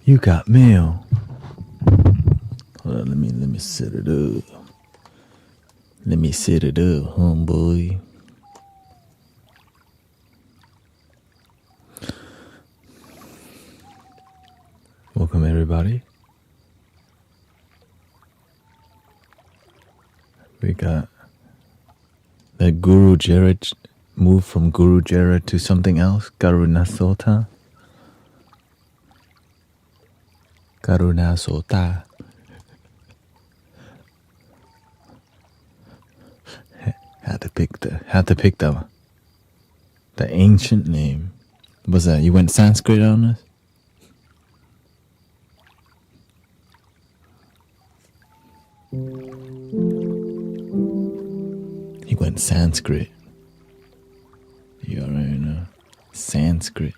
You got mail. Hold on, let me set it up. Let me set it up, homeboy. Welcome everybody. We got that Guru Jared moved from Guru Jared to something else. Karuna Sota. Karuna Sota. Had to pick the ancient name. Was that you went Sanskrit on us? He went Sanskrit. You already know. Sanskrit.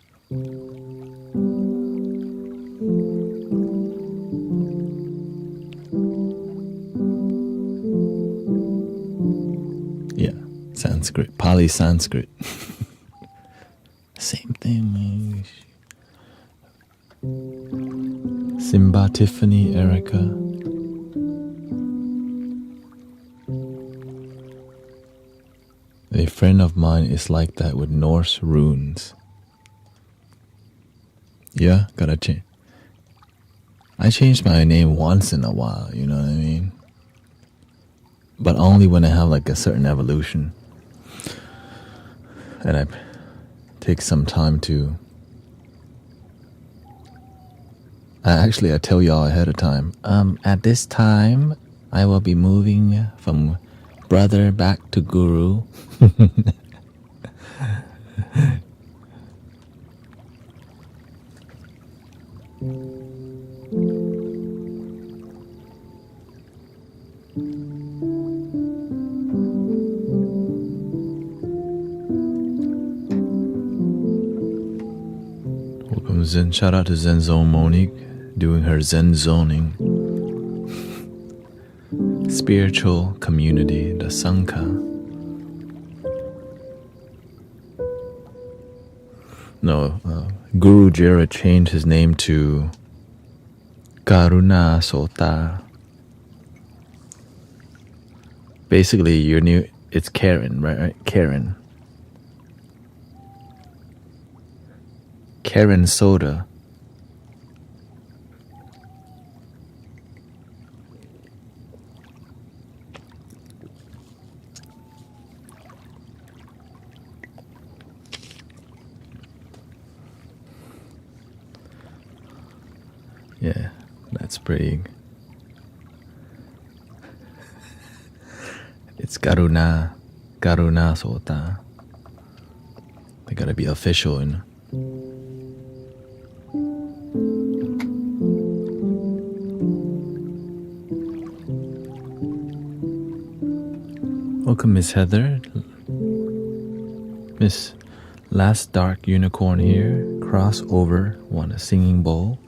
Yeah, Sanskrit. Pali Sanskrit. Same thing, man. Simba, Tiffany, Erica. A friend of mine is like that with Norse runes. Yeah, gotta change. I change my name once in a while, you know what I mean? But only when I have like a certain evolution. And I take some time to... I tell y'all ahead of time. At this time, I will be moving from brother back to guru. Welcome Zen. Shout out to Zen Zone Monique doing her Zen zoning. Spiritual community, the Sangha. No, Guru Jared changed his name to Karuna Sota. Basically, your new, it's Karen, right? Karen. Karen Soda. Yeah, that's pretty. It's Karuna Sota. They gotta be official, you know. Welcome, Miss Heather. Miss Last Dark Unicorn here. Crossover. Want a singing bowl?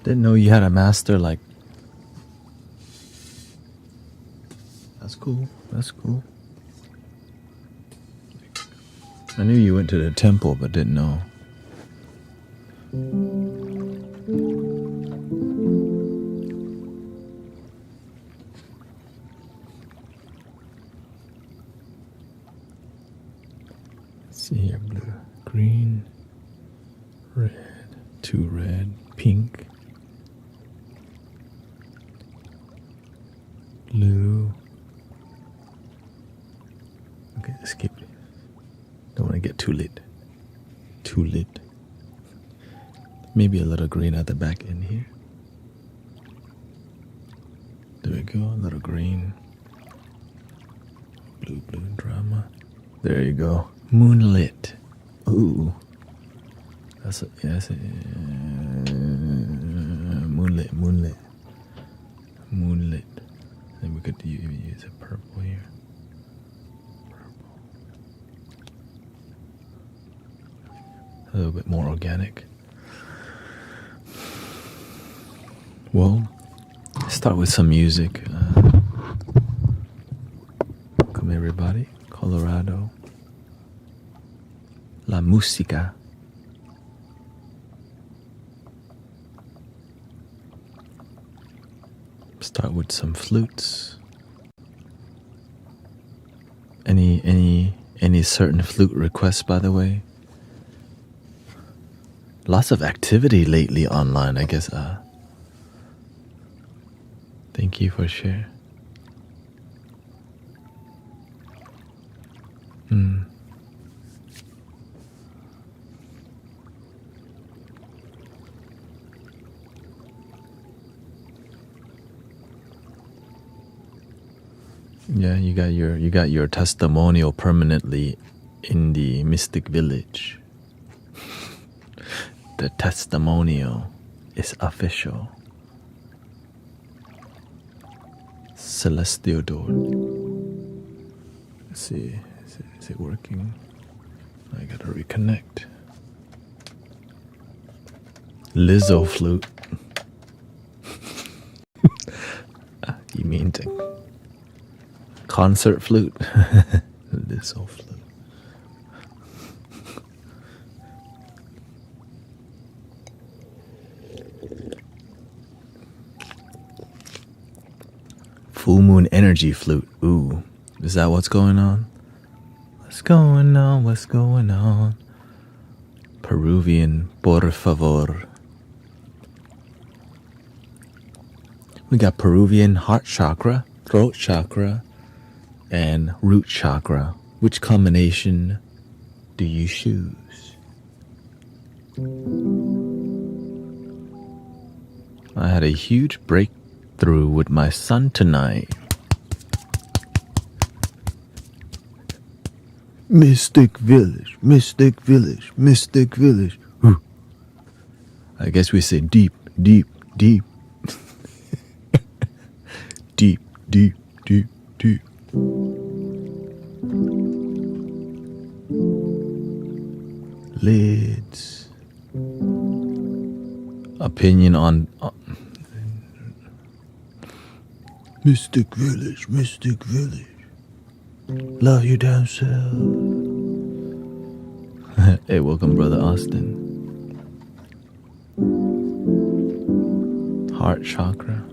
Didn't know you had a master like. That's cool. That's cool. I knew you went to the temple, but didn't know. Let's see here, blue, green, red, 2 red, pink, blue. Okay, let's keep it. Don't want to get too lit. Too lit. Maybe a little green at the back end here. There we go, a little green. Blue, blue, drama. There you go. Moonlit. Ooh. That's it. Yes. Moonlit, moonlit. Moonlit. Then we could use a purple here. Purple. A little bit more organic. Well, let's start with some music. Welcome everybody. Colorado. La música. Start with some flutes. Any certain flute requests, by the way? Lots of activity lately online, I guess. Thank you for sharing. Yeah, you got your testimonial permanently in the Mystic Village. The testimonial is official. Celestial door. Let's see, is it working? I gotta reconnect. Lizzo flute. You mean the concert flute? Lizzo flute. Full moon energy flute. Ooh, is that what's going on? What's going on? What's going on? Peruvian, por favor. We got Peruvian heart chakra, throat chakra, and root chakra. Which combination do you choose? I had a huge breakthrough with my son tonight. Mystic Village, Mystic Village, Mystic Village. Ooh. I guess we say deep, deep, deep. Deep, deep, deep, deep. Lids. Opinion on Mystic Village, Mystic Village. Love you down south. Hey, welcome, brother Austin. Heart chakra.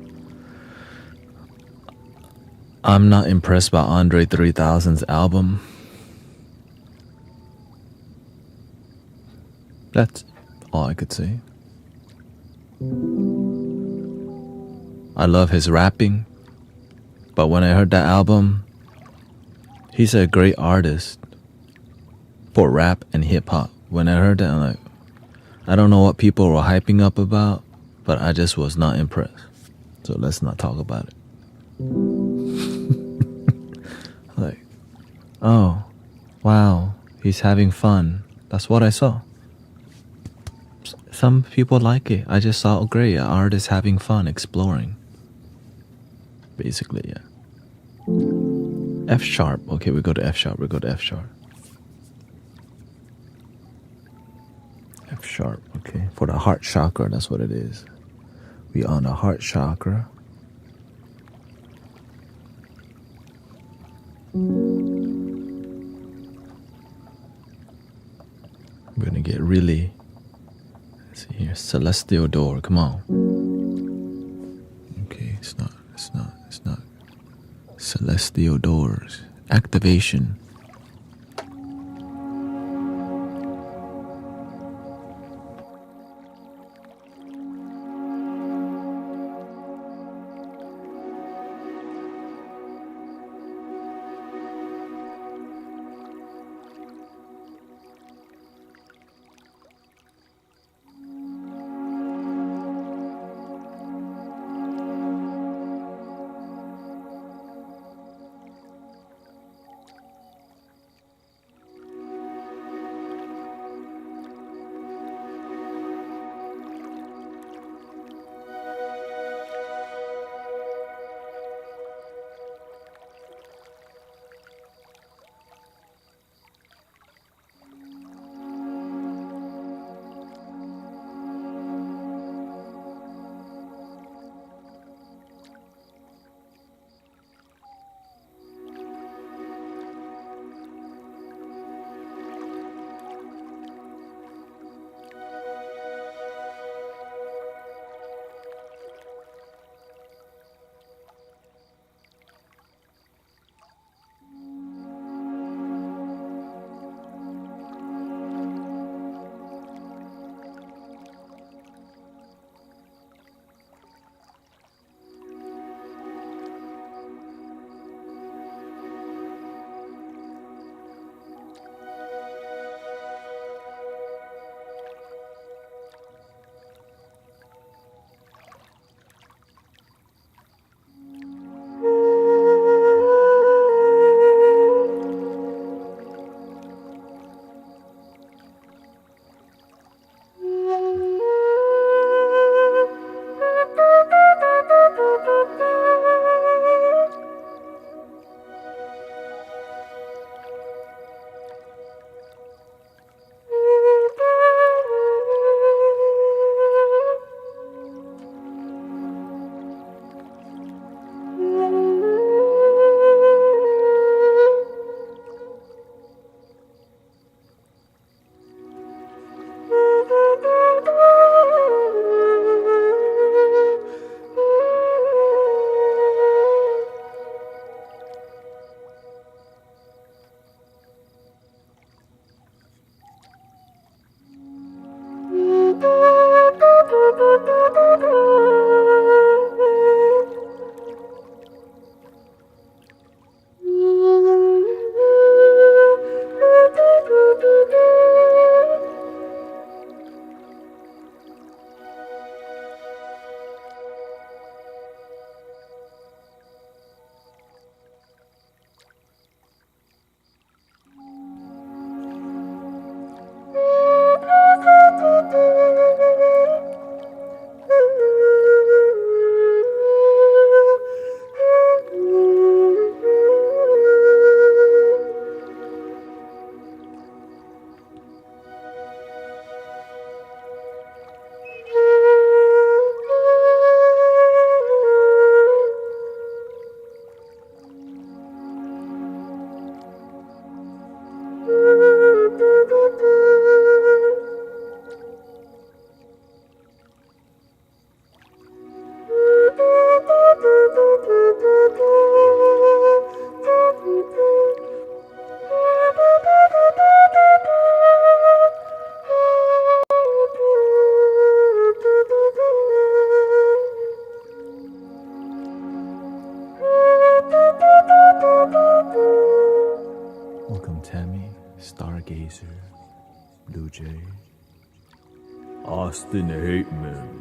I'm not impressed by Andre 3000's album. That's all I could say. I love his rapping, but when I heard that album, he's a great artist for rap and hip-hop. When I heard that, I'm like, I don't know what people were hyping up about, but I just was not impressed. So let's not talk about it. Like, oh, wow, he's having fun. That's what I saw. Some people like it. I just saw, oh, great, an artist having fun, exploring. Basically, yeah. F sharp. Okay, we go to F sharp. We go to F sharp. F sharp. Okay, for the heart chakra, that's what it is. We on the heart chakra. We're gonna get really, let's see here, celestial door, come on. Okay, it's not. Celestial doors, activation. Welcome Tammy, Stargazer, Blue Jay, Austin Hateman.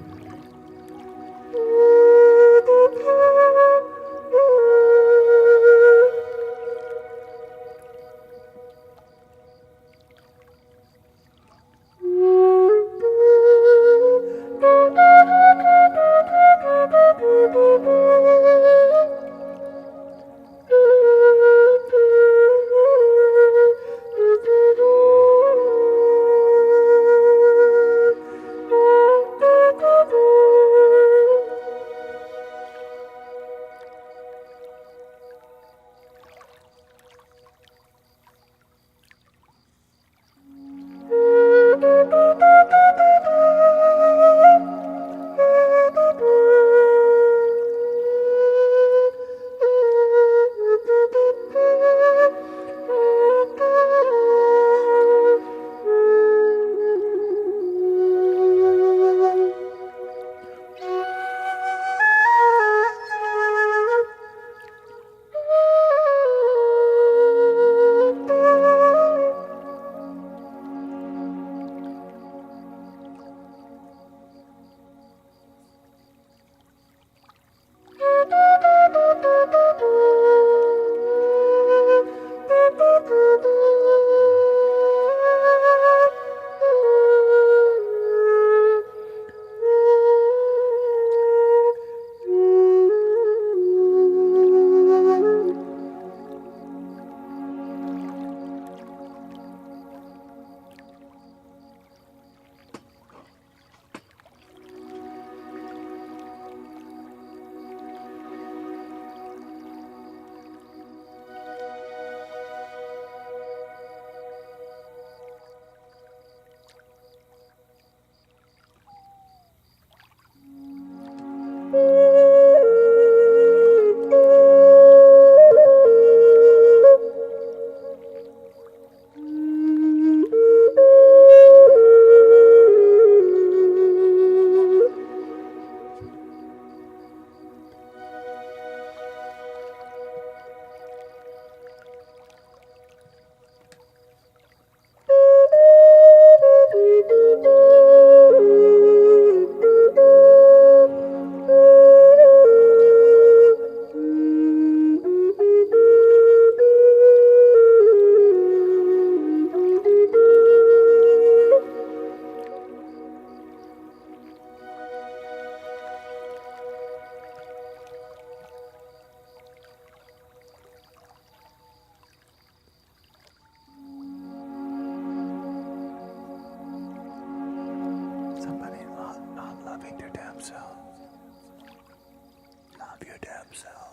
of your damn self.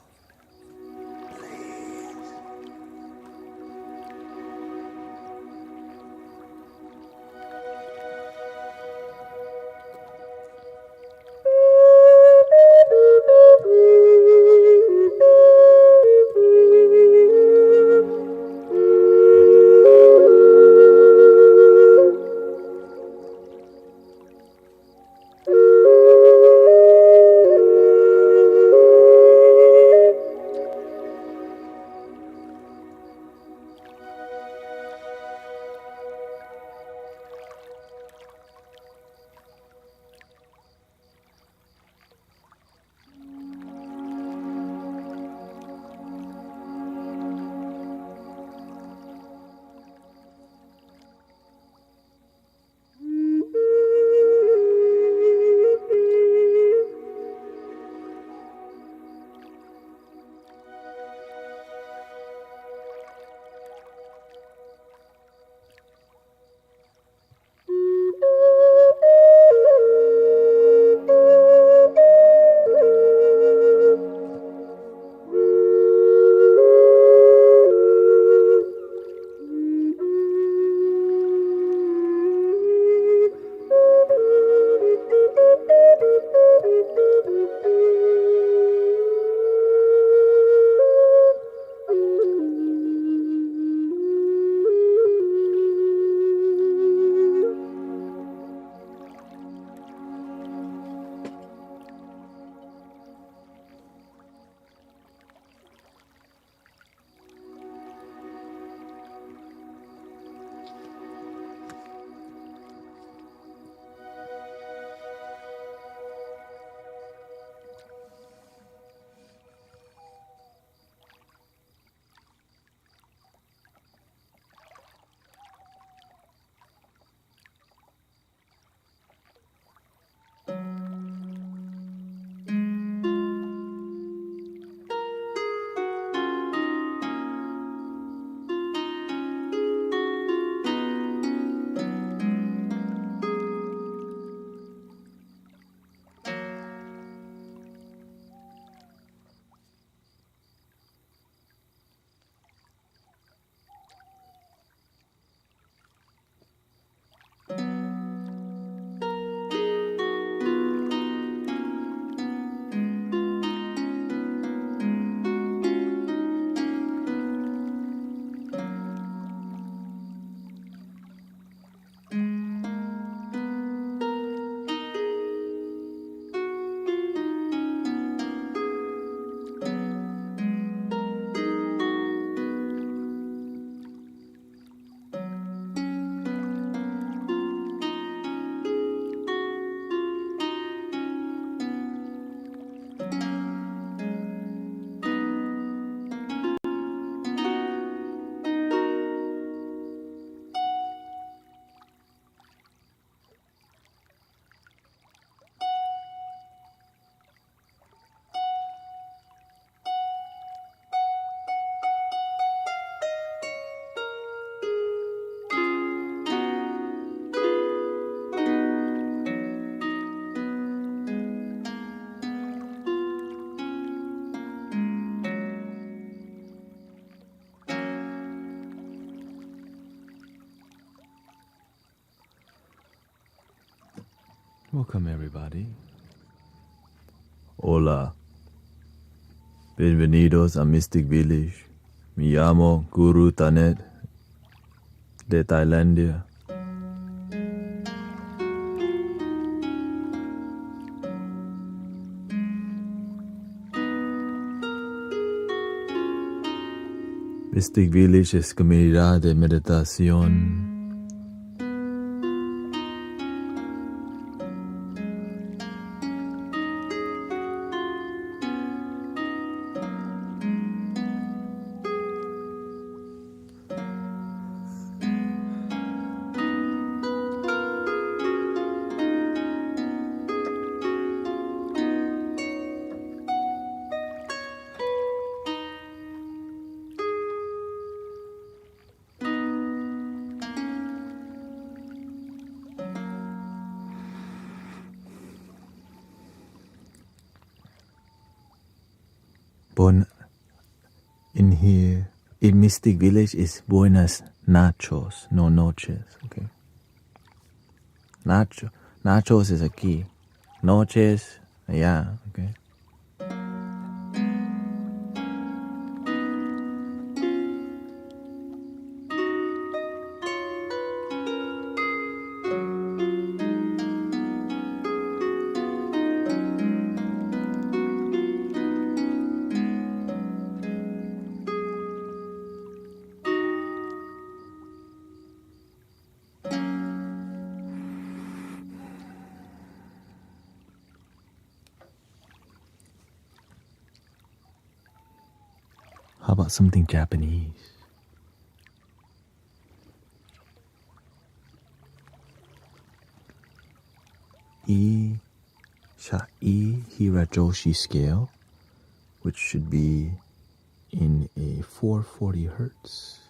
Welcome everybody. Hola. Bienvenidos a Mystic Village. Me llamo Guru Tanet de Tailandia. Mystic Village es comunidad de meditación. Bon in here in Mystic Village is buenas nachos, no noches. Okay. Nachos is a key. Noches, yeah, okay. How about something Japanese? E Hirajoshi scale, which should be in a 440 hertz.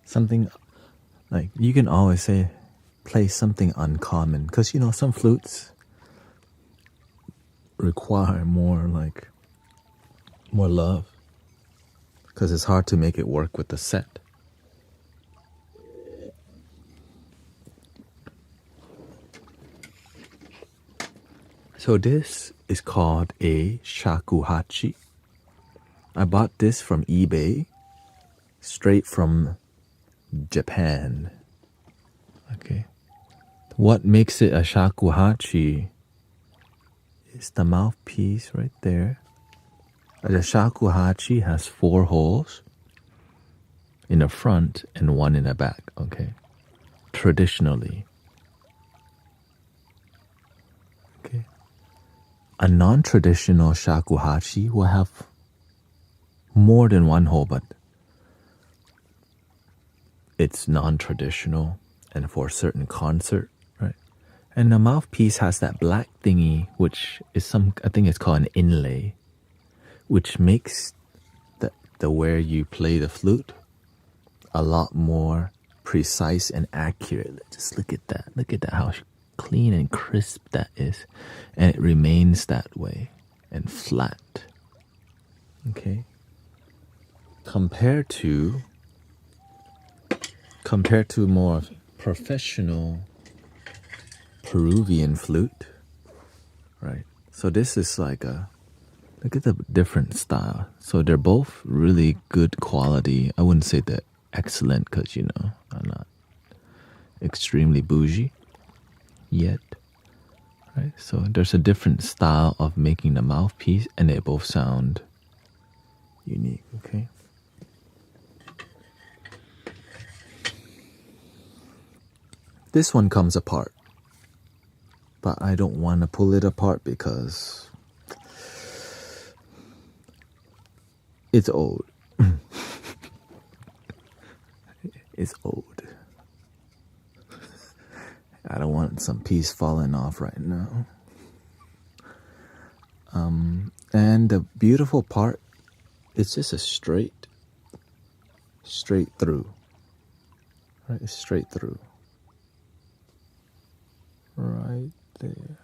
Something like, you can always say, play something uncommon, because some flutes require more love, because it's hard to make it work with the set. So this is called a shakuhachi. I bought this from eBay, straight from Japan. Okay. What makes it a shakuhachi is the mouthpiece right there. The shakuhachi has 4 holes in the front and 1 in the back, okay? Traditionally. Okay. A non-traditional shakuhachi will have more than 1 hole, but it's non-traditional and for a certain concert, right? And the mouthpiece has that black thingy, which is I think it's called an inlay, which makes the where you play the flute a lot more precise and accurate. Just look at that. Look at that, how clean and crisp that is. And it remains that way and flat. Okay? Compared to more professional Peruvian flute, right? So this is like look at the different style. So they're both really good quality. I wouldn't say they're excellent because, I'm not extremely bougie yet, right? So there's a different style of making the mouthpiece, and they both sound unique, okay? This one comes apart, but I don't want to pull it apart because it's old. It's old. I don't want some piece falling off right now. And the beautiful part, it's just a straight through. Right, it's straight through. Right there.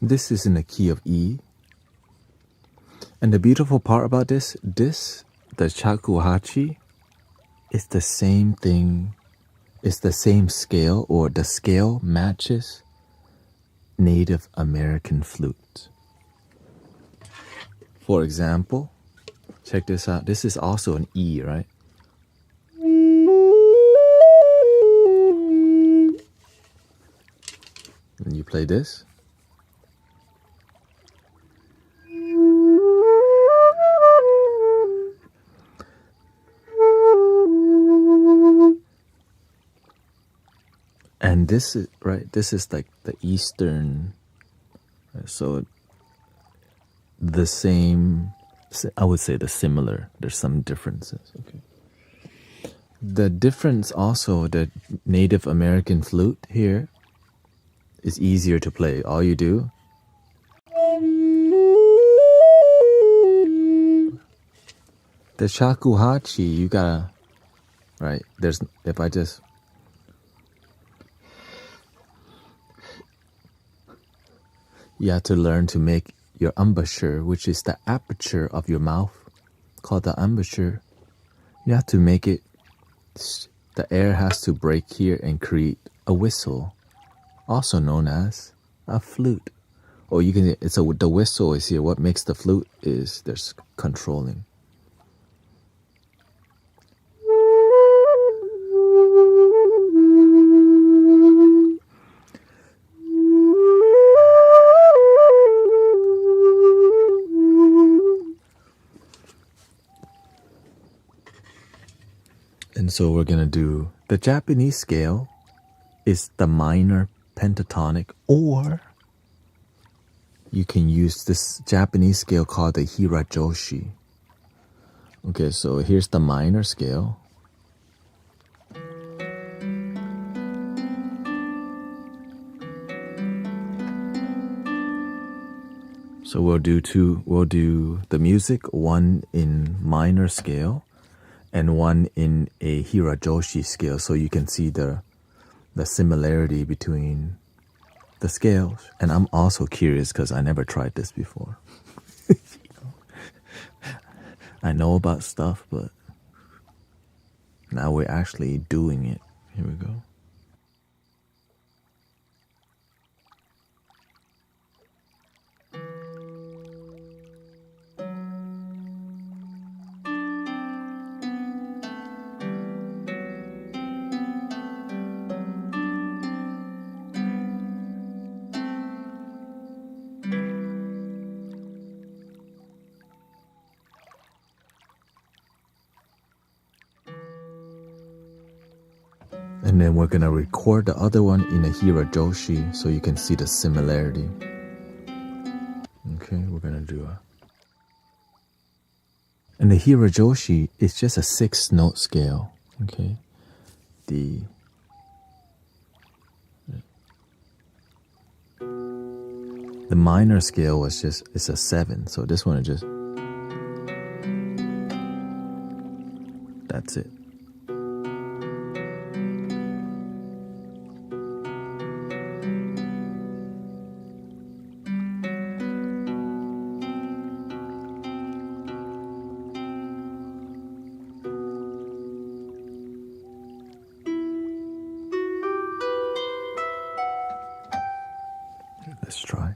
This is in the key of E. And the beautiful part about the shakuhachi, is the same thing. It's the same scale, or the scale matches Native American flutes. For example, check this out. This is also an E, right? And you play this. And this is, right, this is like the Eastern, so the same, I would say the similar, there's some differences, okay. The difference also, the Native American flute here is easier to play. All you do, the shakuhachi, you gotta right? You have to learn to make your embouchure, which is the aperture of your mouth, called the embouchure. You have to make it, the air has to break here and create a whistle, also known as a flute. Or you can, the whistle is here. What makes the flute is there's controlling. And so we're gonna do, the Japanese scale is the minor pentatonic, or you can use this Japanese scale called the hirajoshi. Okay, so here's the minor scale. So we'll do the music, one in minor scale and one in a hirajoshi scale, so you can see the similarity between the scales. And I'm also curious because I never tried this before. I know about stuff, but now we're actually doing it. Here we go. And then we're gonna record the other one in a hirajoshi so you can see the similarity. Okay, we're gonna do a... And the hirajoshi is just a 6-note scale. Okay, the minor scale it's a 7. So this one is just, that's it. Let's try.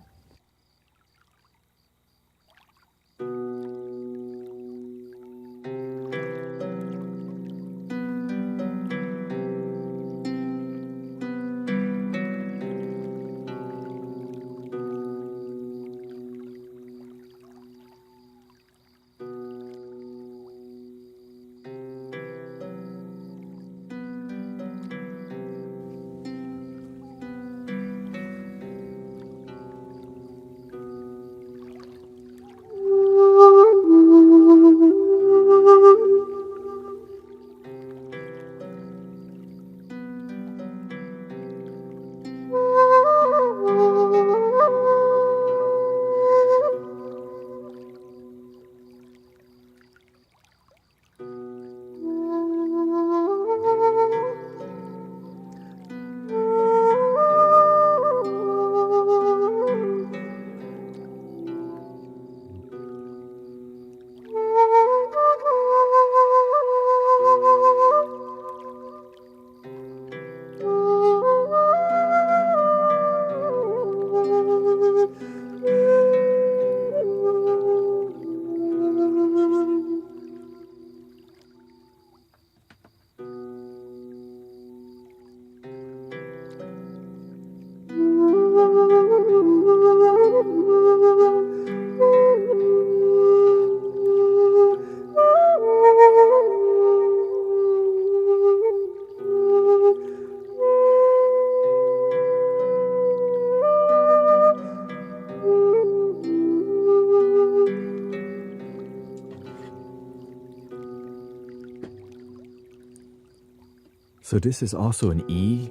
So this is also an E,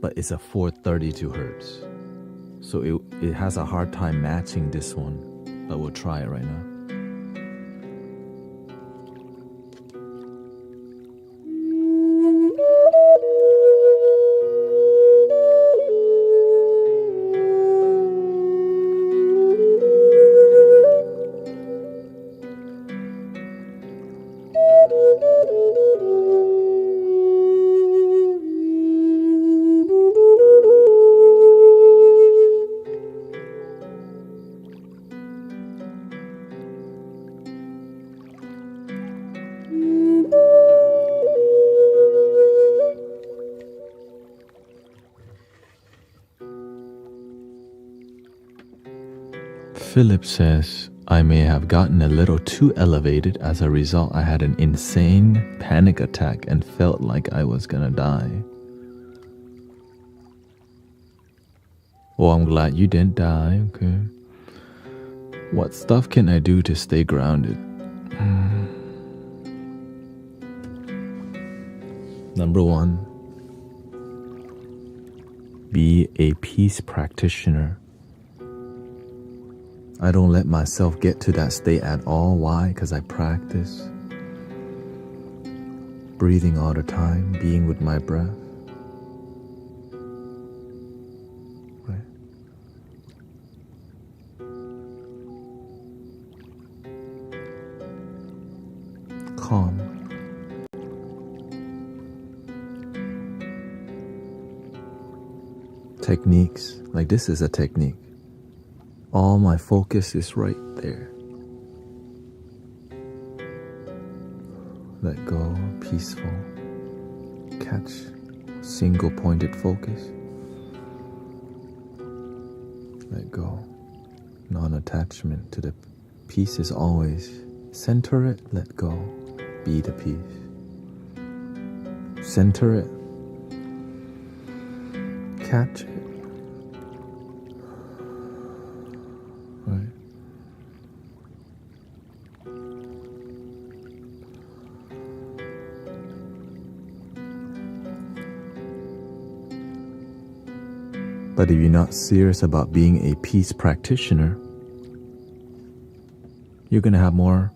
but it's a 432 hertz. So it has a hard time matching this one, but we'll try it right now. Philip says, I may have gotten a little too elevated. As a result, I had an insane panic attack and felt like I was gonna die. Well, I'm glad you didn't die, okay? What stuff can I do to stay grounded? Number 1, be a peace practitioner. I don't let myself get to that state at all. Why? Because I practice breathing all the time, being with my breath. Right? Calm. Techniques, like this is a technique. All my focus is right there. Let go, peaceful. Catch, single pointed focus. Let go. Non-attachment to the peace is always center it, let go. Be the peace. Center it. Catch it. Right. But if you're not serious about being a peace practitioner, you're going to have more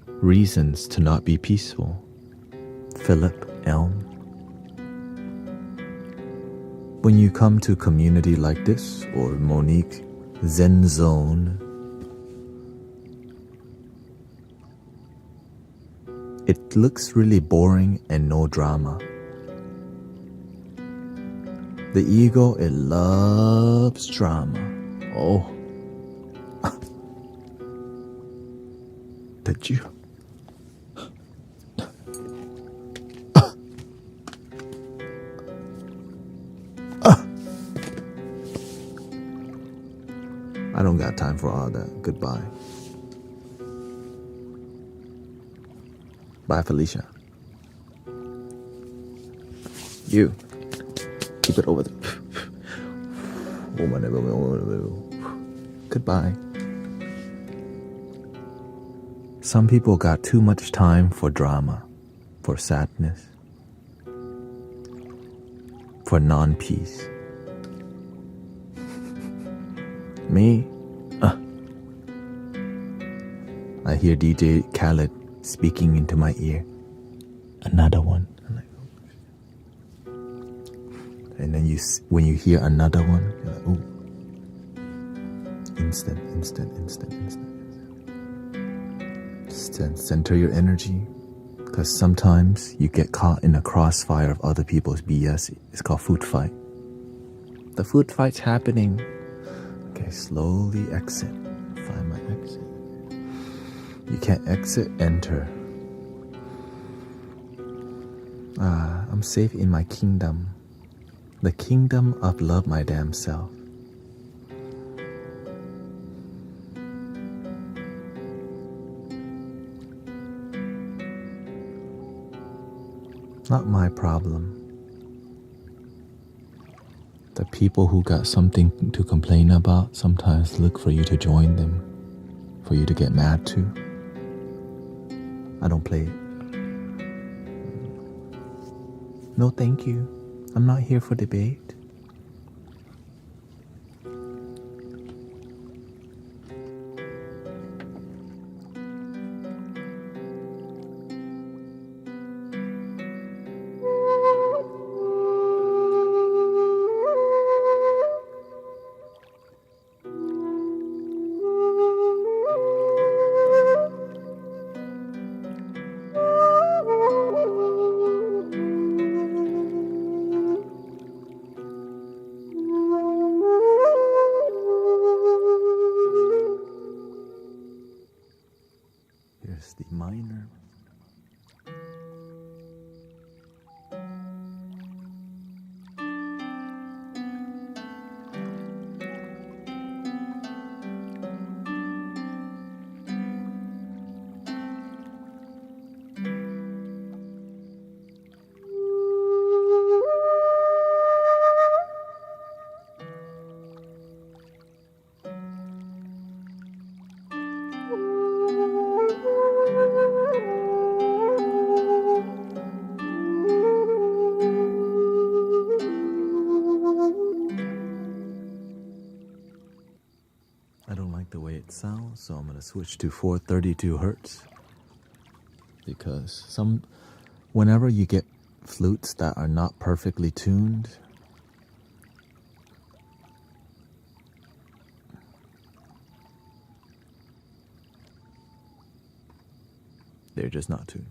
reasons to not be peaceful. Philip Elm. When you come to a community like this, or Monique Zen Zone, it looks really boring and no drama. The ego, it loves drama. Oh. Did you? I don't got time for all that. Goodbye. Bye, Felicia. You. Keep it over there. Goodbye. Some people got too much time for drama, for sadness, for non-peace. Me? I hear DJ Khaled speaking into my ear. Another one. And then when you hear another one, you're like, ooh. Instant. Center your energy. Because sometimes you get caught in a crossfire of other people's BS. It's called food fight. The food fight's happening. Okay, slowly exit. Find my exit. You can't exit, enter. I'm safe in my kingdom. The kingdom of love my damn self. Not my problem. The people who got something to complain about sometimes look for you to join them, for you to get mad to. I don't play it. No, thank you. I'm not here for debate. Here's the minor. So I'm going to switch to 432 hertz because whenever you get flutes that are not perfectly tuned, they're just not tuned.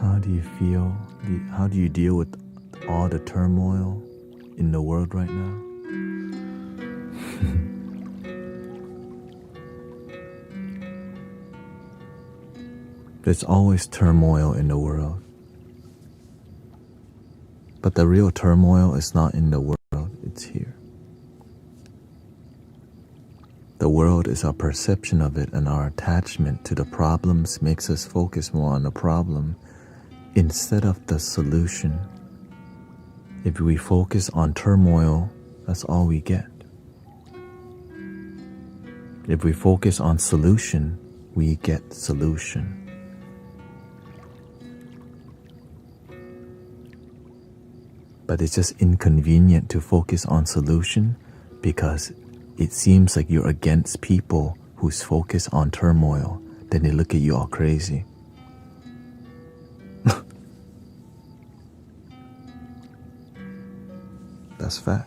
How do you feel? How do you deal with all the turmoil in the world right now? There's always turmoil in the world. But the real turmoil is not in the world, it's here. The world is our perception of it, and our attachment to the problems makes us focus more on the problem instead of the solution. If we focus on turmoil, that's all we get. If we focus on solution, we get solution. But it's just inconvenient to focus on solution because it seems like you're against people who's focused on turmoil. Then they look at you all crazy. That's facts.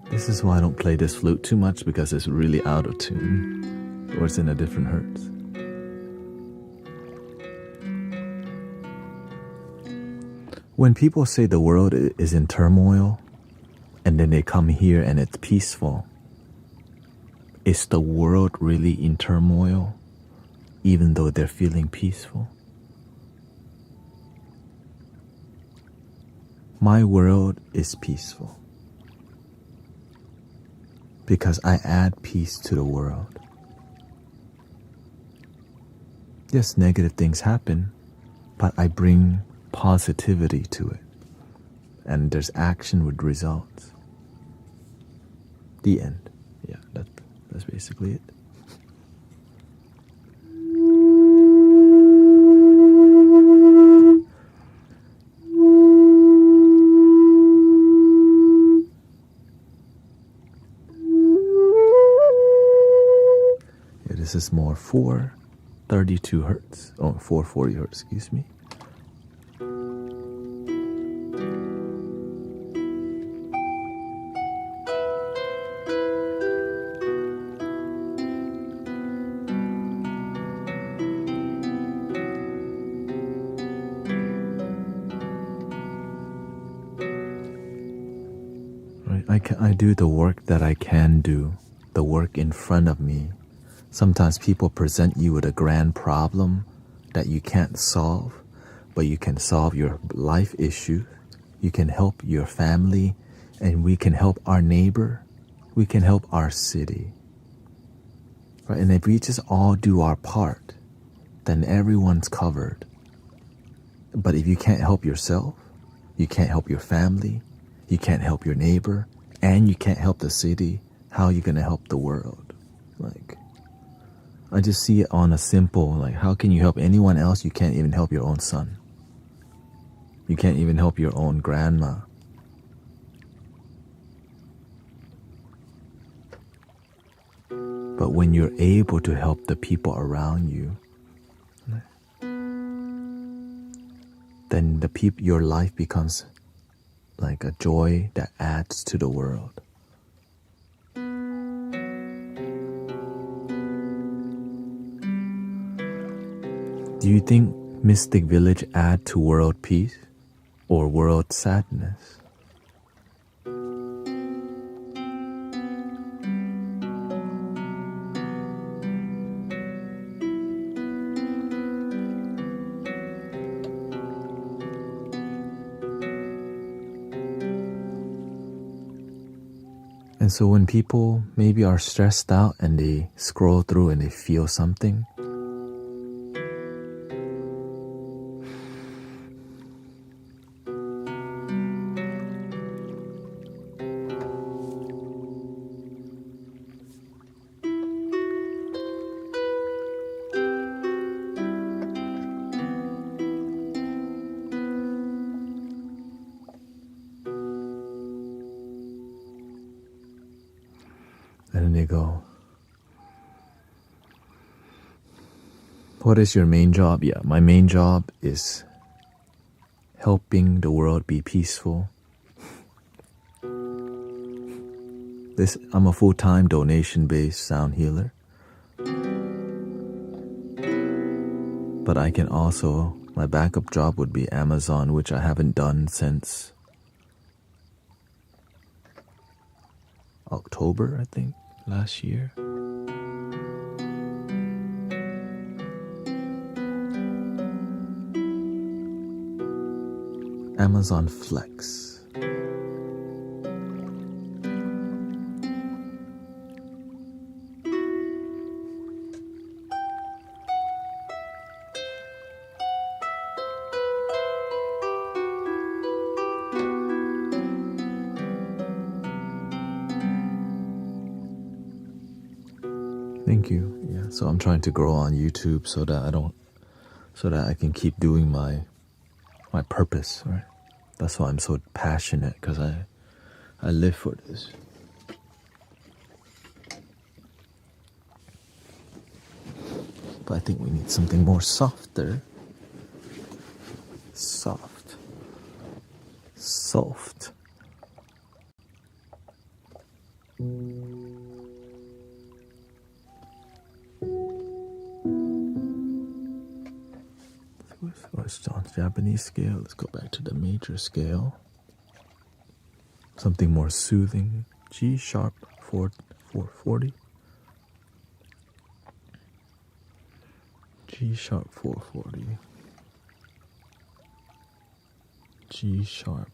This is why I don't play this flute too much, because it's really out of tune, or it's in a different hertz. When people say the world is in turmoil, and then they come here and it's peaceful, is the world really in turmoil, even though they're feeling peaceful? My world is peaceful because I add peace to the world. Yes, negative things happen, but I bring positivity to it. And there's action with results. The end. Yeah, that's basically it. This is more 432 hertz. Oh, 440 hertz, excuse me. Right, I do the work that I can do, the work in front of me. Sometimes people present you with a grand problem that you can't solve, but you can solve your life issue. You can help your family, and we can help our neighbor. We can help our city. Right? And if we just all do our part, then everyone's covered. But if you can't help yourself, you can't help your family, you can't help your neighbor, and you can't help the city, how are you going to help the world? Like, I just see it on a simple, like, how can you help anyone else? You can't even help your own son. You can't even help your own grandma. But when you're able to help the people around you, then your life becomes like a joy that adds to the world. Do you think Mystic Village add to world peace or world sadness? And so when people maybe are stressed out and they scroll through and they feel something, and then they go, what is your main job? Yeah, my main job is helping the world be peaceful. I'm a full-time donation-based sound healer. But I can also, my backup job would be Amazon, which I haven't done since October, I think, last year. Amazon Flex. Thank you. Yeah, so I'm trying to grow on YouTube so that I can keep doing my purpose, right? That's why I'm so passionate, because I live for this. But I think we need something more softer. Soft. It's on Japanese scale. Let's go back to the major scale. Something more soothing. G sharp 440. G sharp 440. G sharp.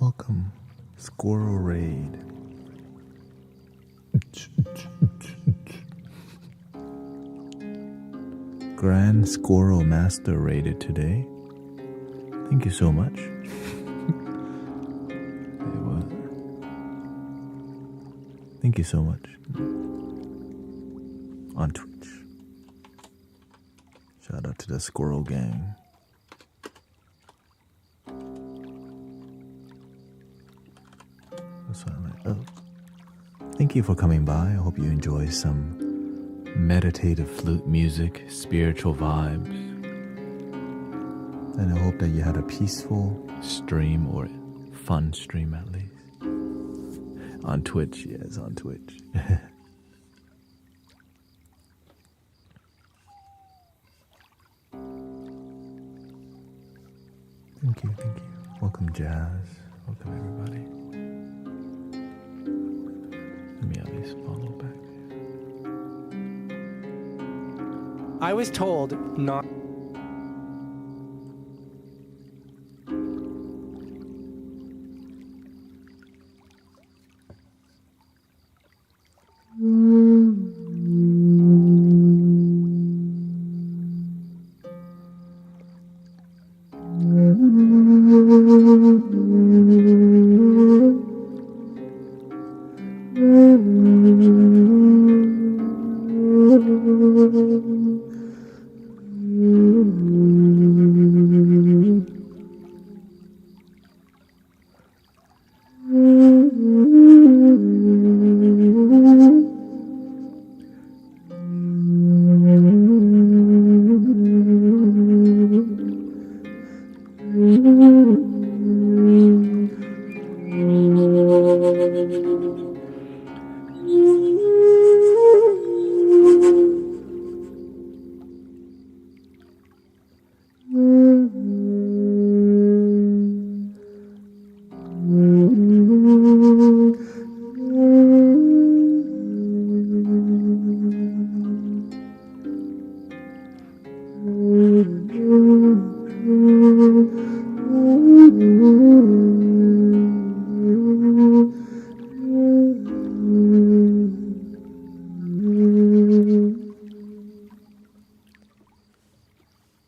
Welcome, Squirrel Raid. Grand Squirrel Master raided today. Thank you so much. Hey, what? Thank you so much. On Twitch. Shout out to the Squirrel Gang. That's what I like. Oh. Thank you for coming by. I hope you enjoy some meditative flute music, spiritual vibes. And I hope that you had a peaceful stream, or fun stream at least. On Twitch, yes, on Twitch. Thank you, thank you. Welcome, Jazz. Welcome, everybody. Let me at least follow back. I was told not.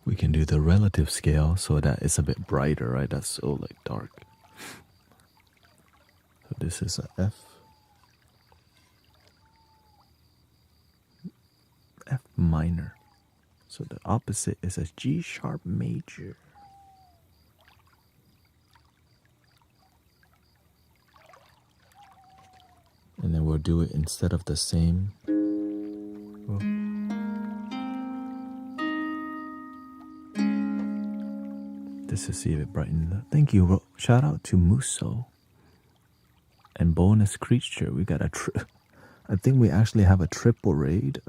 We can do the relative scale so that it's a bit brighter, right? That's so like dark. So this is a F minor. So the opposite is a G sharp major. And then we'll do it instead of the same. Just to see if it brightens up. Thank you. Shout out to Muso and Bonus Creature. We got I think we actually have a triple raid.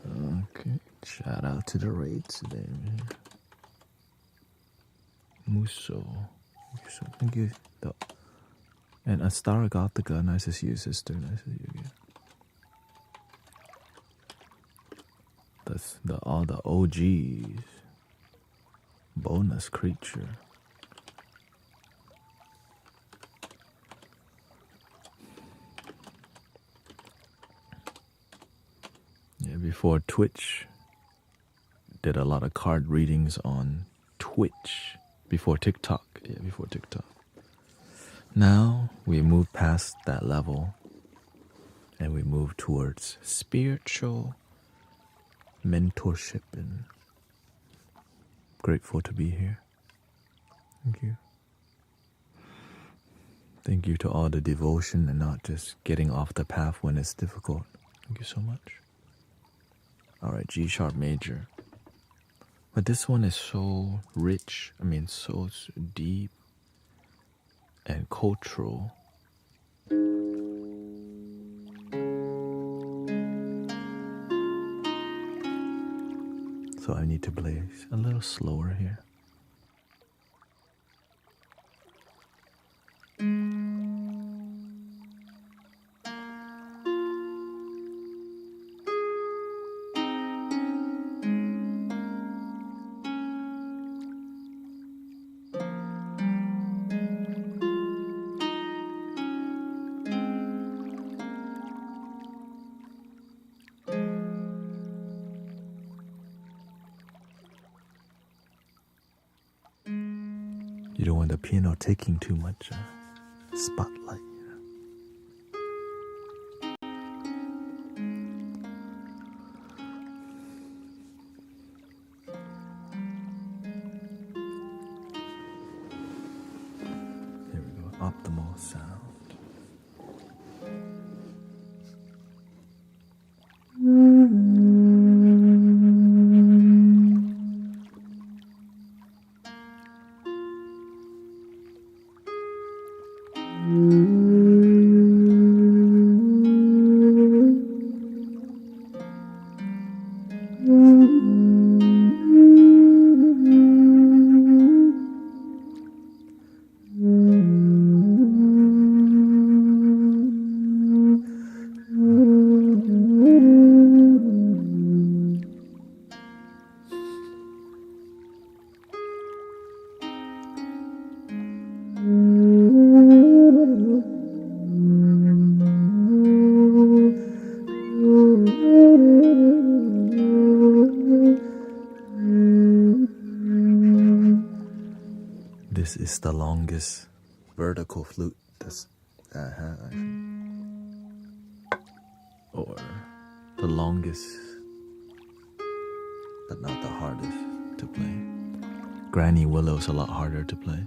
Okay. Shout out to the raid today, man. Muso. Thank you. And Astara Gothica. Nice to see you, sister. Nice to see you again. That's all the OGs. Bonus Creature. Yeah, before Twitch, did a lot of card readings on Twitch. Before TikTok. Yeah, before TikTok. Now we move past that level and we move towards spiritual mentorship, and grateful to be here. Thank you. Thank you to all the devotion and not just getting off the path when it's difficult. Thank you so much. Alright, G sharp major. But this one is so rich, so deep and cultural. So I need to play a little slower here. You don't want the piano taking too much spotlight. Here we go, optimal sound. This is the longest vertical flute that I have, actually. Or the longest, but not the hardest to play. Granny Willow's a lot harder to play.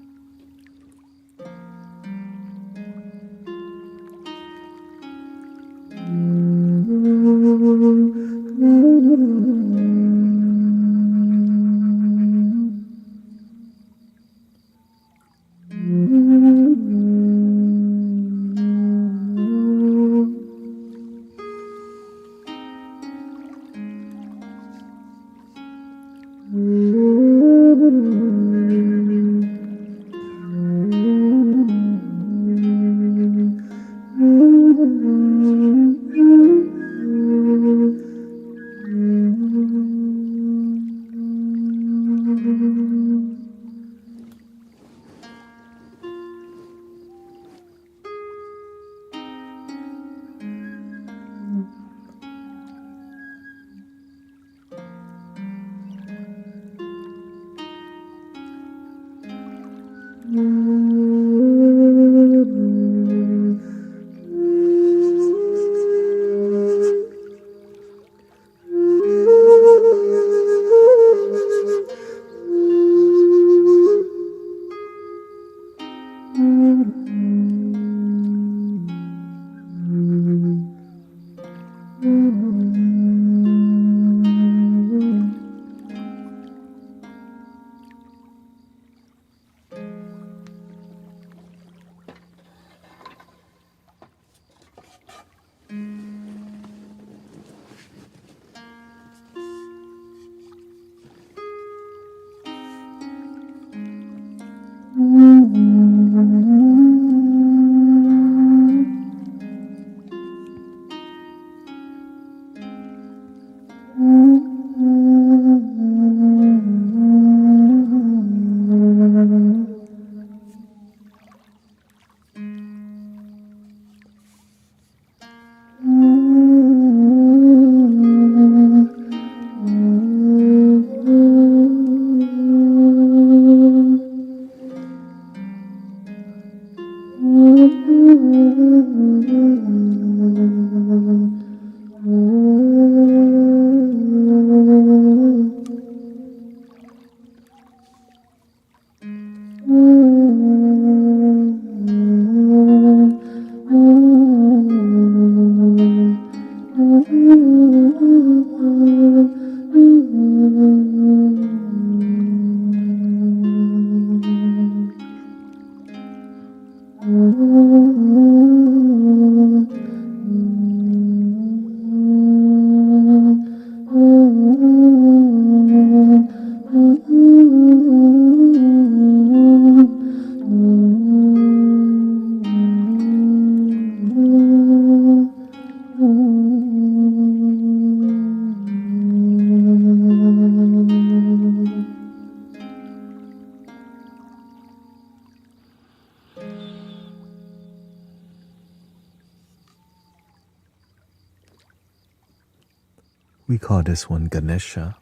We call this one Ganesha,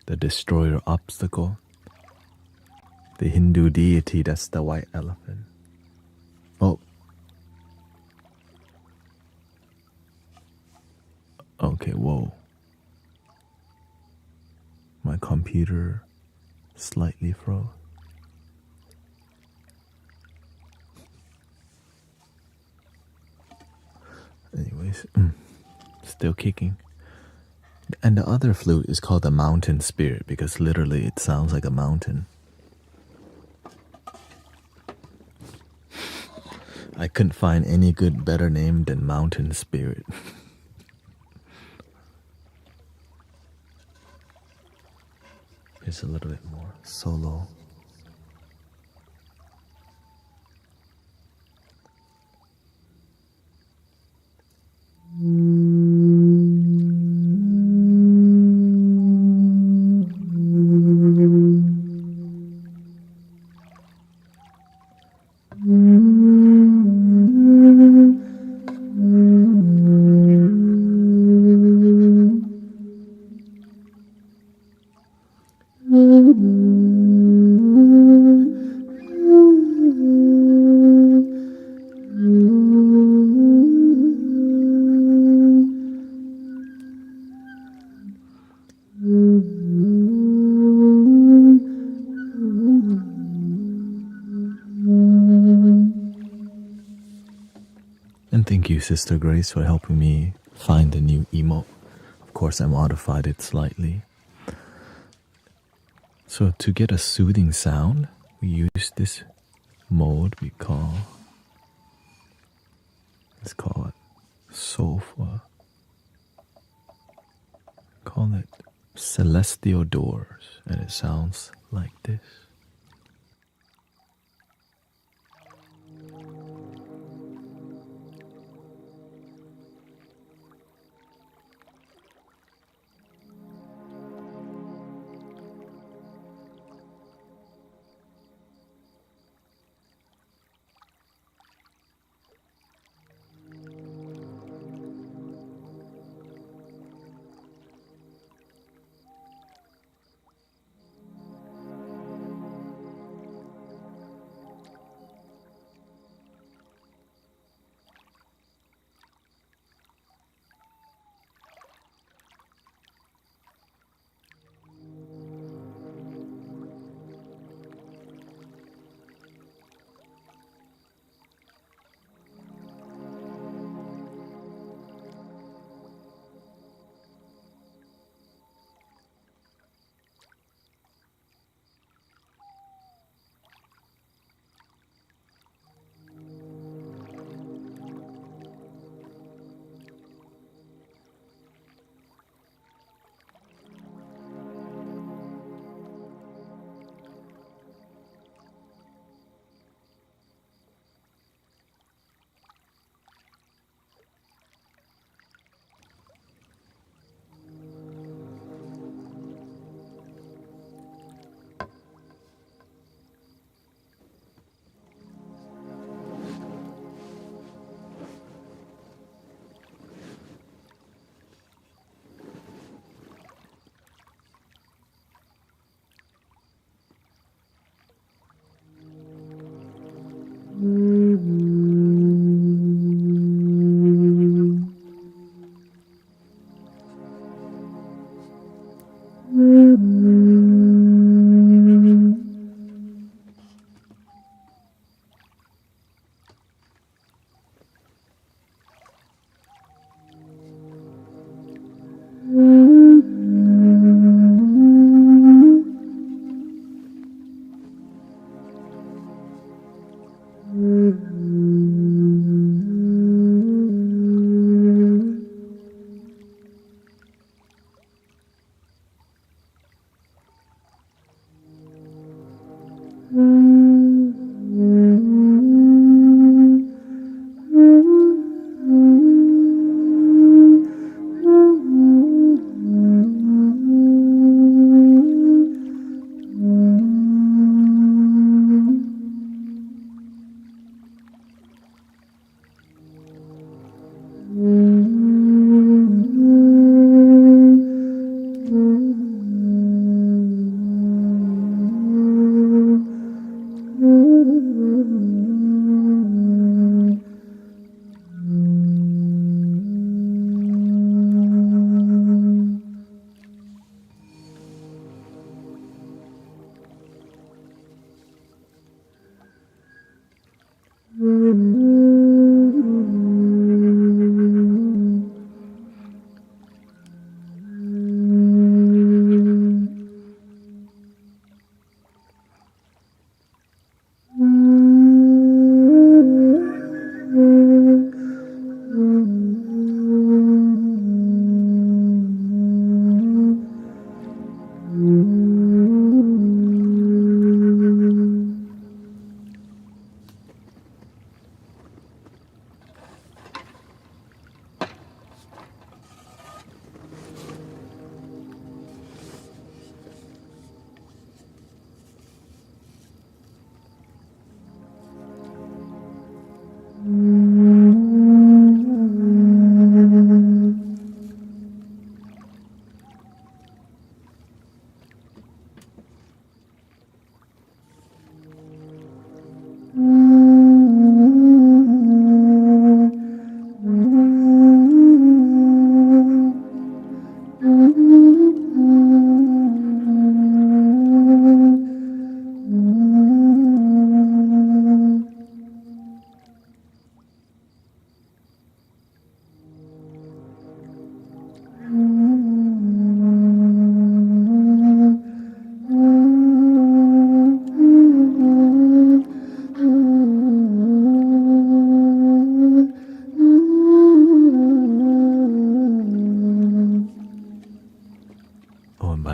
the destroyer obstacle, the Hindu deity that's the white elephant. Oh. Okay, whoa. My computer slightly froze. Anyways, still kicking. And the other flute is called the mountain spirit because literally it sounds like a mountain. I couldn't find any better name than mountain spirit. It's a little bit more solo. Sister Grace, for helping me find the new emote. Of course, I modified it slightly. So to get a soothing sound, we use this mode let's call it sofa. Call it celestial doors, and it sounds like this.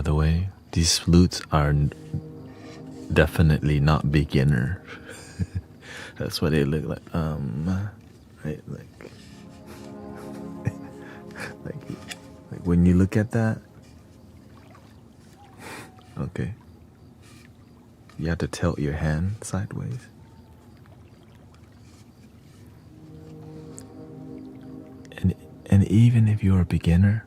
by the way, these flutes are definitely not beginner. That's what they look like. Right, like when you look at that, okay, you have to tilt your hand sideways. And even if you're a beginner,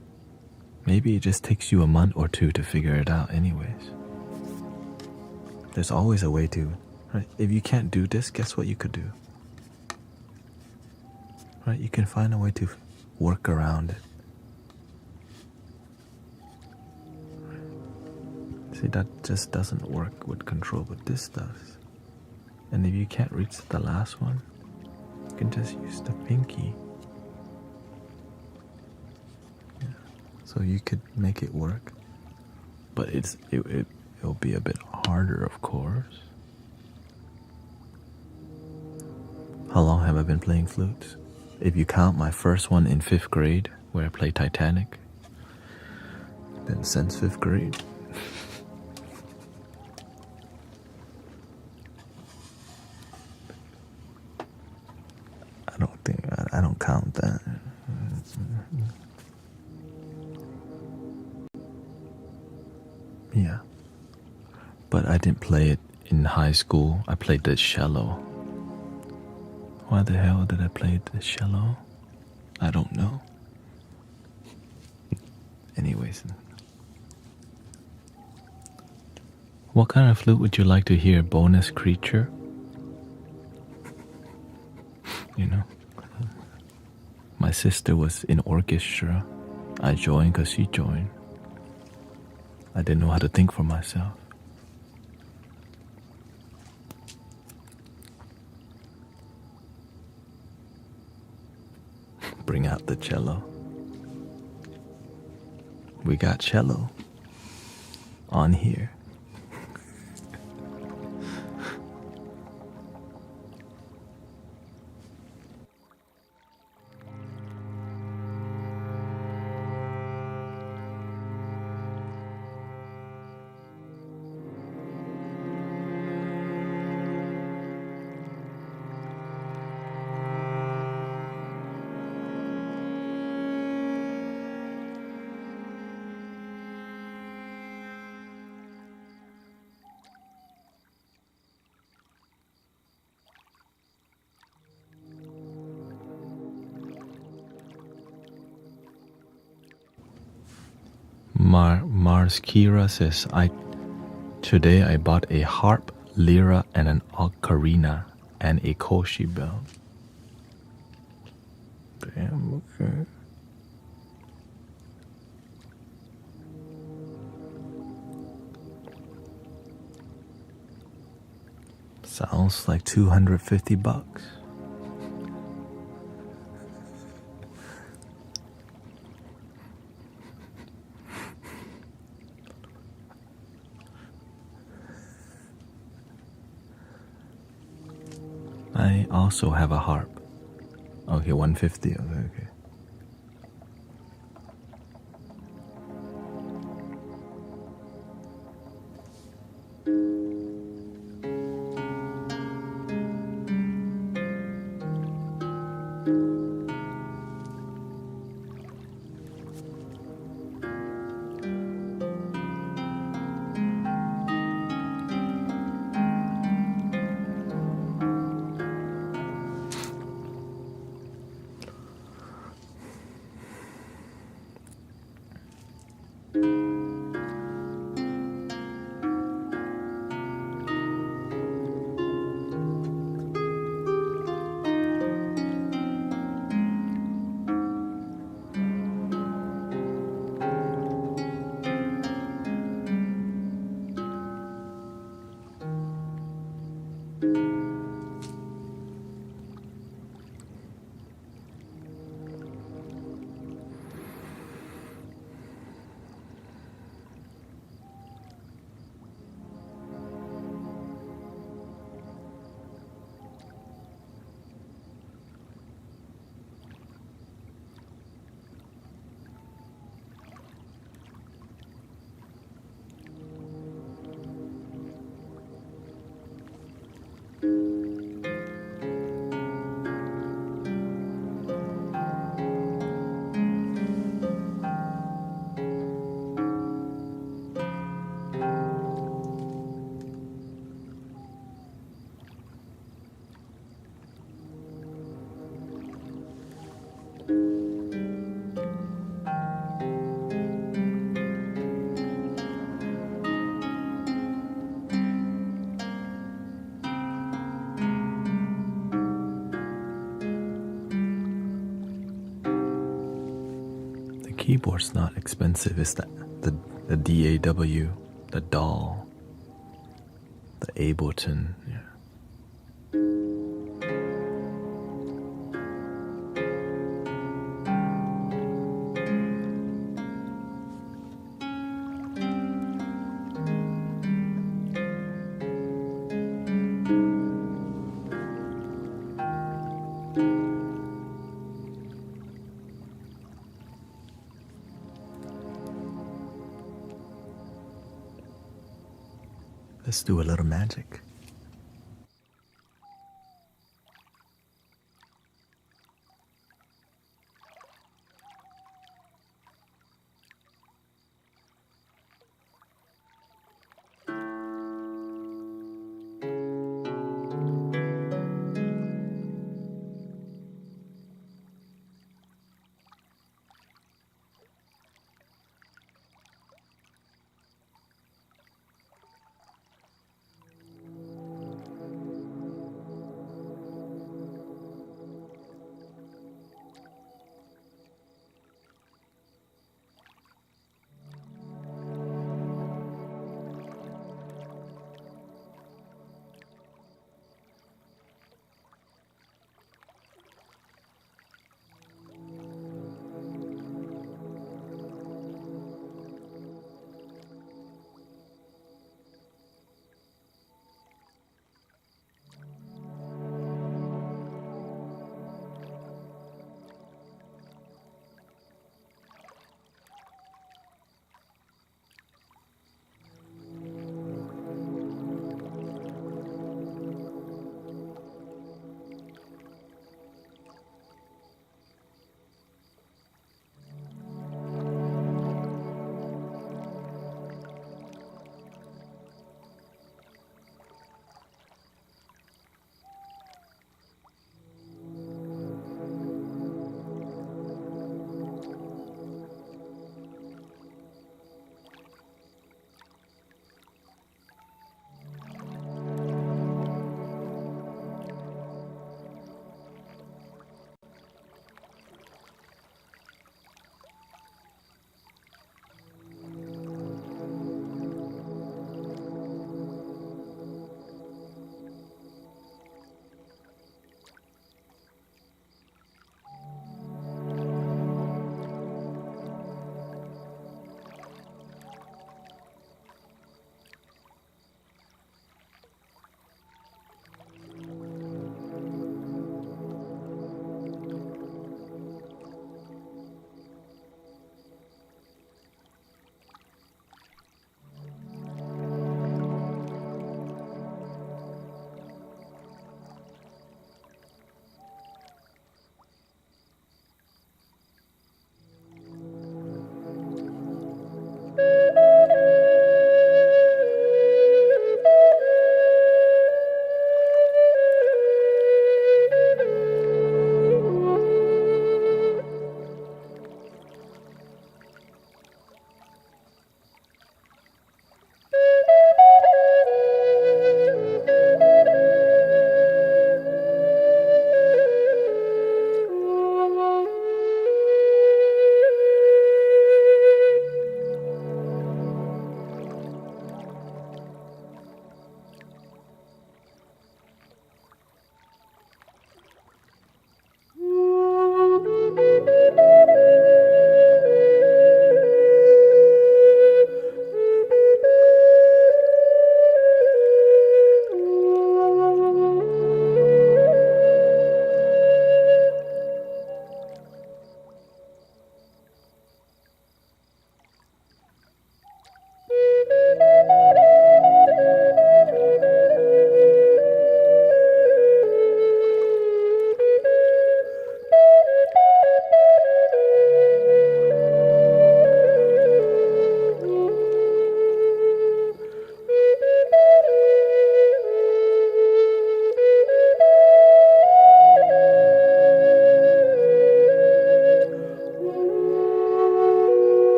maybe it just takes you a month or two to figure it out anyways. There's always a way to, right? If you can't do this, guess what you could do? Right? You can find a way to work around it. See, that just doesn't work with control, but this does. And if you can't reach the last one, you can just use the pinky. Yeah. So you could make it work, but it'll be a bit harder, of course. How long have I been playing flutes? If you count my first one in 5th grade, where I played Titanic, then since 5th grade. I don't count that. Yeah. But I didn't play it in high school. I played the cello. Why the hell did I play the cello? I don't know. Anyways. What kind of flute would you like to hear? Bonus creature? You know? My sister was in orchestra. I joined because she joined. I didn't know how to think for myself. Bring out the cello. We got cello on here. Mars Kira says, today I bought a harp, lyra, and an ocarina, and a koshi bell. Damn, okay. Sounds like $250. I also have a harp. Okay, 150. Okay. The keyboard's not expensive. It's the DAW, the DAW, the Ableton. Yeah. Let's do a little magic.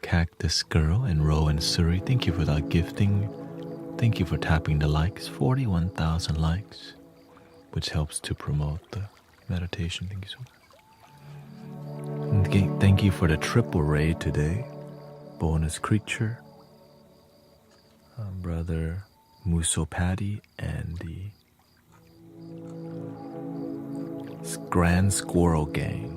Cactus Girl and Rowan Surrey. Thank you for that gifting. Thank you for tapping the likes. 41,000 likes, which helps to promote the meditation. Thank you so much. And thank you for the triple raid today. Bonus Creature, Brother Muso Patty, and the Grand Squirrel Gang.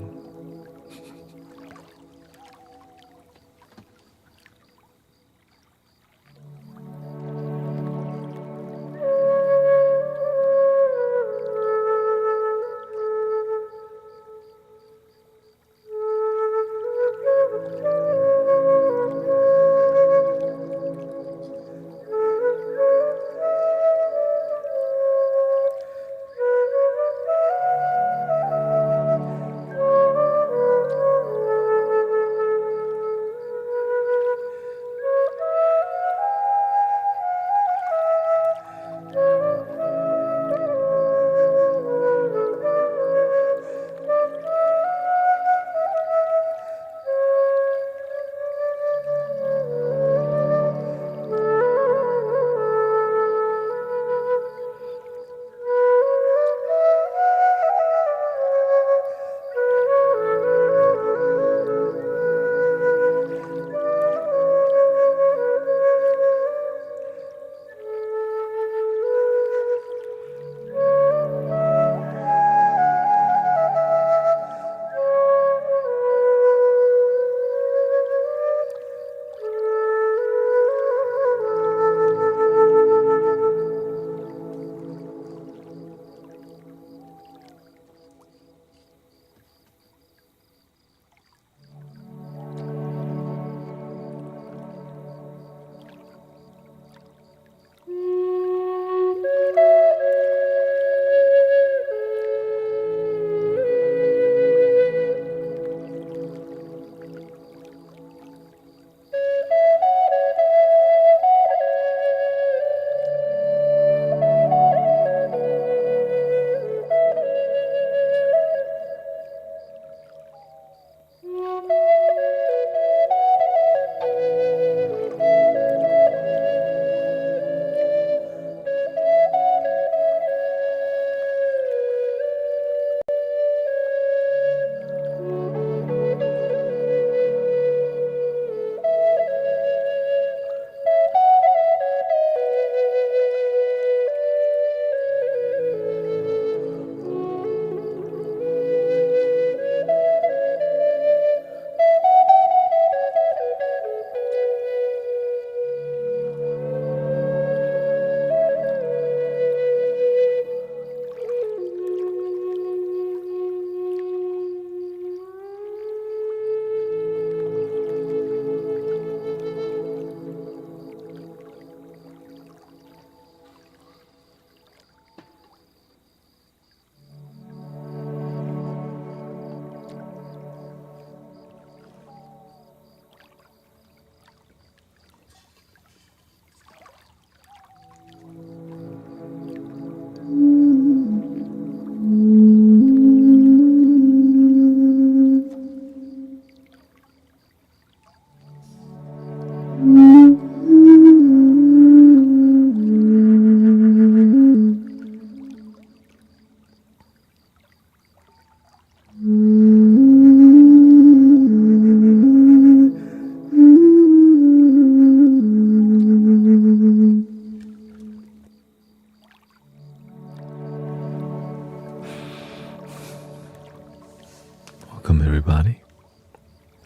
Welcome everybody.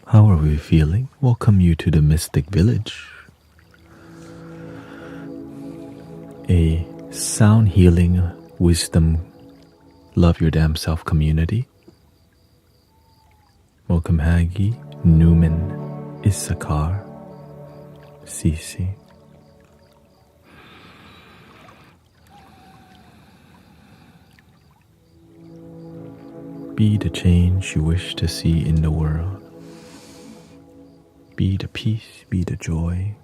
How are we feeling? Welcome you to the Mystic Village, a sound healing, wisdom, love your damn self community. Welcome Haggy, Newman, Issachar, Cece. Be the change you wish to see in the world. Be the peace, be the joy.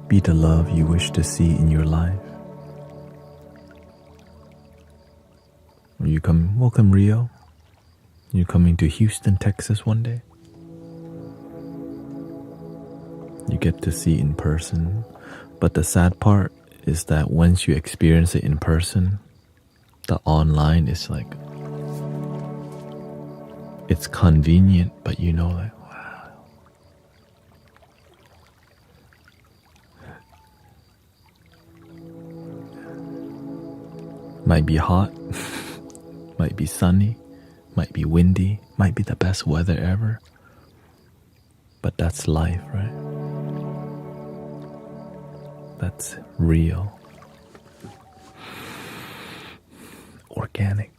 Be the love you wish to see in your life. Welcome Rio. You're coming to Houston, Texas one day? You get to see in person. But the sad part is that once you experience it in person, the online is like, it's convenient, but you know, like, wow. Might be hot, might be sunny, might be windy, might be the best weather ever. But that's life, right? That's real. Organic.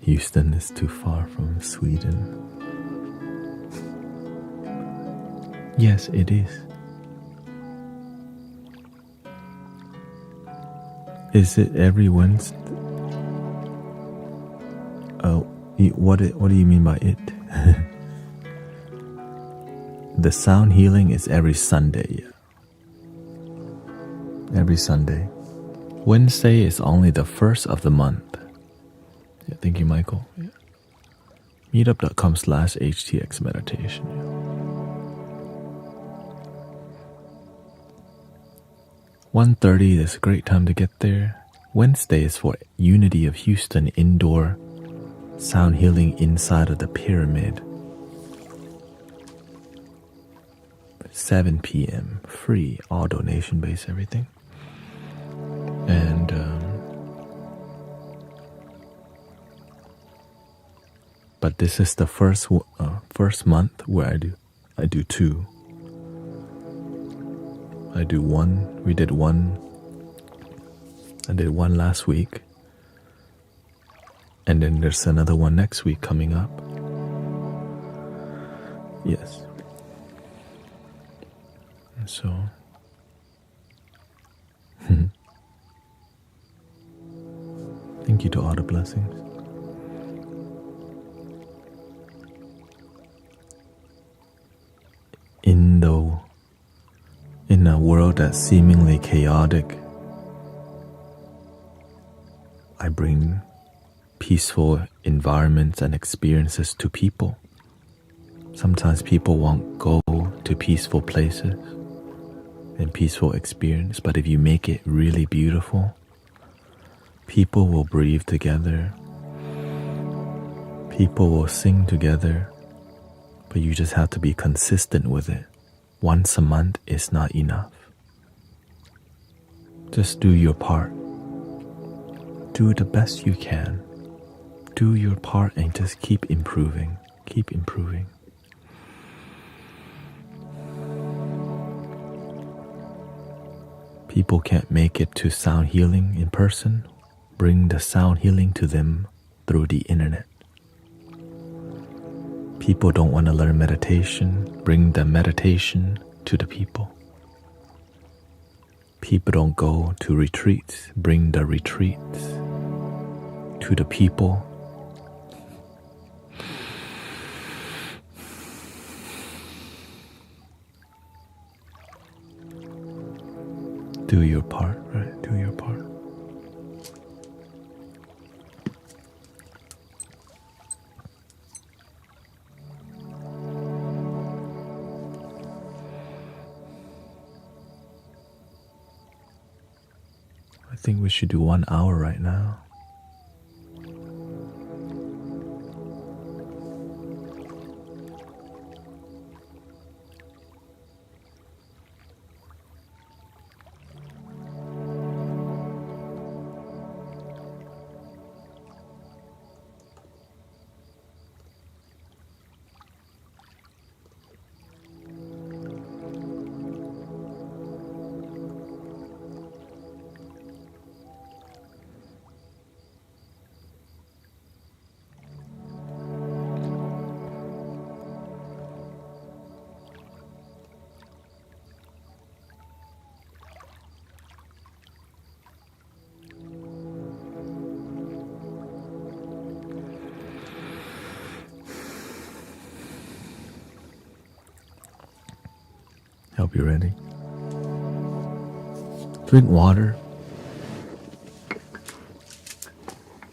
Houston is too far from Sweden. Yes, it is. Is it every Wednesday? Oh, what do you mean by it? The sound healing is every Sunday. Yeah. Every Sunday. Wednesday is only the first of the month. Yeah, thank you, Michael. Yeah. Meetup.com/HTX meditation. Yeah. 1:30 is a great time to get there. Wednesday is for Unity of Houston indoor sound healing inside of the pyramid. 7 p.m. free, all donation based, everything. And but this is the first month where I do two. I do one. We did one. I did one last week, and then there's another one next week coming up. Yes. And so. Thank you to all the blessings. In a world that's seemingly chaotic, I bring peaceful environments and experiences to people. Sometimes people won't go to peaceful places and peaceful experience, but if you make it really beautiful, people will breathe together, people will sing together, but you just have to be consistent with it. Once a month is not enough. Just do your part. Do the best you can. Do your part and just keep improving. Keep improving. People can't make it to sound healing in person. Bring the sound healing to them through the internet. People don't want to learn meditation. Bring the meditation to the people. People don't go to retreats. Bring the retreats to the people. Do your part, right? Do your part. I think we should do 1 hour right now. Hope you're ready. Drink water.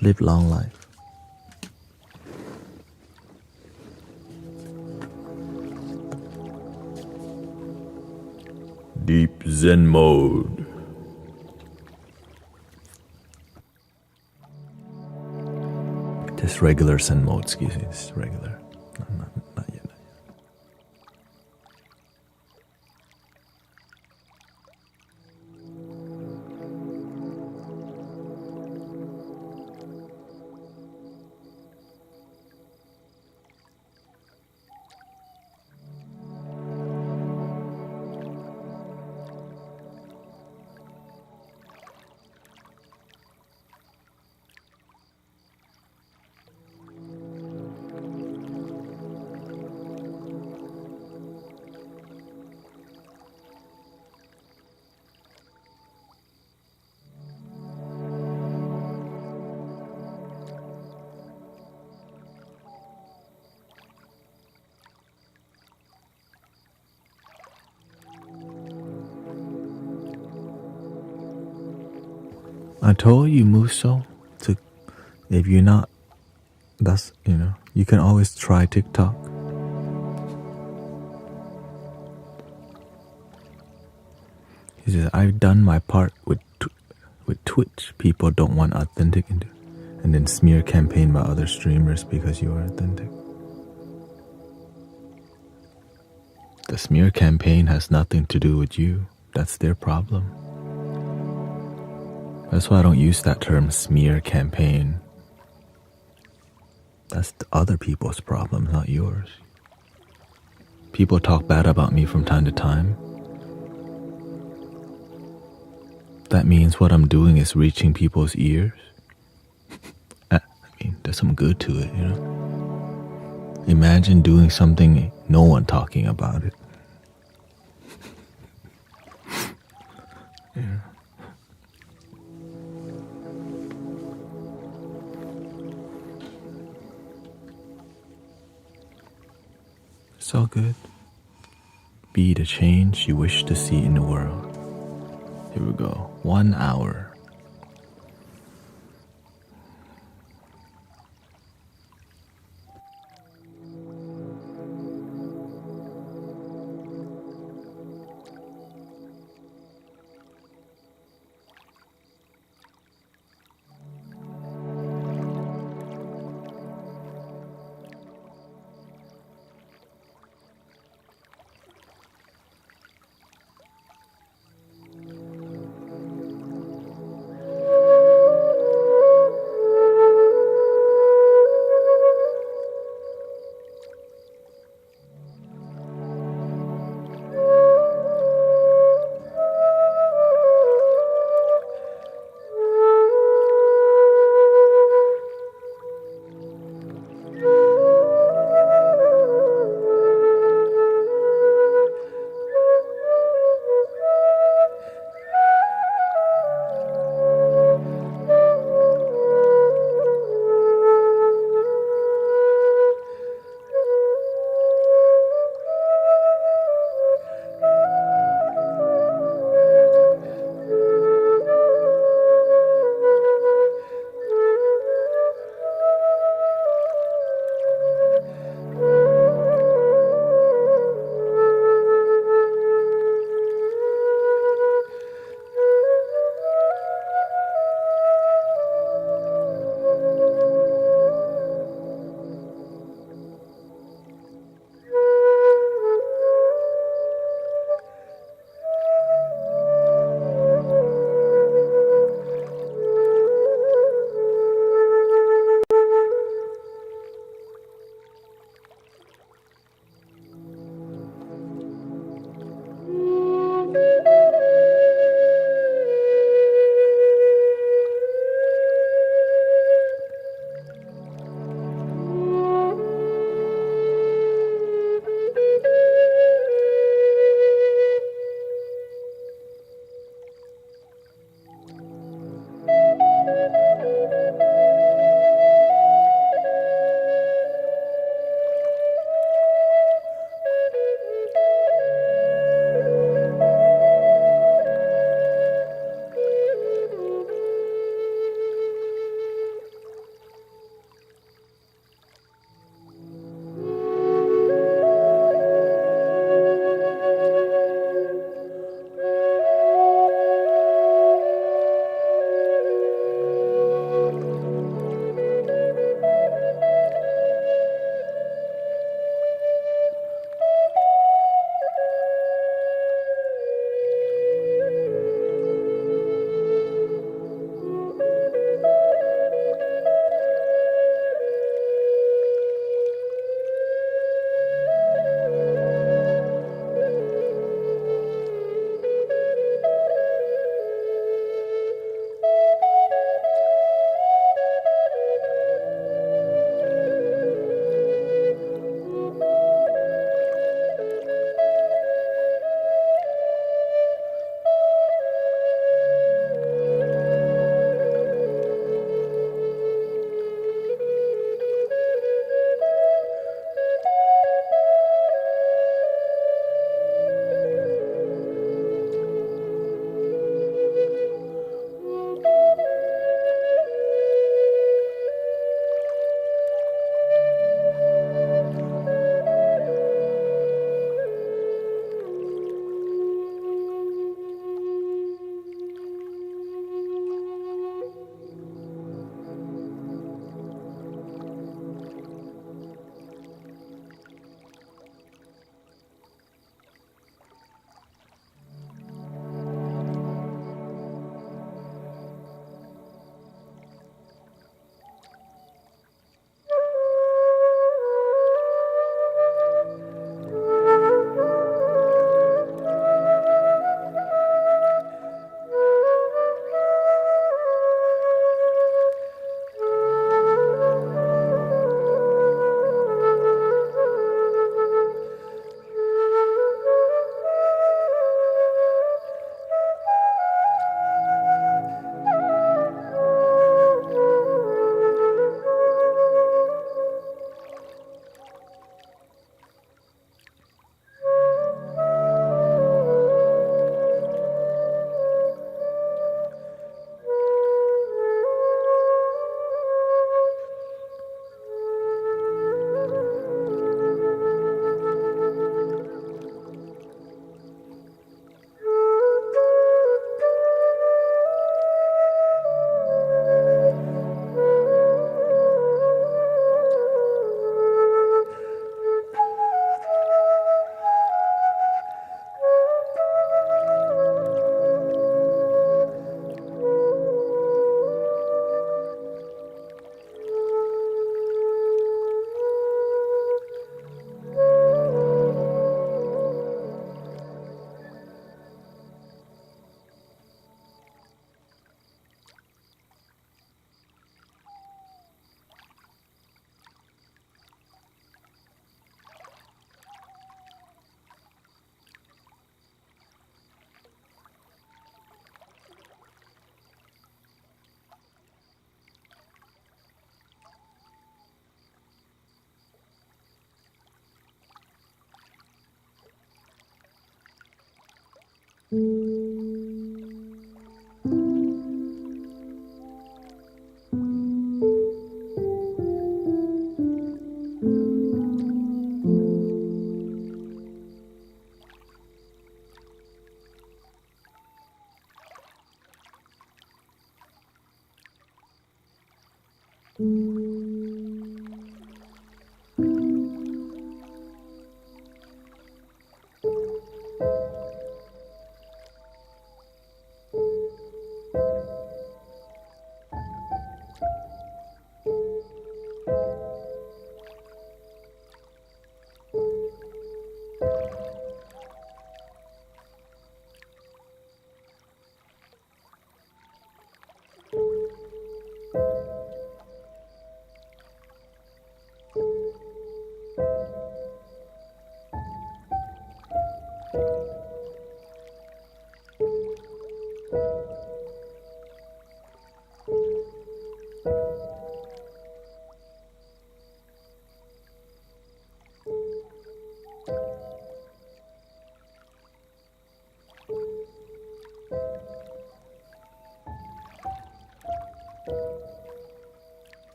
Live long life. Deep Zen mode. Just regular Zen mode, excuse me. Just regular. Not yet. I told you, Muso, if you're not, you can always try TikTok. He says, I've done my part with Twitch. People don't want authentic, and then smear campaign by other streamers because you are authentic. The smear campaign has nothing to do with you. That's their problem. That's why I don't use that term, smear campaign. That's the other people's problem, not yours. People talk bad about me from time to time. That means what I'm doing is reaching people's ears. I mean, there's some good to it, you know? Imagine doing something, no one talking about it. Yeah. It's all good. Be the change you wish to see in the world. Here we go. 1 hour.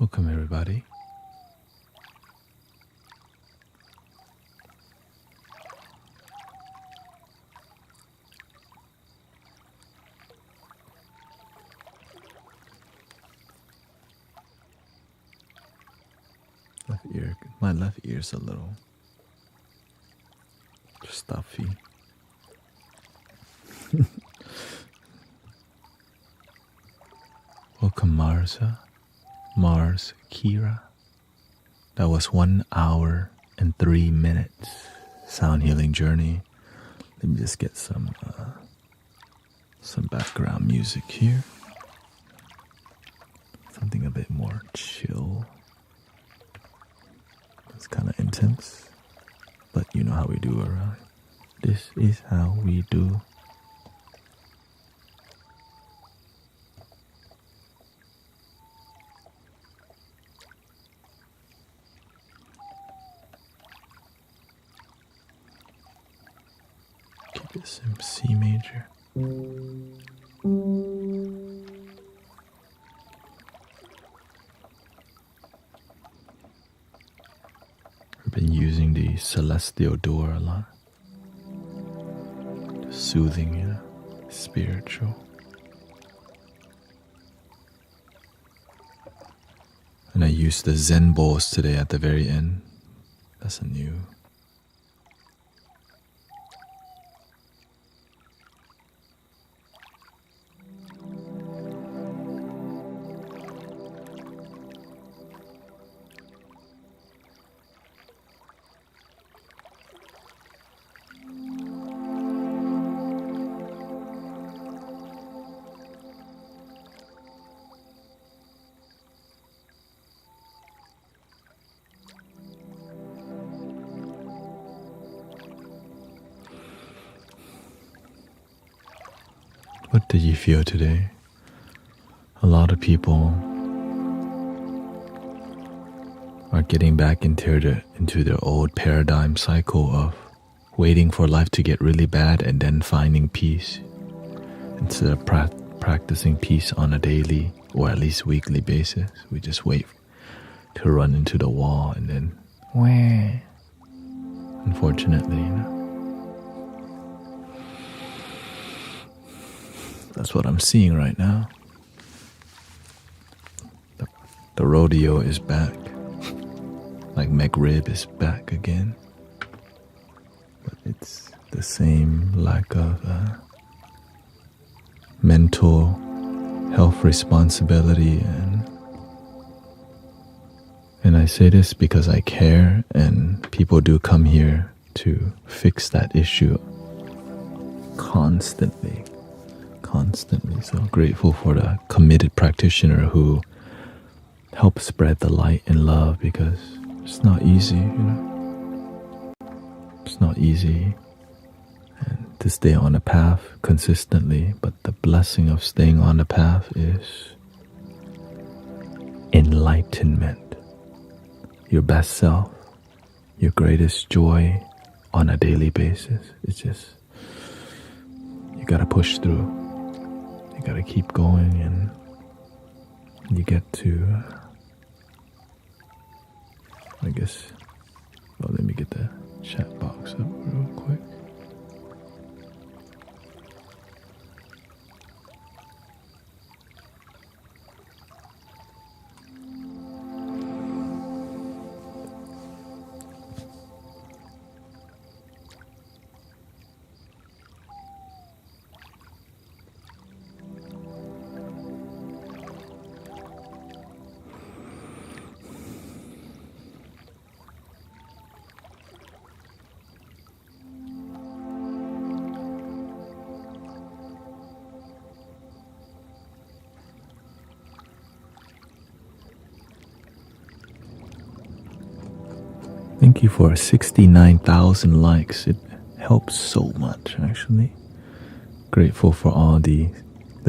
Welcome, everybody. My left ear's a little stuffy. Welcome, Mars Kira. That was 1 hour and 3 minutes sound healing journey. Let me just get some background music here. Something a bit more chill. It's kind of intense, but you know how we do around. This is how we do. Keep this in C major. I've been using the celestial door a lot. Soothing, spiritual. And I used the Zen bowls today at the very end. That's a new. What did you feel today? A lot of people are getting back into their old paradigm cycle of waiting for life to get really bad and then finding peace, instead of practicing peace on a daily or at least weekly basis. We just wait to run into the wall and then, wah. Unfortunately, that's what I'm seeing right now. The rodeo is back. Like McRib is back again. But it's the same lack of mental health responsibility. And I say this because I care, and people do come here to fix that issue constantly. So grateful for the committed practitioner who helps spread the light and love, because it's not easy, It's not easy and to stay on a path consistently, but the blessing of staying on the path is enlightenment. Your best self, your greatest joy on a daily basis. It's just, you gotta push through. You gotta keep going, and you get to, I guess, well, let me get the chat box up real quick. Thank you for 69,000 likes. It helps so much, actually. Grateful for all the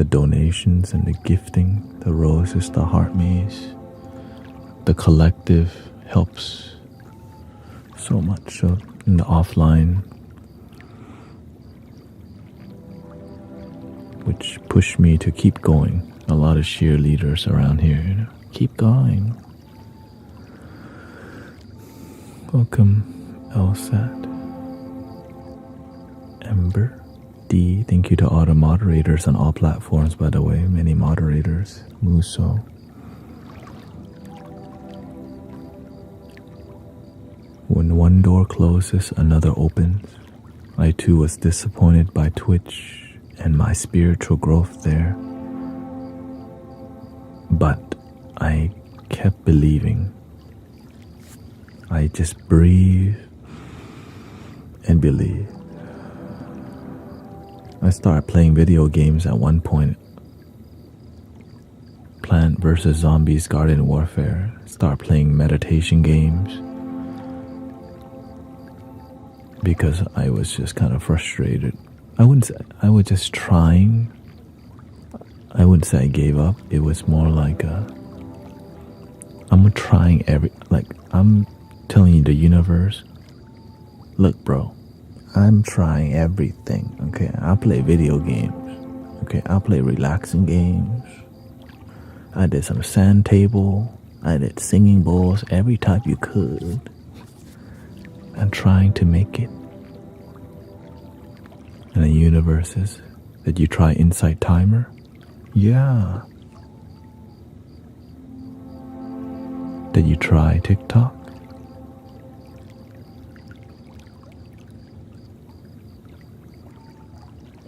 donations and the gifting, the roses, the heart maze. The collective helps so much. So in the offline, which pushed me to keep going. A lot of cheerleaders around here, Keep going. Welcome, Elsat. Ember. D. Thank you to all the moderators on all platforms, by the way. Many moderators. Muso. When one door closes, another opens. I too was disappointed by Twitch and my spiritual growth there. But I kept believing. I just breathe and believe. I started playing video games at one point. Plant vs. Zombies Garden Warfare. Start playing meditation games. Because I was just kind of frustrated. I was just trying. I wouldn't say I gave up. It was more like I'm trying I'm telling you the universe, look bro, I'm trying everything, okay? I play video games, okay? I play relaxing games. I did some sand table. I did singing bowls, every type you could. I'm trying to make it. And the universe says, did you try Insight Timer? Yeah. Did you try TikTok?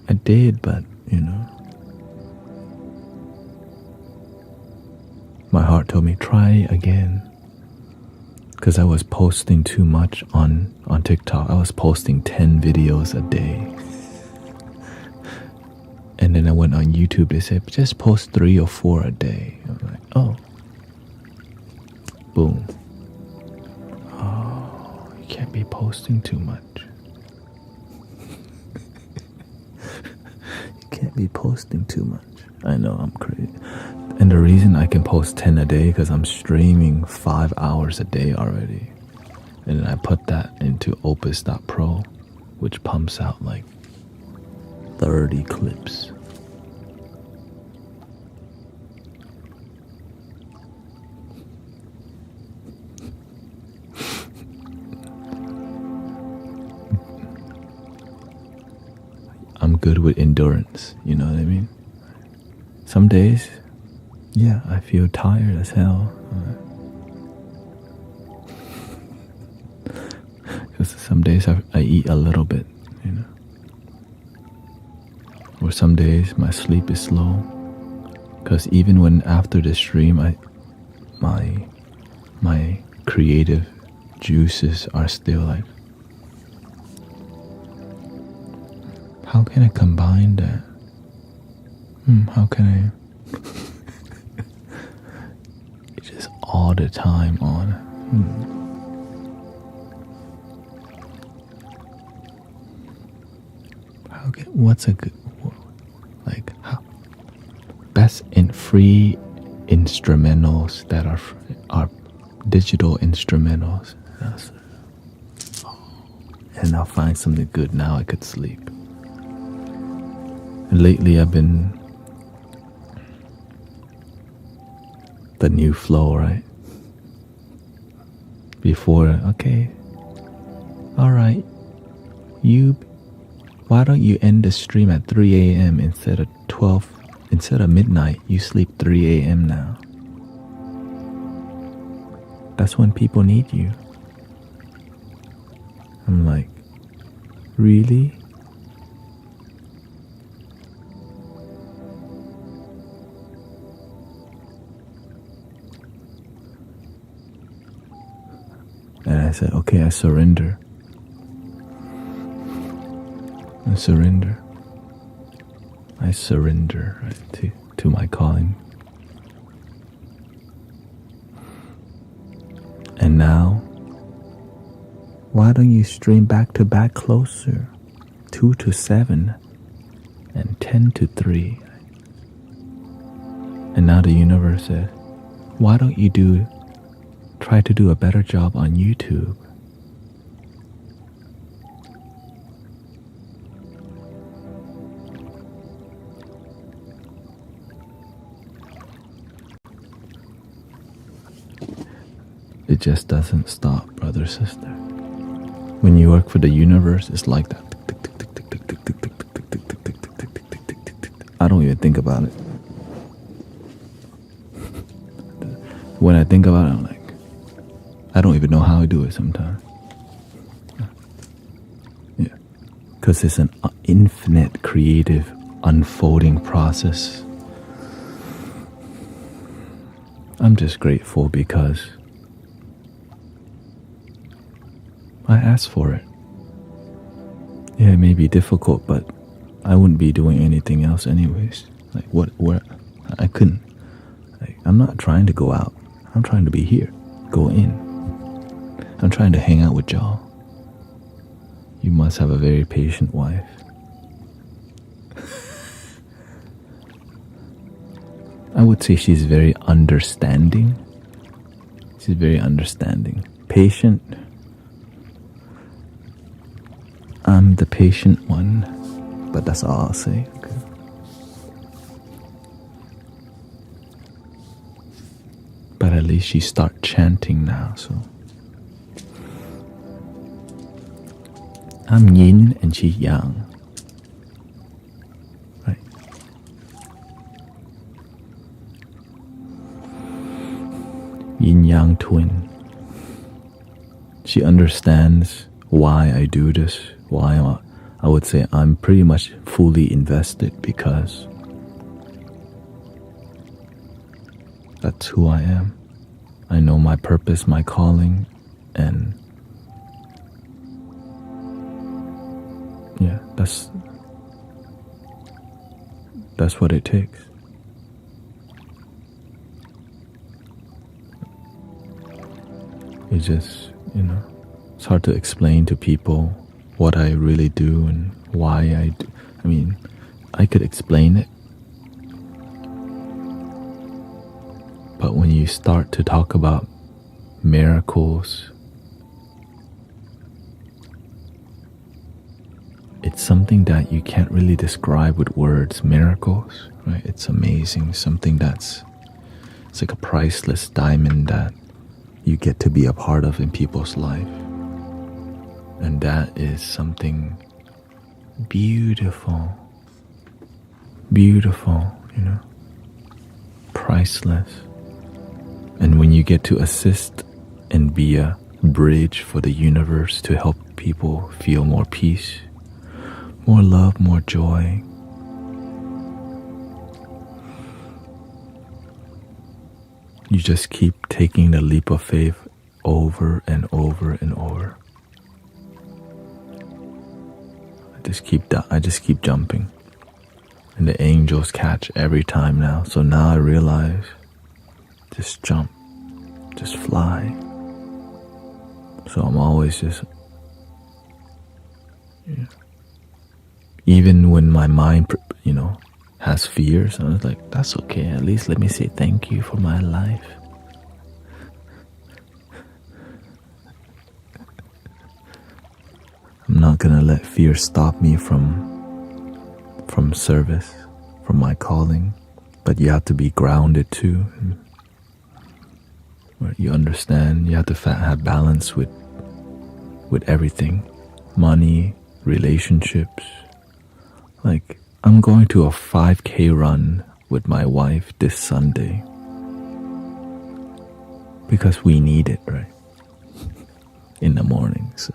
I did, but, my heart told me, try again. Because I was posting too much on TikTok. I was posting 10 videos a day. And then I went on YouTube, they said, just post 3 or 4 a day. I'm like, oh. Boom. Oh, you can't be posting too much. You can't be posting too much. I know, I'm crazy. And the reason I can post 10 a day, because I'm streaming 5 hours a day already. And then I put that into Opus.pro, which pumps out like 30 clips. I'm good with endurance, you know what I mean? Some days, yeah, I feel tired as hell. Because some days I eat a little bit, Or some days my sleep is slow. Because even when after the stream, my creative juices are still like, how can I combine that? How can I? It's just all the time on. What's a good, like, how? Best in free instrumentals that are digital instrumentals. And I'll find something good now I could sleep. And lately I've been the new flow, right? Before, okay, all right, why don't you end the stream at 3 a.m. instead of midnight? You sleep 3 a.m. now. That's when people need you. I'm like, really? And I said, okay, I surrender. I surrender right, to my calling. And now, why don't you stream back to back closer? 2 to 7 and 10 to 3. And now the universe said, why don't you try to do a better job on YouTube? It just doesn't stop, bro. brother, sister. When you work for the universe, it's like that. I don't even think about it. When I think about it, I'm like, I don't even know how I do it sometimes. Yeah. Because it's an infinite creative unfolding process. I'm just grateful because I asked for it. Yeah, it may be difficult, but I wouldn't be doing anything else anyways. Like where I couldn't. Like, I'm not trying to go out. I'm trying to be here. Go in. I'm trying to hang out with y'all. You must have a very patient wife. I would say she's very understanding. She's very understanding. Patient. I'm the patient one, but that's all I'll say. Okay. But at least she start chanting now, so. I'm yin and she yang. Right. Yin yang twin. She understands why I do this, why I would say I'm pretty much fully invested because that's who I am. I know my purpose, my calling, and yeah, that's what it takes. It's just, it's hard to explain to people what I really do and why I do. I mean, I could explain it, but when you start to talk about miracles, it's something that you can't really describe with words. Miracles, right? It's amazing. Something it's like a priceless diamond that you get to be a part of in people's life. And that is something beautiful. Beautiful, priceless. And when you get to assist and be a bridge for the universe to help people feel more peace, more love, more joy, you just keep taking the leap of faith over and over and over. I just keep jumping, and the angels catch every time now. So now I realize, just jump, just fly. So I'm always just, even when my mind, has fears, I was like, that's okay. At least let me say thank you for my life. I'm not gonna let fear stop me from service, from my calling. But you have to be grounded too. Where you understand, you have to have balance with everything, money, relationships. Like, I'm going to a 5K run with my wife this Sunday because we need it, right? In the morning, so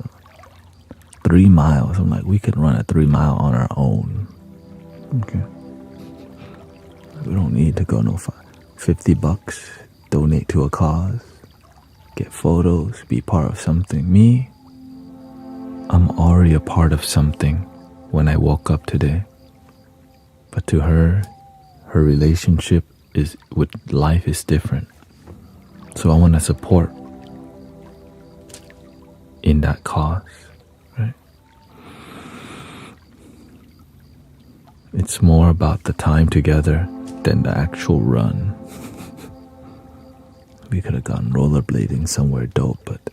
3 miles. I'm like, we could run a 3 mile on our own. Okay. We don't need to go no $50, donate to a cause, get photos, be part of something. Me, I'm already a part of something when I woke up today. But to her relationship with life is different. So I want to support in that cause, right? It's more about the time together than the actual run. We could have gone rollerblading somewhere dope, but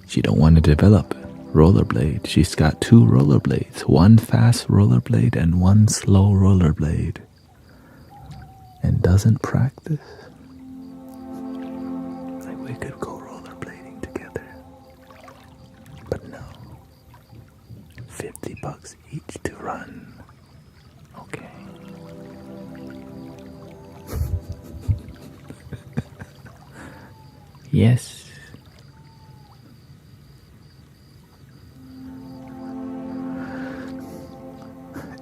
she don't want to develop rollerblade. She's got 2 rollerblades, one fast rollerblade and one slow rollerblade, and doesn't practice. we could go rollerblading together. But no. $50 each to run. Okay. Yes.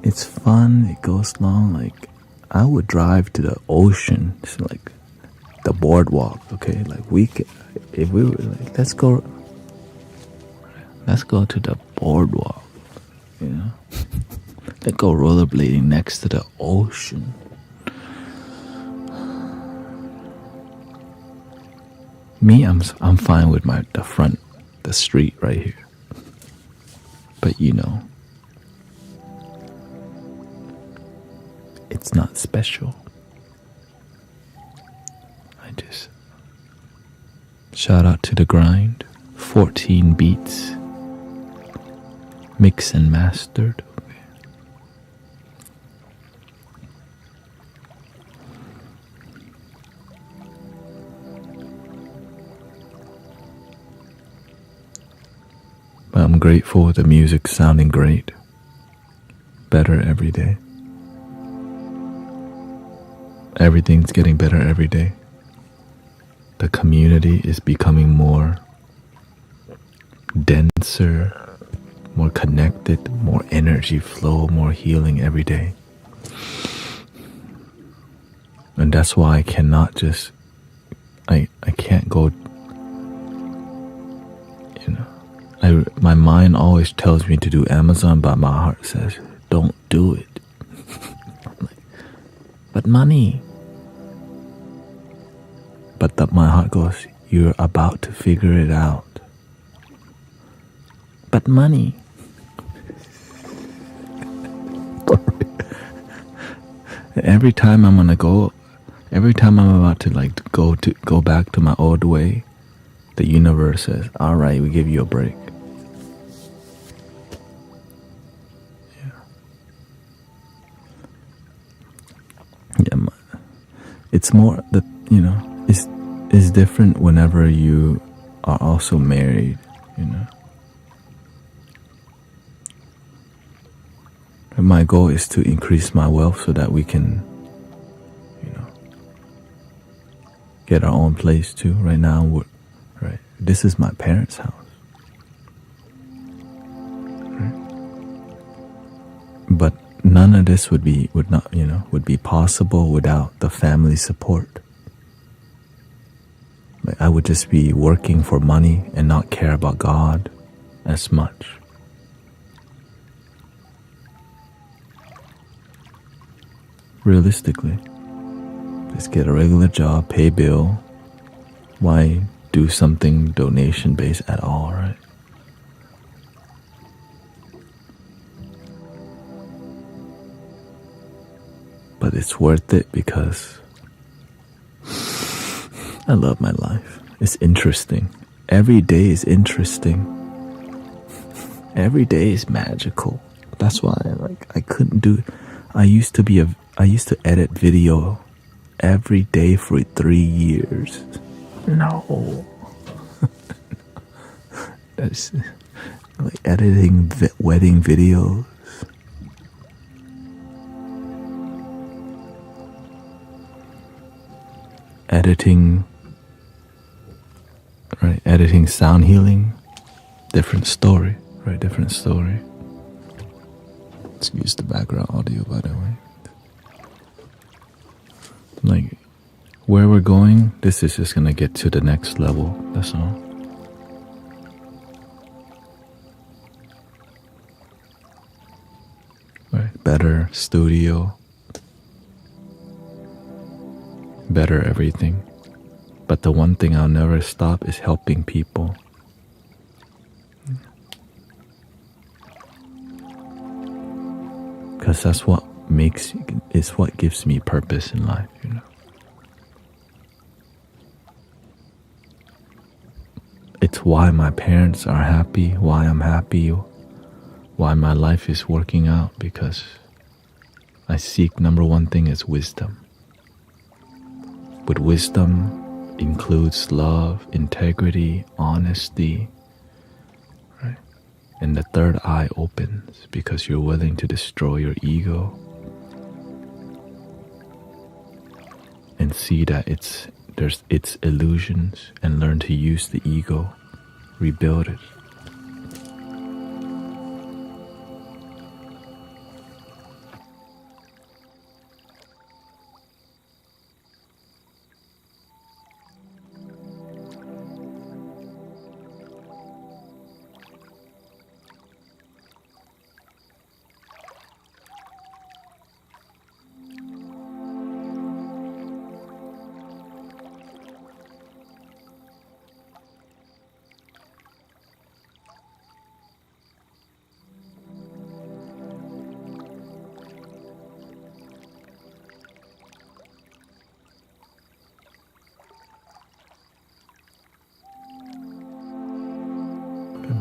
It's fun, it goes long. Like, I would drive to the ocean, so like the boardwalk, okay? Like, we could, if we were like, let's go to the boardwalk, you know? Let's go rollerblading next to the ocean. Me, I'm fine with the street right here. But you know, it's not special. I just shout out to the grind. 14 beats, mix and mastered. I'm grateful the music sounding great. Better every day. Everything's getting better every day. The community is becoming more denser, more connected, more energy flow, more healing every day. And that's why I cannot just, I can't go, you know, my mind always tells me to do Amazon, but my heart says, don't do it. Like, but money. But my heart goes, you're about to figure it out. But money. Every time I'm about to go back to my old way, the universe says, all right, we give you a break. Yeah, it's more that, you know, it's different whenever you are also married, you know. And my goal is to increase my wealth so that we can, you know, get our own place too. Right now, this is my parents' house. Right? But none of this would be possible without the family support. Like, I would just be working for money and not care about God as much. Realistically, just get a regular job, pay bill. Why do something donation based at all, right? But it's worth it because I love my life. It's interesting. Every day is interesting. Every day is magical. That's why I couldn't do it. I used to edit video every day for 3 years. No. That's like editing wedding videos. Editing sound healing. Different story, right? Different story. Excuse the background audio, by the way. Like, where we're going, this is just gonna get to the next level, that's all. Right, better studio, better everything. But the one thing I'll never stop is helping people. Because that's what what gives me purpose in life, you know. It's why my parents are happy, why I'm happy, why my life is working out, because I seek, number one thing is wisdom. With wisdom, includes love, integrity, honesty, right? And the third eye opens because you're willing to destroy your ego and see that there's its illusions and learn to use the ego, rebuild it.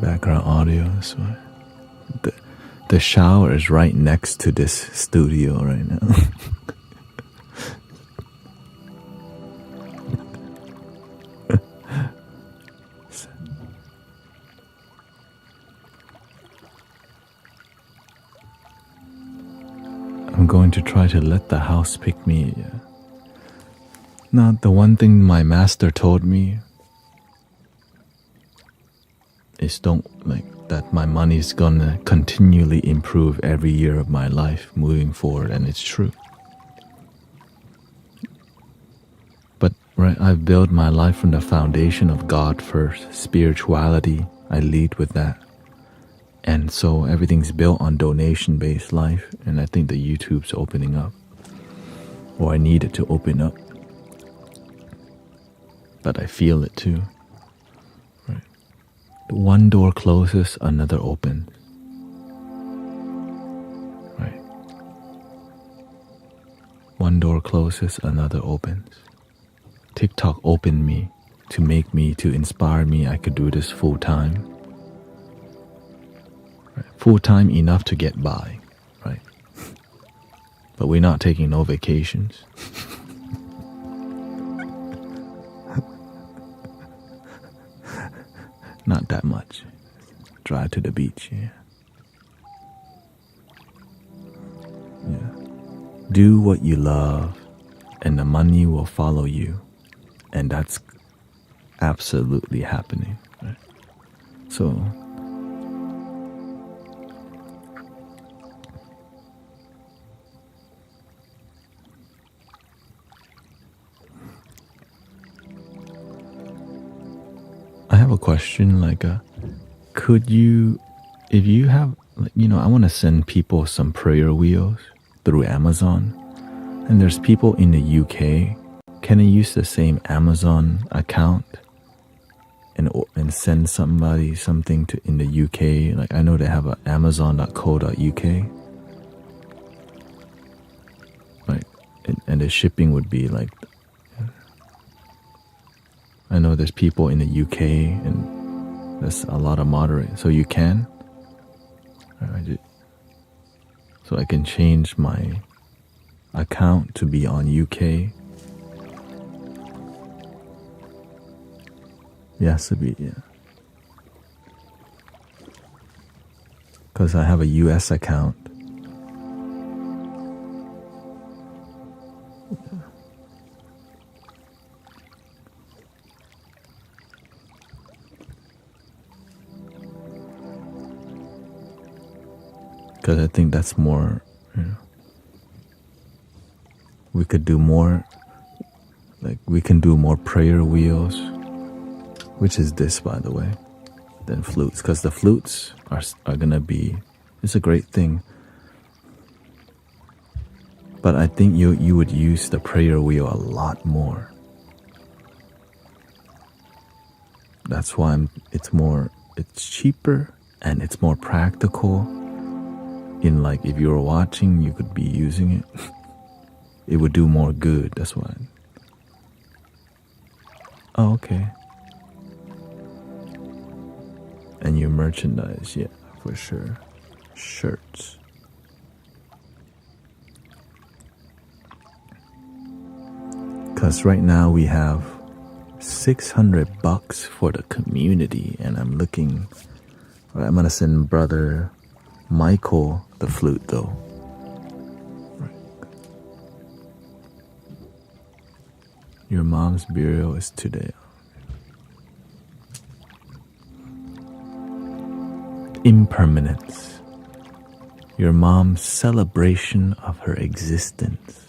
Background audio. So the shower is right next to this studio right now. I'm going to try to let the house pick me. Now, the one thing my master told me is don't like that my money's gonna continually improve every year of my life moving forward, and it's true. But right, I've built my life from the foundation of God first, spirituality. I lead with that, and so everything's built on donation-based life. And I think the YouTube's opening up, or I need it to open up, but I feel it too. One door closes, another opens. Right. One door closes, another opens. TikTok opened me to inspire me. I could do this full time. Right. Full time enough to get by, right? But we're not taking no vacations. Not that much. Drive to the beach, yeah. Do what you love, and the money will follow you. And that's absolutely happening, right? So, I have a question, could you, if you have, I want to send people some prayer wheels through Amazon, and there's people in the UK, can I use the same Amazon account and send somebody something in the UK? Like, I know they have a amazon.co.uk, right? And the shipping would be like, I know there's people in the UK, and there's a lot of moderate. So you can? So I can change my account to be on UK. Yes, to be, yeah. Because I have a US account. Because I think that's more, we could do more, we can do more prayer wheels, which is this, by the way, than flutes. Because the flutes are going to be, it's a great thing. But I think you would use the prayer wheel a lot more. That's why it's cheaper and it's more practical. If you were watching, you could be using it. It would do more good, that's why. Oh, okay. And your merchandise, yeah, for sure. Shirts. Because right now we have $600 for the community, and I'm gonna send brother Michael the flute though. Your mom's burial is today. Impermanence. Your mom's celebration of her existence.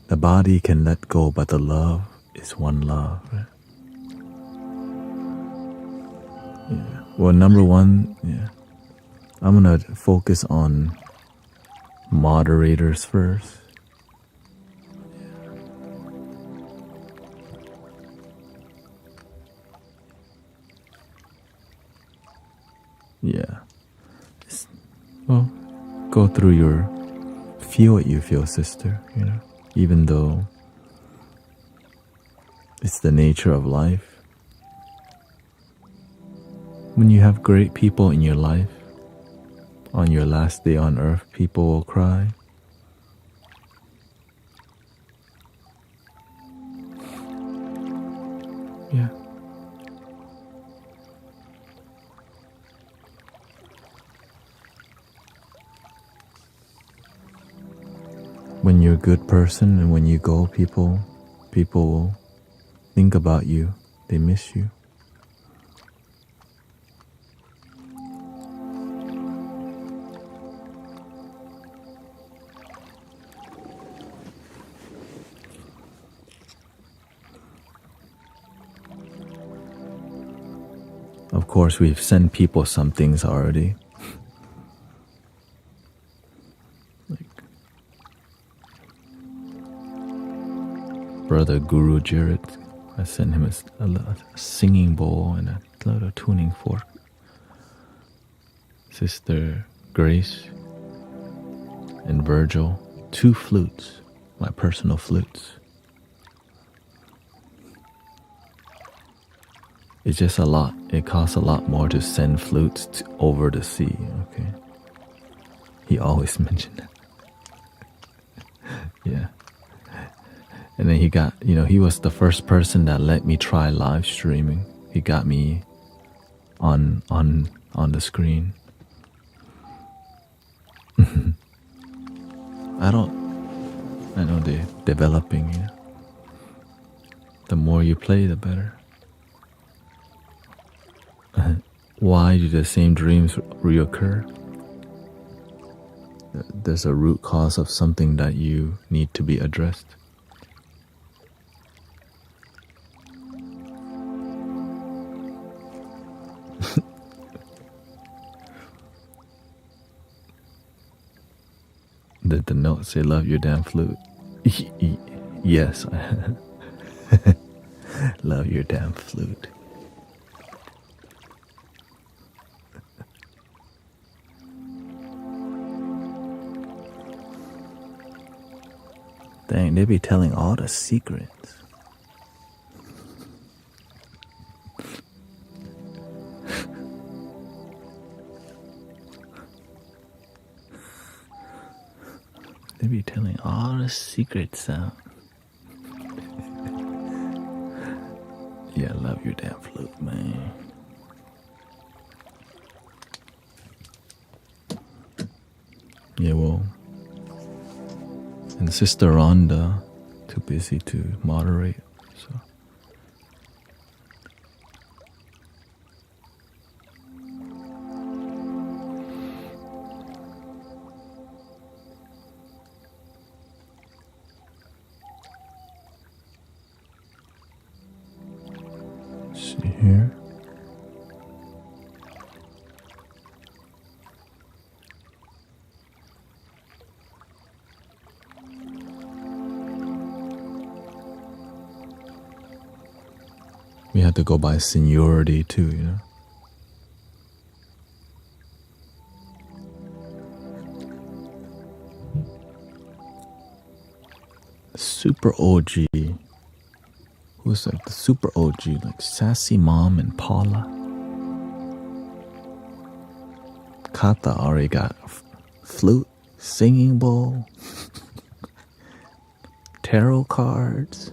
The body can let go, but the love is one love. Right? Yeah. Well, number one, I'm gonna focus on moderators first. Yeah. Well, go through feel what you feel, sister, even though it's the nature of life. When you have great people in your life, on your last day on earth, people will cry. Yeah. When you're a good person and when you go, people will think about you. They miss you. Of course, we've sent people some things already. Brother Guru Jared, I sent him a singing bowl and a little tuning fork. Sister Grace and Virgil, 2 flutes, my personal flutes. It's just a lot. It costs a lot more to send flutes over the sea, okay? He always mentioned that. Yeah. And then he got, he was the first person that let me try live streaming. He got me on the screen. I know they're developing, The more you play, the better. Why do the same dreams reoccur? There's a root cause of something that you need to be addressed. Did the note say love your damn flute? Yes. Love your damn flute. Dang, they be telling all the secrets. They be telling all the secrets out. Yeah, love your damn flute, man. Yeah, well. And Sister Rhonda, too busy to moderate, so. See here. We had to go by seniority too, Super OG. Who's like the super OG? Like Sassy Mom and Paula. Kata already got flute, singing bowl, tarot cards.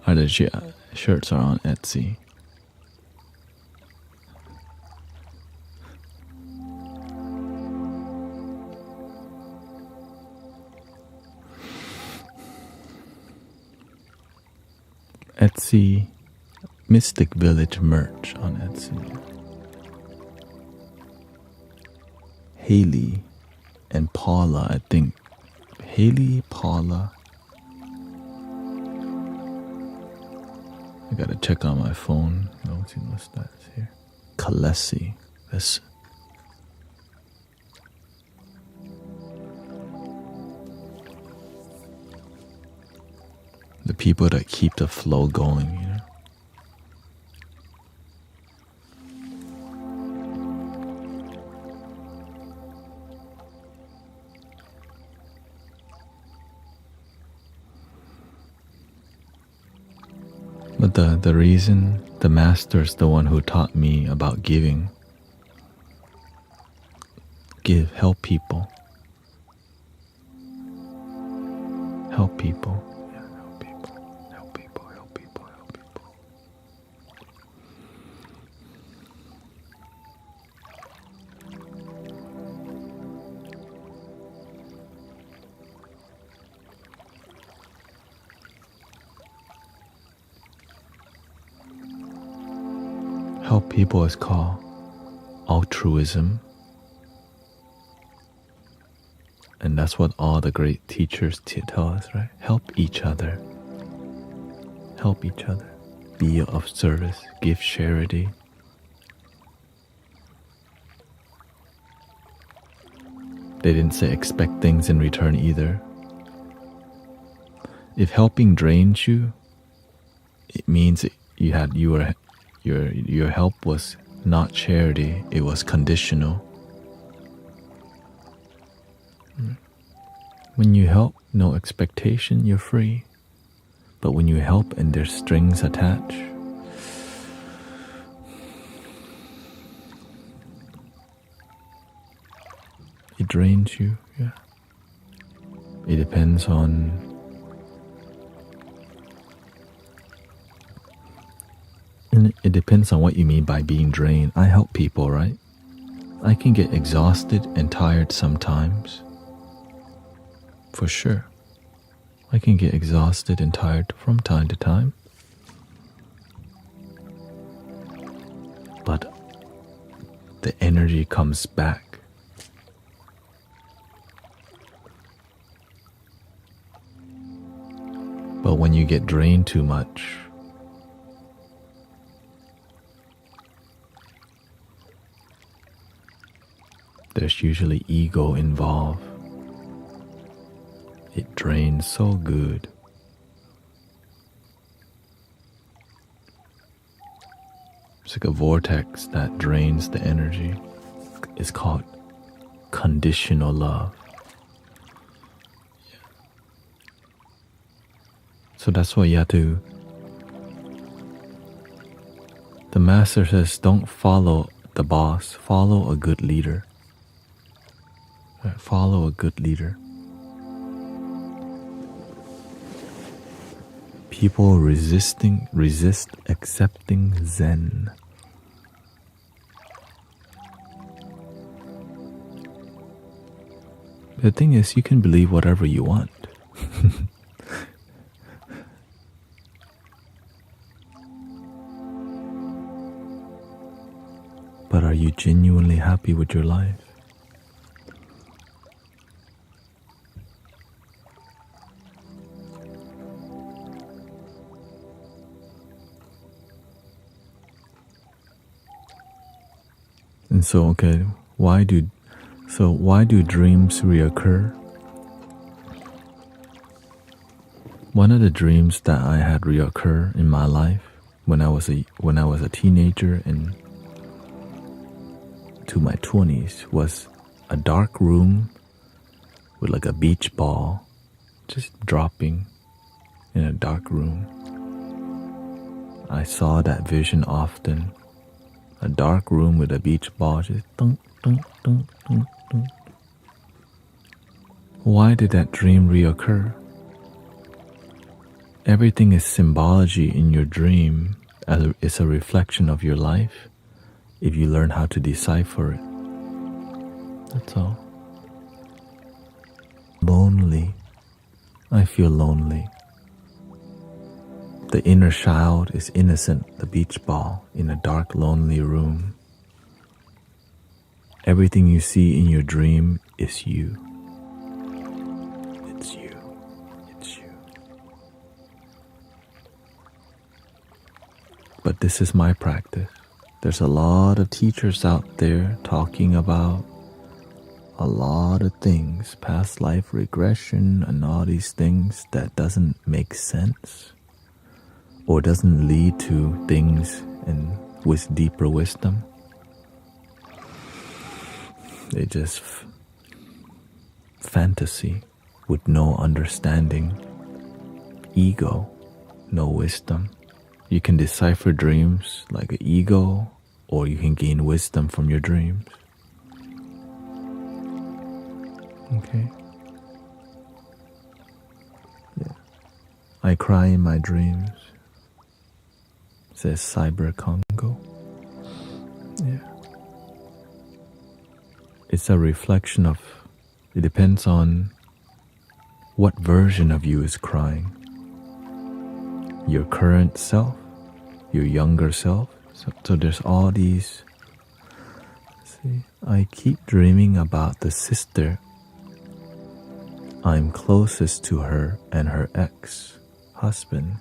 The shirts are on Etsy. Etsy, Mystic Village merch on Etsy. Haley and Paula, I think. Haley, Paula. I gotta check on my phone. I don't see no stats here. Kalesi. This. The people that keep the flow going, you know. But the reason the master's the one who taught me about giving. Help people. Help people. Yeah, help people. Help people, help people, help people. Help people is called altruism. And that's what all the great teachers tell us, right? Help each other. Help each other. Be of service. Give charity. They didn't say expect things in return either. If helping drains you, it means your help was not charity, it was conditional. When you help, no expectation, you're free. But when you help and there's strings attached, it drains you, yeah. It depends on what you mean by being drained. I help people, right? I can get exhausted and tired sometimes. For sure. I can get exhausted and tired from time to time. But the energy comes back. But when you get drained too much, there's usually ego involved. It drains so good. It's like a vortex that drains the energy. It's called conditional love. Yeah. So that's why you have to. The master says, don't follow the boss, follow a good leader. Right? Follow a good leader. People resist accepting Zen. The thing is, you can believe whatever you want. But are you genuinely happy with your life? And so, okay, why do dreams reoccur? One of the dreams that I had reoccur in my life when I was a teenager and to my 20s was a dark room with like a beach ball just dropping in a dark room. I saw that vision often. A dark room with a beach ball just dunk, dunk, dunk, dunk, dunk. Why did that dream reoccur? Everything is symbology in your dream. It's a reflection of your life if you learn how to decipher it. That's all. Lonely. I feel lonely. The inner child is innocent, the beach ball in a dark, lonely room. Everything you see in your dream is you. It's you. It's you. But this is my practice. There's a lot of teachers out there talking about a lot of things, past life regression and all these things that doesn't make sense or doesn't lead to things and with deeper wisdom. They just fantasy with no understanding, ego, no wisdom. You can decipher dreams like an ego, or you can gain wisdom from your dreams. Okay? Yeah. I cry in my dreams, says Cyber Congo. Yeah. It's a reflection of, it depends on what version of you is crying. Your current self, your younger self. So there's all these. See, I keep dreaming about the sister. I'm closest to her and her ex-husband.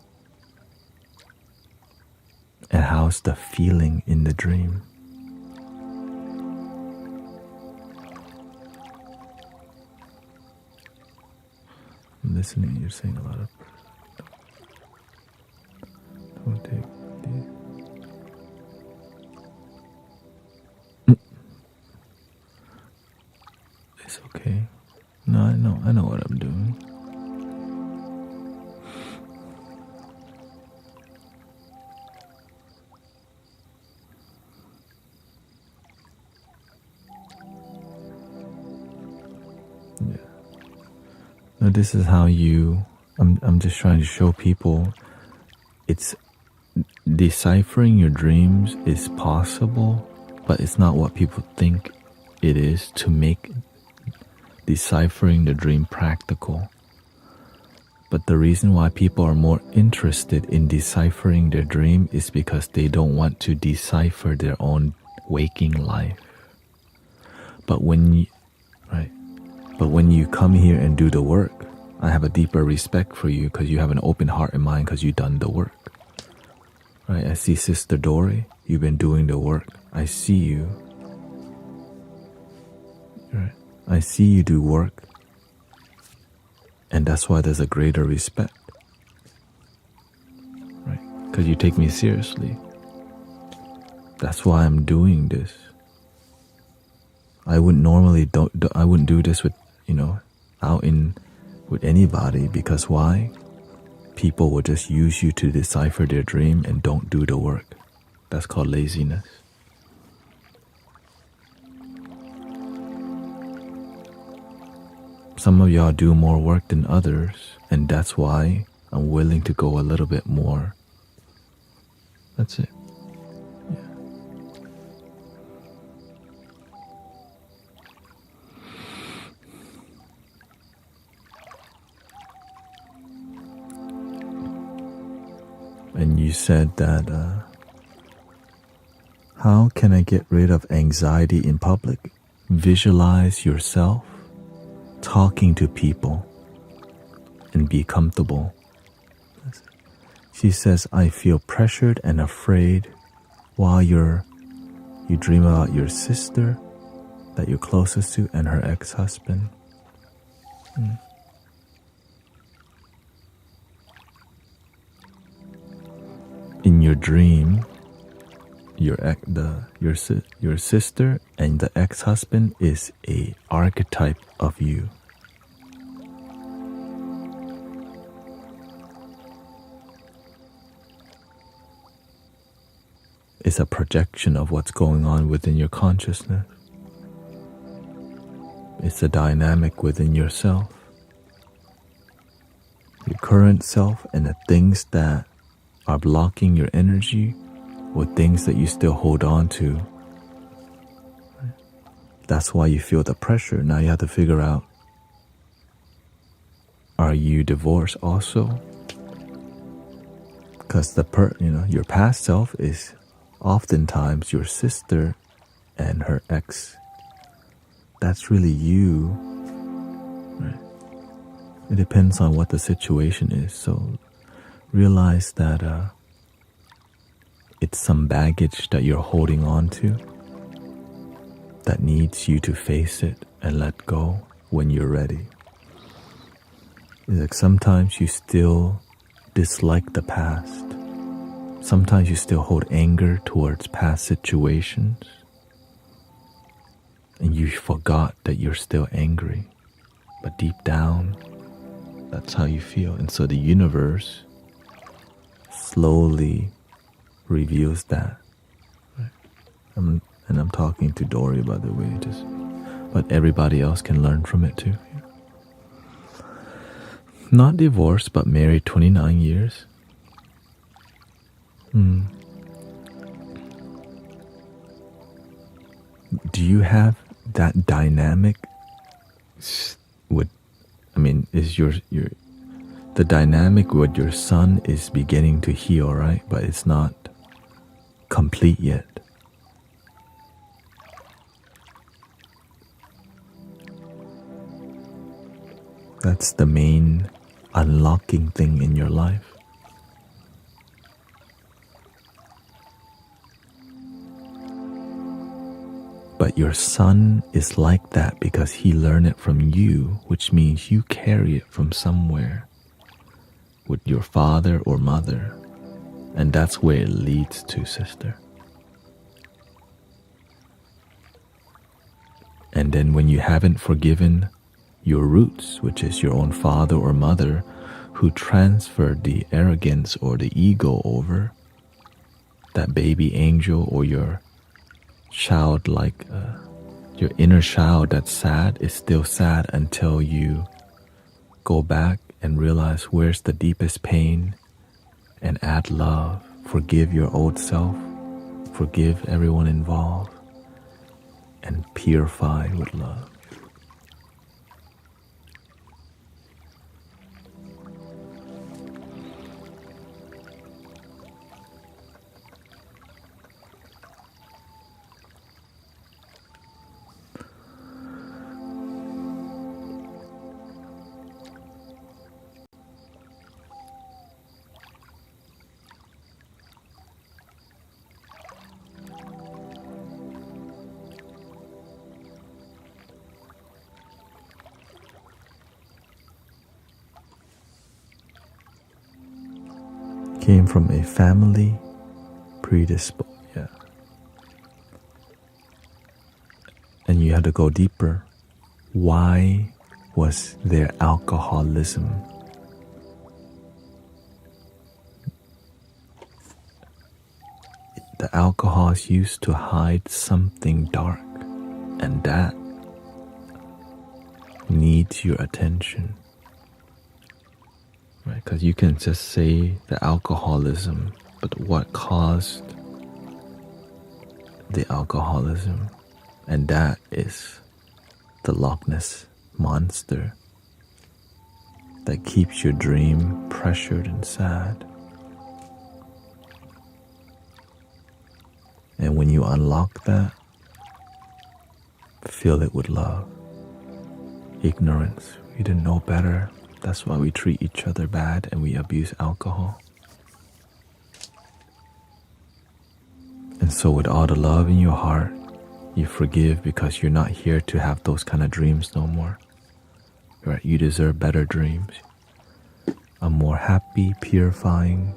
And how's the feeling in the dream? I'm listening, you're saying a lot of. Don't take these. It's okay. No, I know what I'm doing. Yeah. Now this is how I'm just trying to show people it's deciphering your dreams is possible, but it's not what people think it is to make deciphering the dream practical. But the reason why people are more interested in deciphering their dream is because they don't want to decipher their own waking life. But when you come here and do the work, I have a deeper respect for you because you have an open heart and mind because you've done the work. Right? I see Sister Dory, you've been doing the work. I see you. Right? I see you do work. And that's why there's a greater respect. Right? Because you take me seriously. That's why I'm doing this. I wouldn't normally I wouldn't do this with, with anybody, because why? People will just use you to decipher their dream and don't do the work. That's called laziness. Some of y'all do more work than others, and that's why I'm willing to go a little bit more. That's it. Yeah. And you said that, how can I get rid of anxiety in public? Visualize yourself talking to people and be comfortable. She says, I feel pressured and afraid while you dream about your sister that you're closest to and her ex-husband. In your dream, your sister and the ex-husband is a archetype of you. is a projection of what's going on within your consciousness. It's a dynamic within yourself. Your current self and the things that are blocking your energy or things that you still hold on to. That's why you feel the pressure. Now you have to figure out, are you divorced also? Because your past self is oftentimes your sister and her ex. That's really you, right? It depends on what the situation is. So realize that it's some baggage that you're holding on to that needs you to face it and let go when you're ready. It's like sometimes you still dislike the past. Sometimes you still hold anger towards past situations. And you forgot that you're still angry. But deep down, that's how you feel. And so the universe slowly reveals that. Right? I'm talking to Dory, by the way, but everybody else can learn from it too. Not divorced, but married 29 years. Do you have that dynamic is the dynamic with your son is beginning to heal, right? But it's not complete yet. That's the main unlocking thing in your life. But your son is like that because he learned it from you, which means you carry it from somewhere with your father or mother. And that's where it leads to, sister. And then when you haven't forgiven your roots, which is your own father or mother, who transferred the arrogance or the ego over, that baby angel or your child, your inner child that's sad is still sad until you go back and realize where's the deepest pain and add love. Forgive your old self, forgive everyone involved, and purify with love. Came from a family predisposed, and you had to go deeper. Why was there alcoholism? The alcohol is used to hide something dark, and that needs your attention. Right? Because you can just say the alcoholism, but what caused the alcoholism? And that is the Loch Ness monster that keeps your dream pressured and sad. And when you unlock that, fill it with love. Ignorance, we didn't know better. That's why we treat each other bad and we abuse alcohol. And so with all the love in your heart, you forgive because you're not here to have those kind of dreams no more. Right? You deserve better dreams. A more happy, purifying.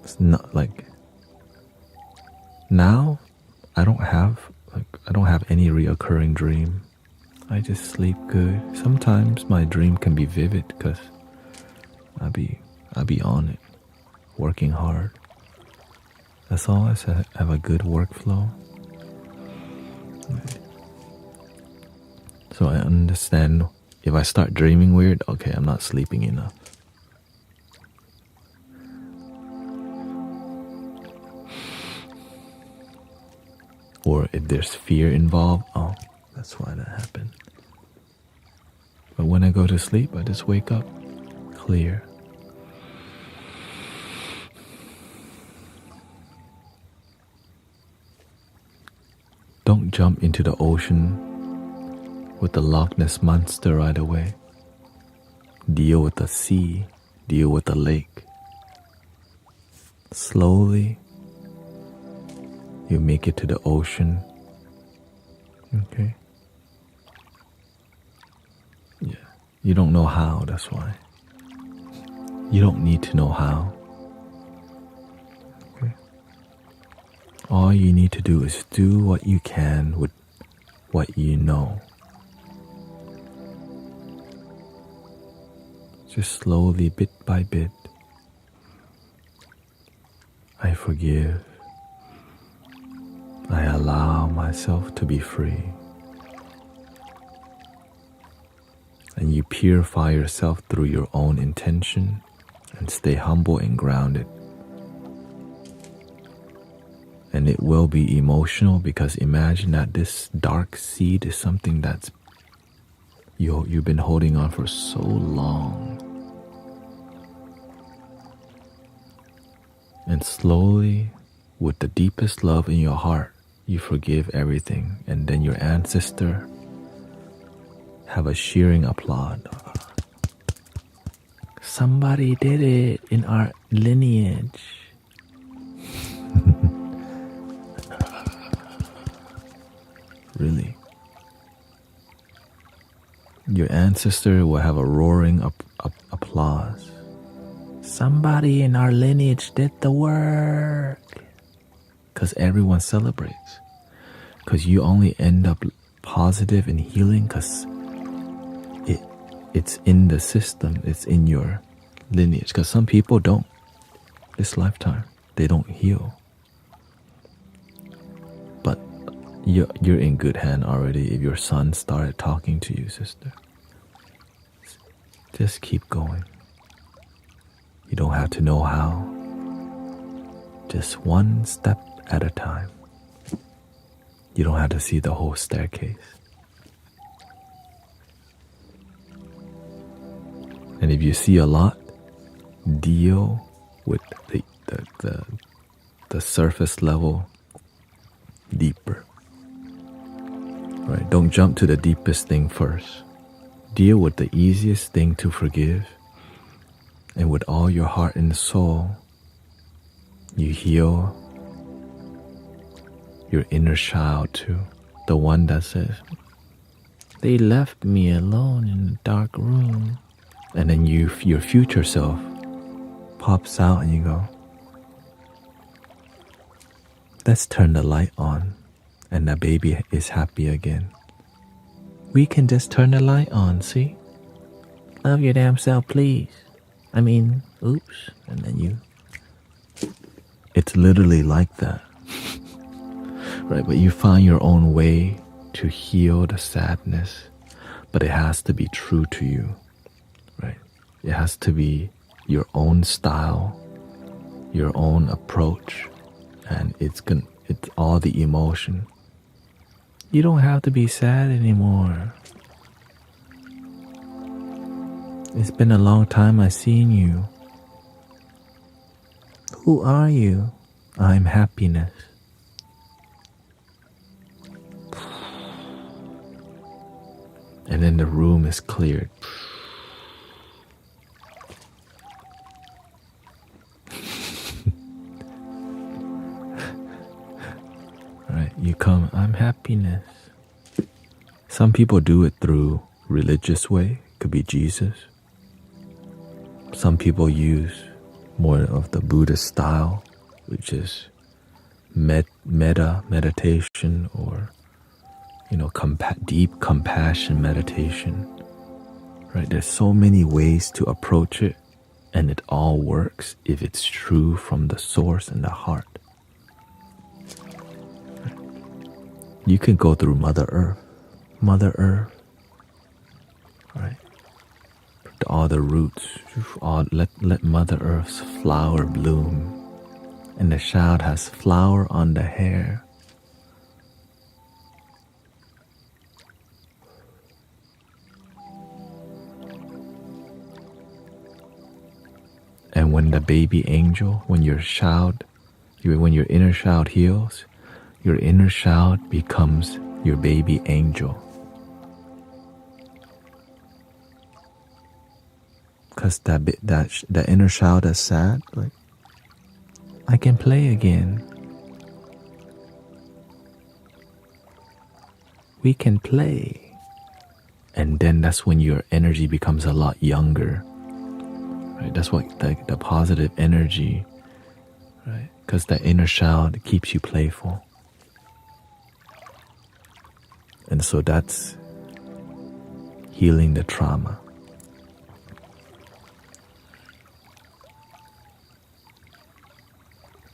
It's not like now I don't have any reoccurring dream. I just sleep good. Sometimes my dream can be vivid because I'll be on it, working hard. Let's always have a good workflow. So I understand if I start dreaming weird, okay, I'm not sleeping enough. Or if there's fear involved, oh, that's why that happened. But when I go to sleep, I just wake up clear. Don't jump into the ocean with the Loch Ness monster right away. Deal with the sea, deal with the lake. Slowly, you make it to the ocean. Okay? Yeah. You don't know how, that's why. You don't need to know how. Okay? All you need to do is do what you can with what you know. Just slowly, bit by bit. I forgive. I allow myself to be free. And you purify yourself through your own intention and stay humble and grounded. And it will be emotional because imagine that this dark seed is something that's you've been holding on for so long. And slowly, with the deepest love in your heart, you forgive everything. And then your ancestor have a cheering applaud. Somebody did it in our lineage. Really. Your ancestor will have a roaring applause. Somebody in our lineage did the work. Because everyone celebrates. Because you only end up positive and healing because it's in the system. It's in your lineage. Because some people don't. This lifetime, they don't heal. But you're in good hand already if your son started talking to you, sister. Just keep going. You don't have to know how. Just one step at a time. You don't have to see the whole staircase. And if you see a lot, deal with the surface level deeper. Right? Don't jump to the deepest thing first. Deal with the easiest thing to forgive. And with all your heart and soul, you heal your inner child too. The one that says, they left me alone in the dark room. And then your future self pops out and you go, let's turn the light on. And the baby is happy again. We can just turn the light on, see? Love your damn self, please. I mean, oops. And then it's literally like that. Right? But you find your own way to heal the sadness. But it has to be true to you. Right? It has to be your own style, your own approach. And it's all the emotion. You don't have to be sad anymore. It's been a long time I've seen you. Who are you? I'm happiness. And then the room is cleared. Right, you come, I'm happiness. Some people do it through religious way, could be Jesus. Some people use more of the Buddhist style, which is meditation or deep compassion meditation. Right? There's so many ways to approach it, and it all works if it's true from the source and the heart. You can go through Mother Earth. Mother Earth, right? All the roots, let Mother Earth's flower bloom. And the child has flower on the hair. And when the baby angel, when your inner child heals, your inner child becomes your baby angel. Because that inner child is sad, like, I can play again. We can play. And then that's when your energy becomes a lot younger. Right? That's what the positive energy, right? Because the inner child keeps you playful. And so that's healing the trauma.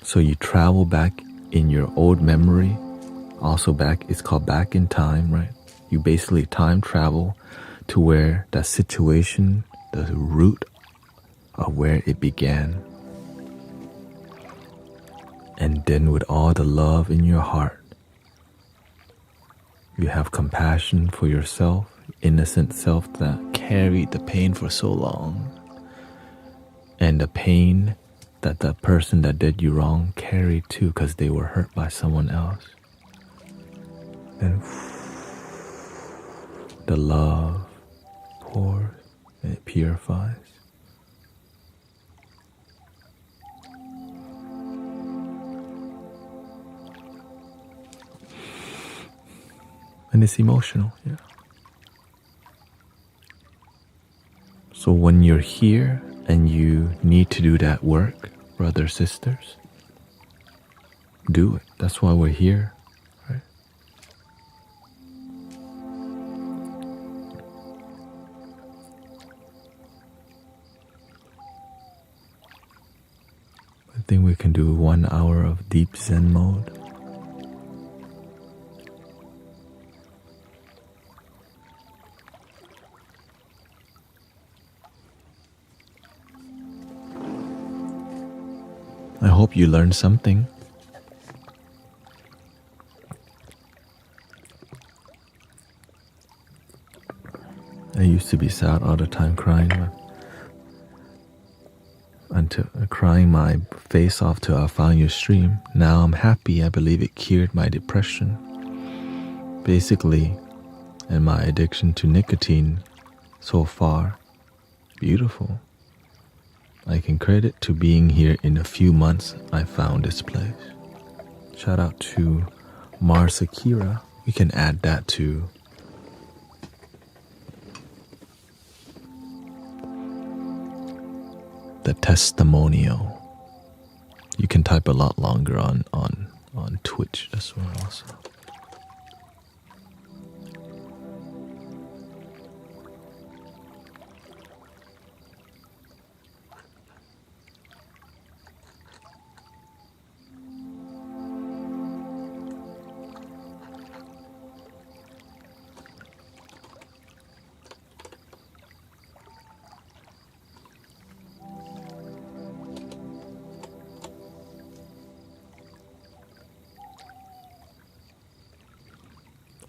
So you travel back in your old memory, also it's called back in time, right? You basically time travel to where that situation, the root of where it began. And then with all the love in your heart, you have compassion for yourself, innocent self that carried the pain for so long. And the pain that the person that did you wrong carried too, because they were hurt by someone else. And the love pours and it purifies. And it's emotional, yeah. So when you're here and you need to do that work, brothers, sisters, do it. That's why we're here, right? I think we can do 1 hour of deep Zen mode. I hope you learned something. I used to be sad all the time crying my face off till I found your stream. Now I'm happy. I believe it cured my depression. Basically, and my addiction to nicotine so far. Beautiful. I can credit to being here in a few months I found this place. Shout out to Mars Akira. We can add that to the testimonial. You can type a lot longer on Twitch as well also.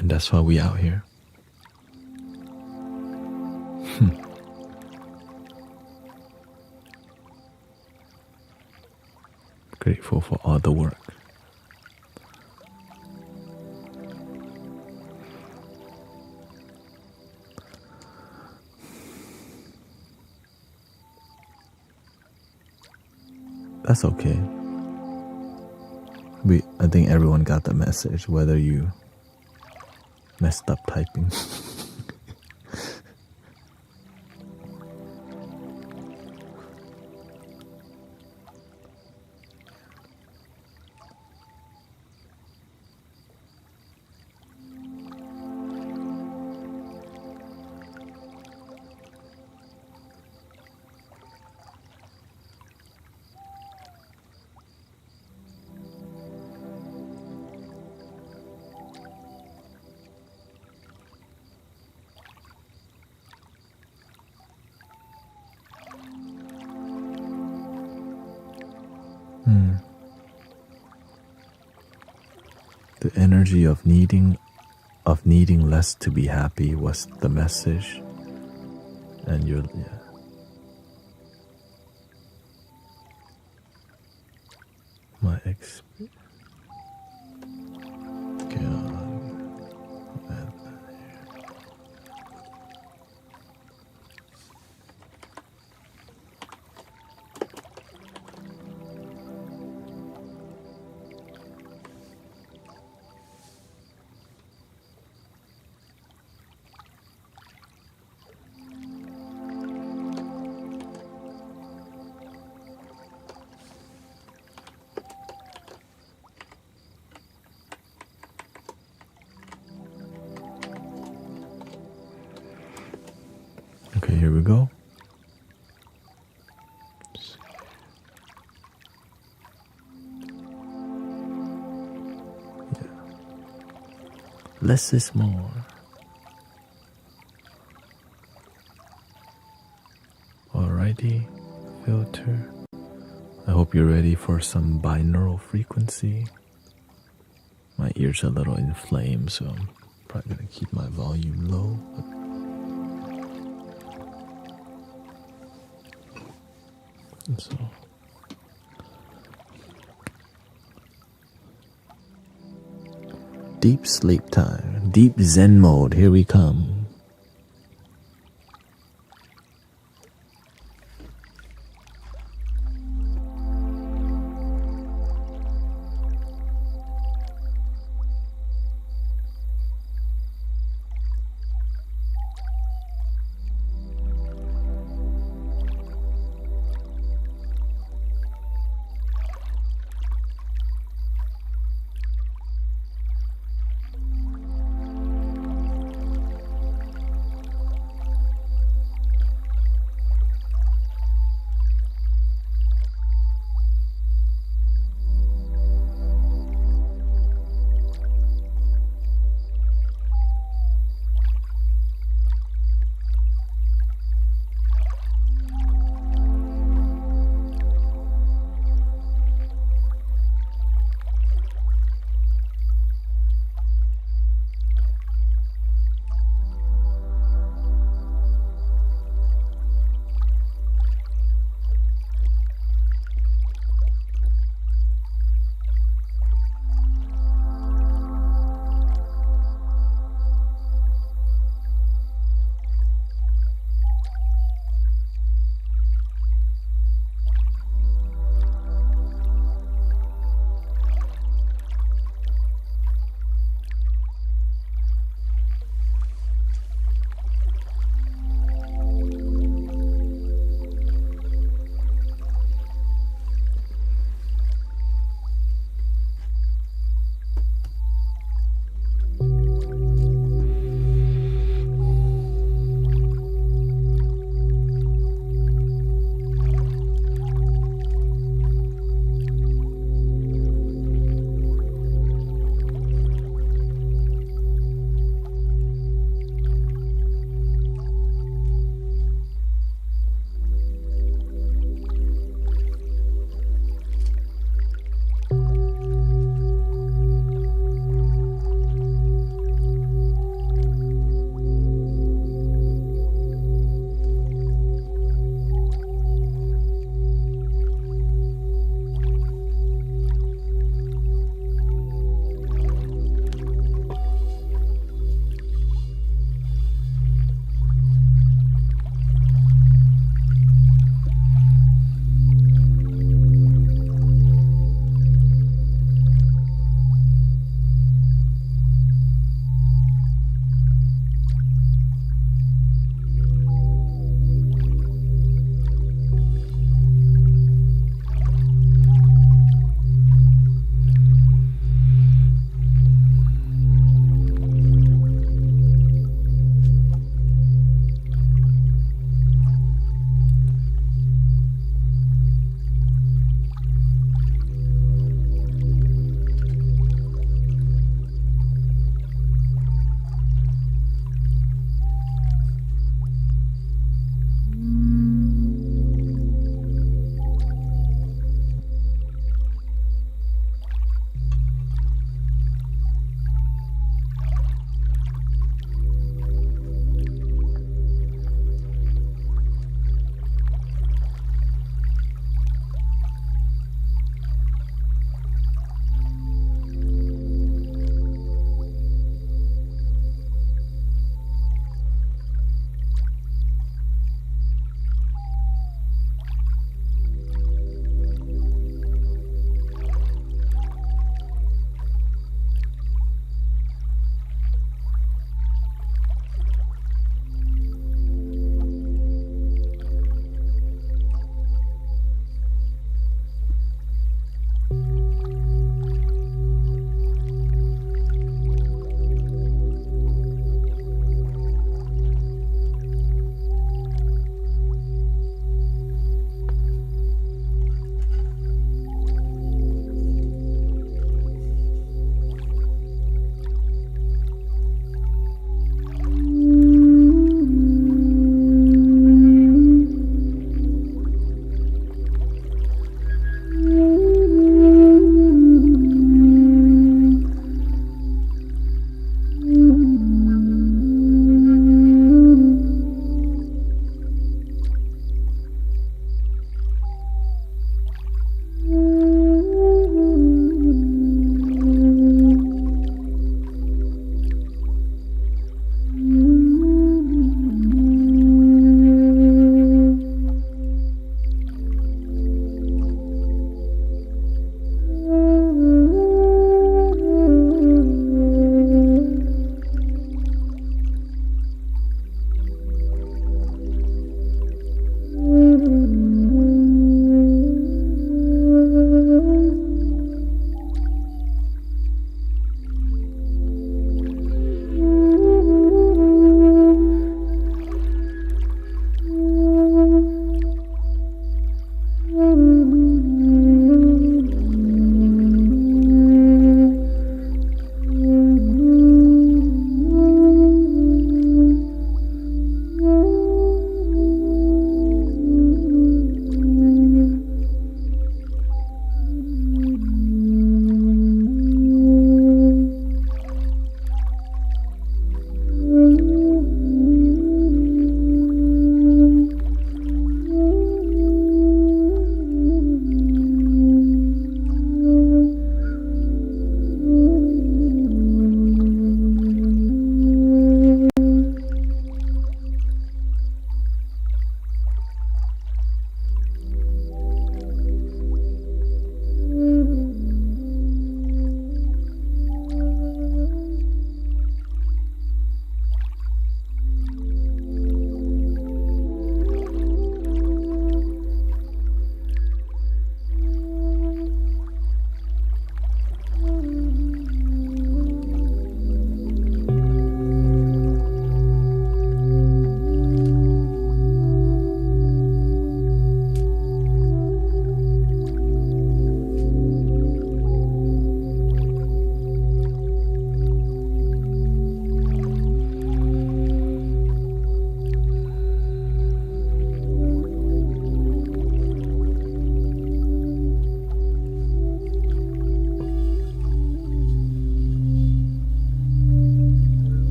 And that's why we out here. Grateful for all the work. That's okay. I think everyone got the message, whether you messed up typing. The energy of needing less to be happy was the message. And you're, yeah. My experience. Okay, okay, here we go. Yeah. Less is more. Alrighty, filter. I hope you're ready for some binaural frequency. My ears are a little inflamed, so I'm probably gonna keep my volume low. And so, deep sleep time, deep Zen mode. Here we come.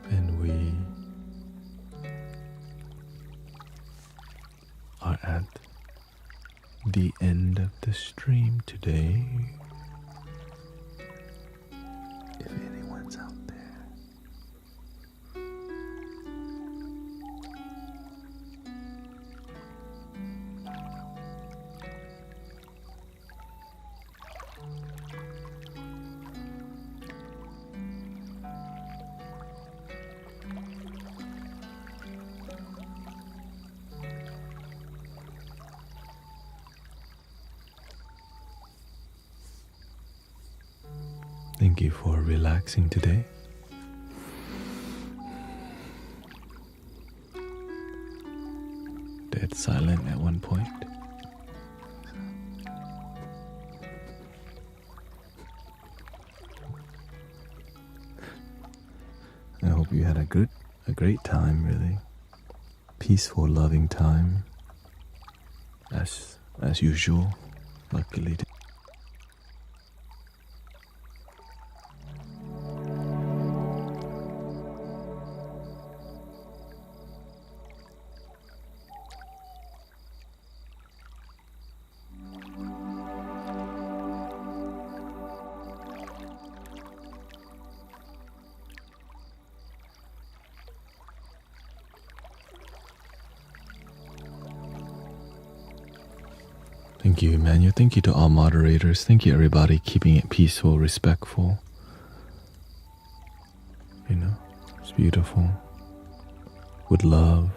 And we are at the end of the stream today. If anyone's out there, Thank you for relaxing today. Dead silent at one point. I hope you had a great time, really. Peaceful, loving time. As usual, luckily. Thank you, Emmanuel. Thank you to all moderators. Thank you, everybody, keeping it peaceful, respectful. You know, it's beautiful. With love.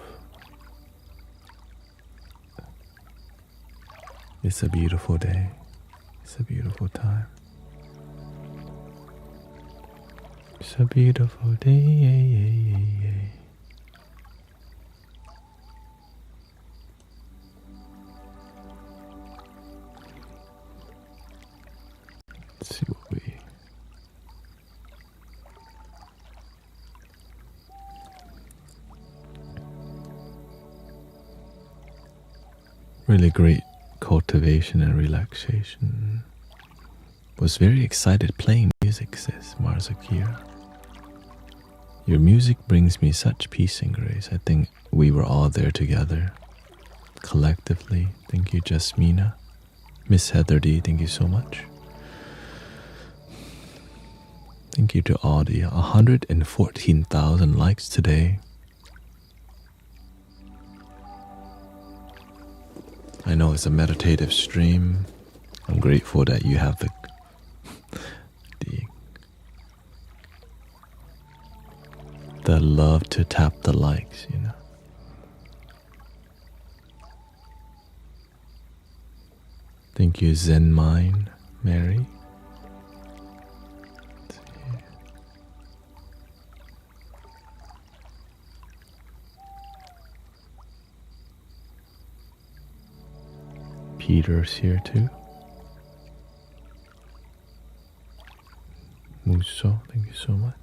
It's a beautiful day. It's a beautiful time. It's a beautiful day. Let's see what we... Really great cultivation and relaxation. Was very excited playing music, says Marzakir. Your music brings me such peace and grace. I think we were all there together, collectively. Thank you, Jasmina. Miss Heather D, thank you so much. Thank you to all the 114,000 likes today. I know it's a meditative stream. I'm grateful that you have the love to tap the likes, you know. Thank you, Zen Mind, Mary. Peter's here too. Muso, thank you so much.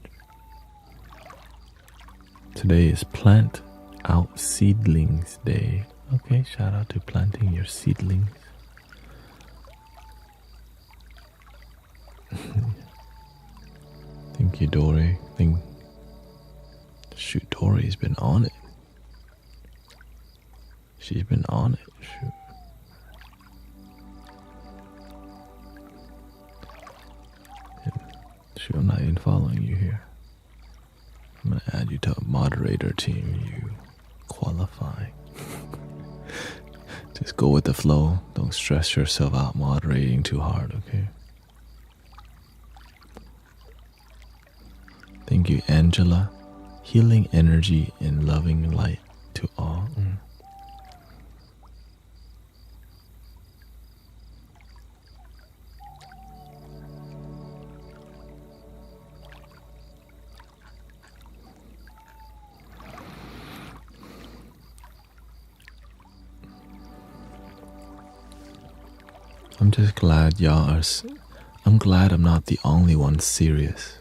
Today is Plant Out Seedlings Day. Okay, shout out to planting your seedlings. Thank you, Dory. Shoot, Dory's been on it. She's been on it. Shoot. Shoot, I'm not even following you here. I'm gonna add you to a moderator team. You qualify. Just go with the flow. Don't stress yourself out moderating too hard, okay? Thank you, Angela. Healing energy and loving light to all. I'm just glad y'all are... I'm glad I'm not the only one serious.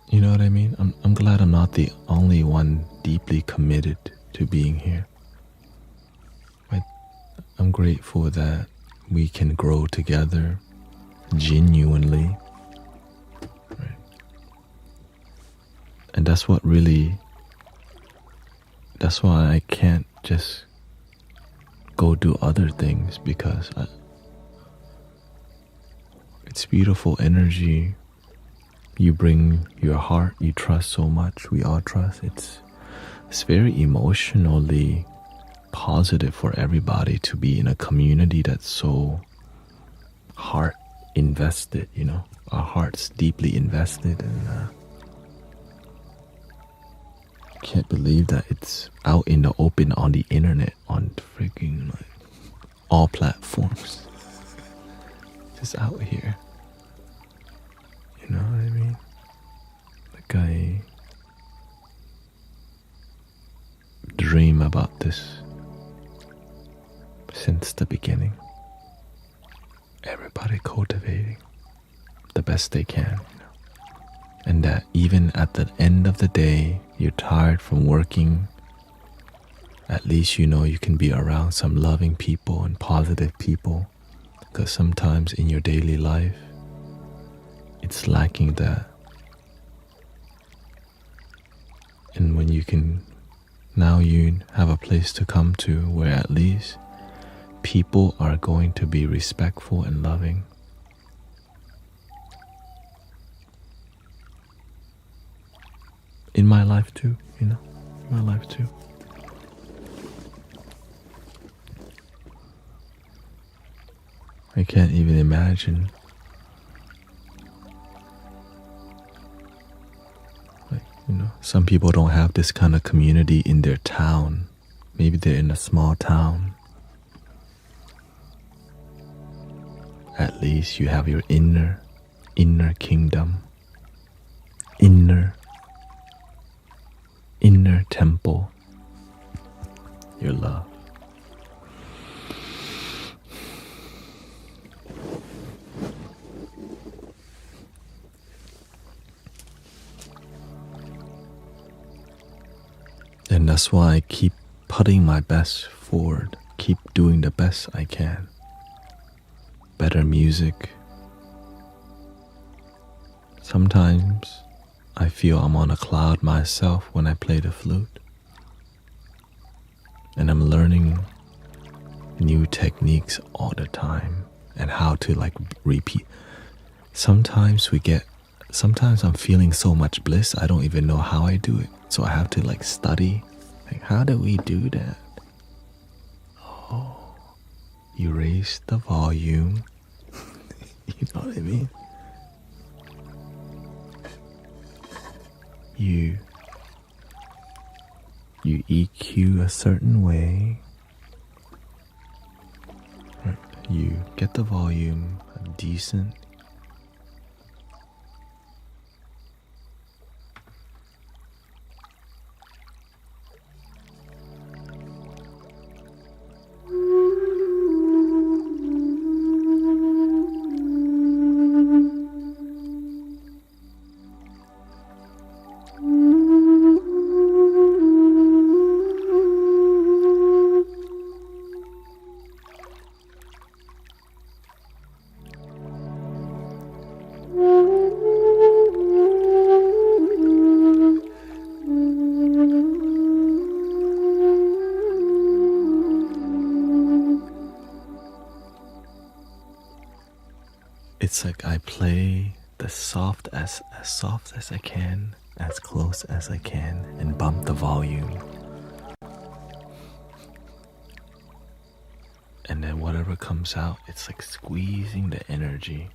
You know what I mean? I'm glad I'm not the only one deeply committed to being here. I'm grateful that we can grow together genuinely. Right? And that's what really... That's why I can't just go do other things, because it's beautiful energy. You bring your heart, you trust so much, we all trust. It's very emotionally positive for everybody to be in a community that's so heart invested, you know. Our heart's deeply invested, and can't believe that it's out in the open on the internet, on freaking all platforms. is out here. You know what I mean? Like I dream about this since the beginning. Everybody cultivating the best they can, you know? And that even at the end of the day, you're tired from working, at least you know you can be around some loving people and positive people, because sometimes in your daily life, it's lacking that. And when you can, now you have a place to come to where at least people are going to be respectful and loving. In my life too, you know, my life too. I can't even imagine like, you know, some people don't have this kind of community in their town. Maybe they're in a small town. At least you have your inner kingdom, inner temple, your love. And that's why I keep putting my best forward, keep doing the best I can. Better music. Sometimes I feel I'm on a cloud myself when I play the flute. And I'm learning new techniques all the time and how to like repeat. Sometimes I'm feeling so much bliss, I don't even know how I do it. So I have to like study. Like, how do we do that? Oh, you raise the volume. You know what I mean? You EQ a certain way. You get the volume decent. It's like I play the soft as I can, as close as I can, and bump the volume. And then whatever comes out, it's like squeezing the energy.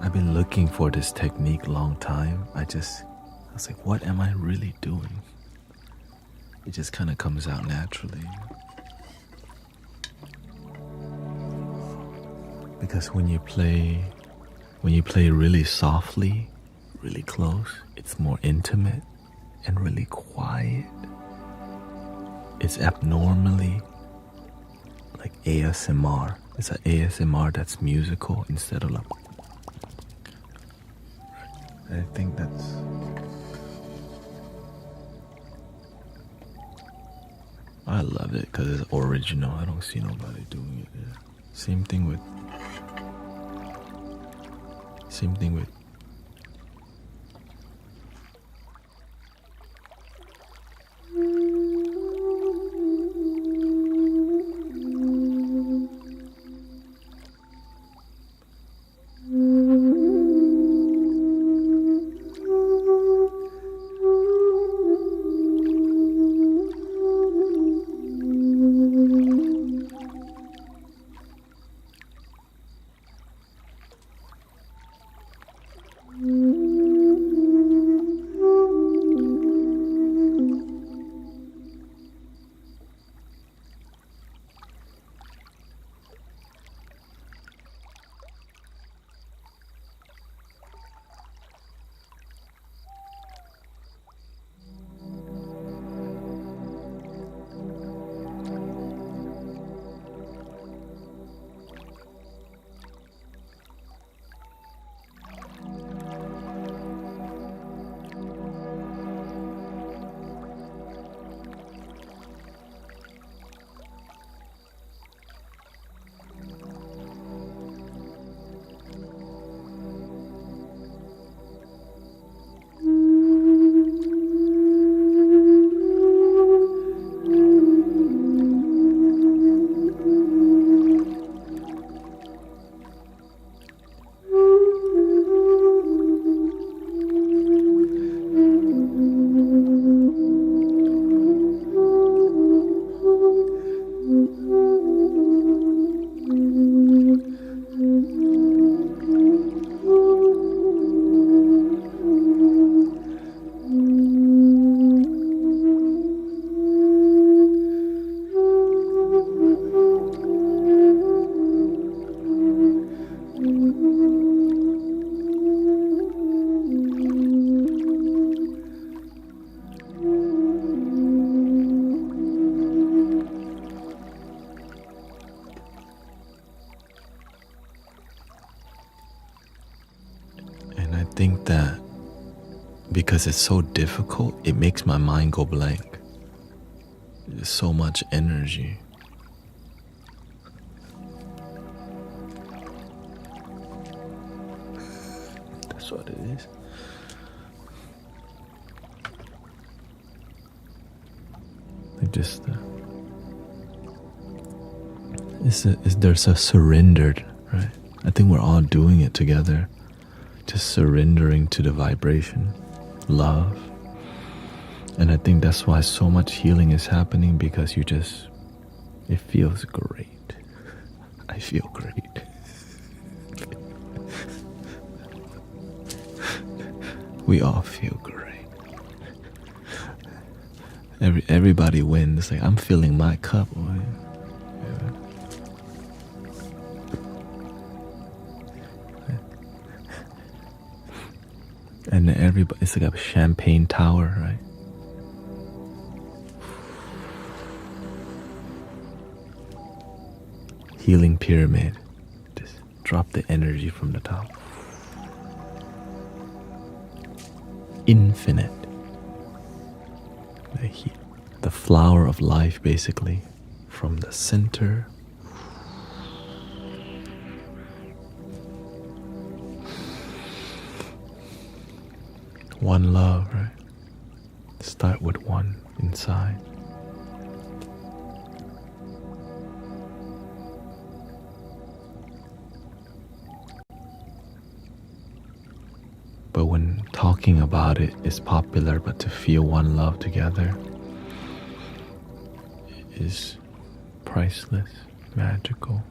I've been looking for this technique long time. I was like, what am I really doing? It just kind of comes out naturally. Because when you play really softly, really close, it's more intimate and really quiet. It's abnormally like ASMR. It's an ASMR that's musical instead of like. I think that's. I love it because it's original. I don't see nobody doing it. Yeah. Same thing with. Think that because it's so difficult, it makes my mind go blank. There's so much energy. That's what it is. There's a surrender, right? I think we're all doing it together. Just surrendering to the vibration, love. And I think that's why so much healing is happening, because it feels great. I feel great. We all feel great. Everybody wins. Like, I'm filling my cup. And everybody, it's like a champagne tower, right? Healing pyramid. Just drop the energy from the top. Infinite. The flower of life, basically, from the center. One love, right? Start with one inside. But when talking about it is popular, but to feel one love together is priceless, magical.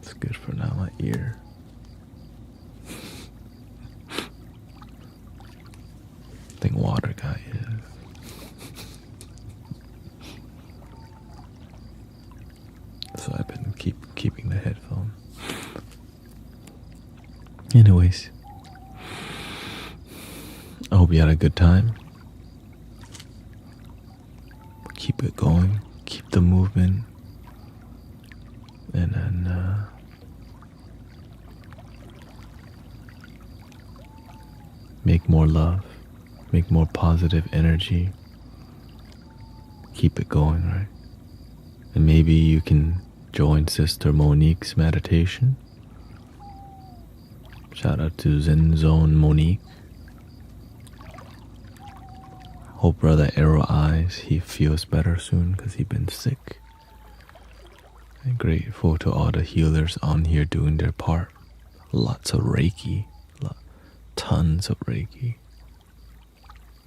It's good for now, my ear. I think water guy is. So I've been keeping the headphone. Anyways, I hope you had a good time. Keep it going. Keep the movement. And then make more love. Make more positive energy. Keep it going, right? And maybe you can join Sister Monique's meditation. Shout out to Zen Zone Monique. Hope Brother Arrow Eyes, he feels better soon because he's been sick. And grateful to all the healers on here doing their part. Lots of Reiki. Tons of Reiki.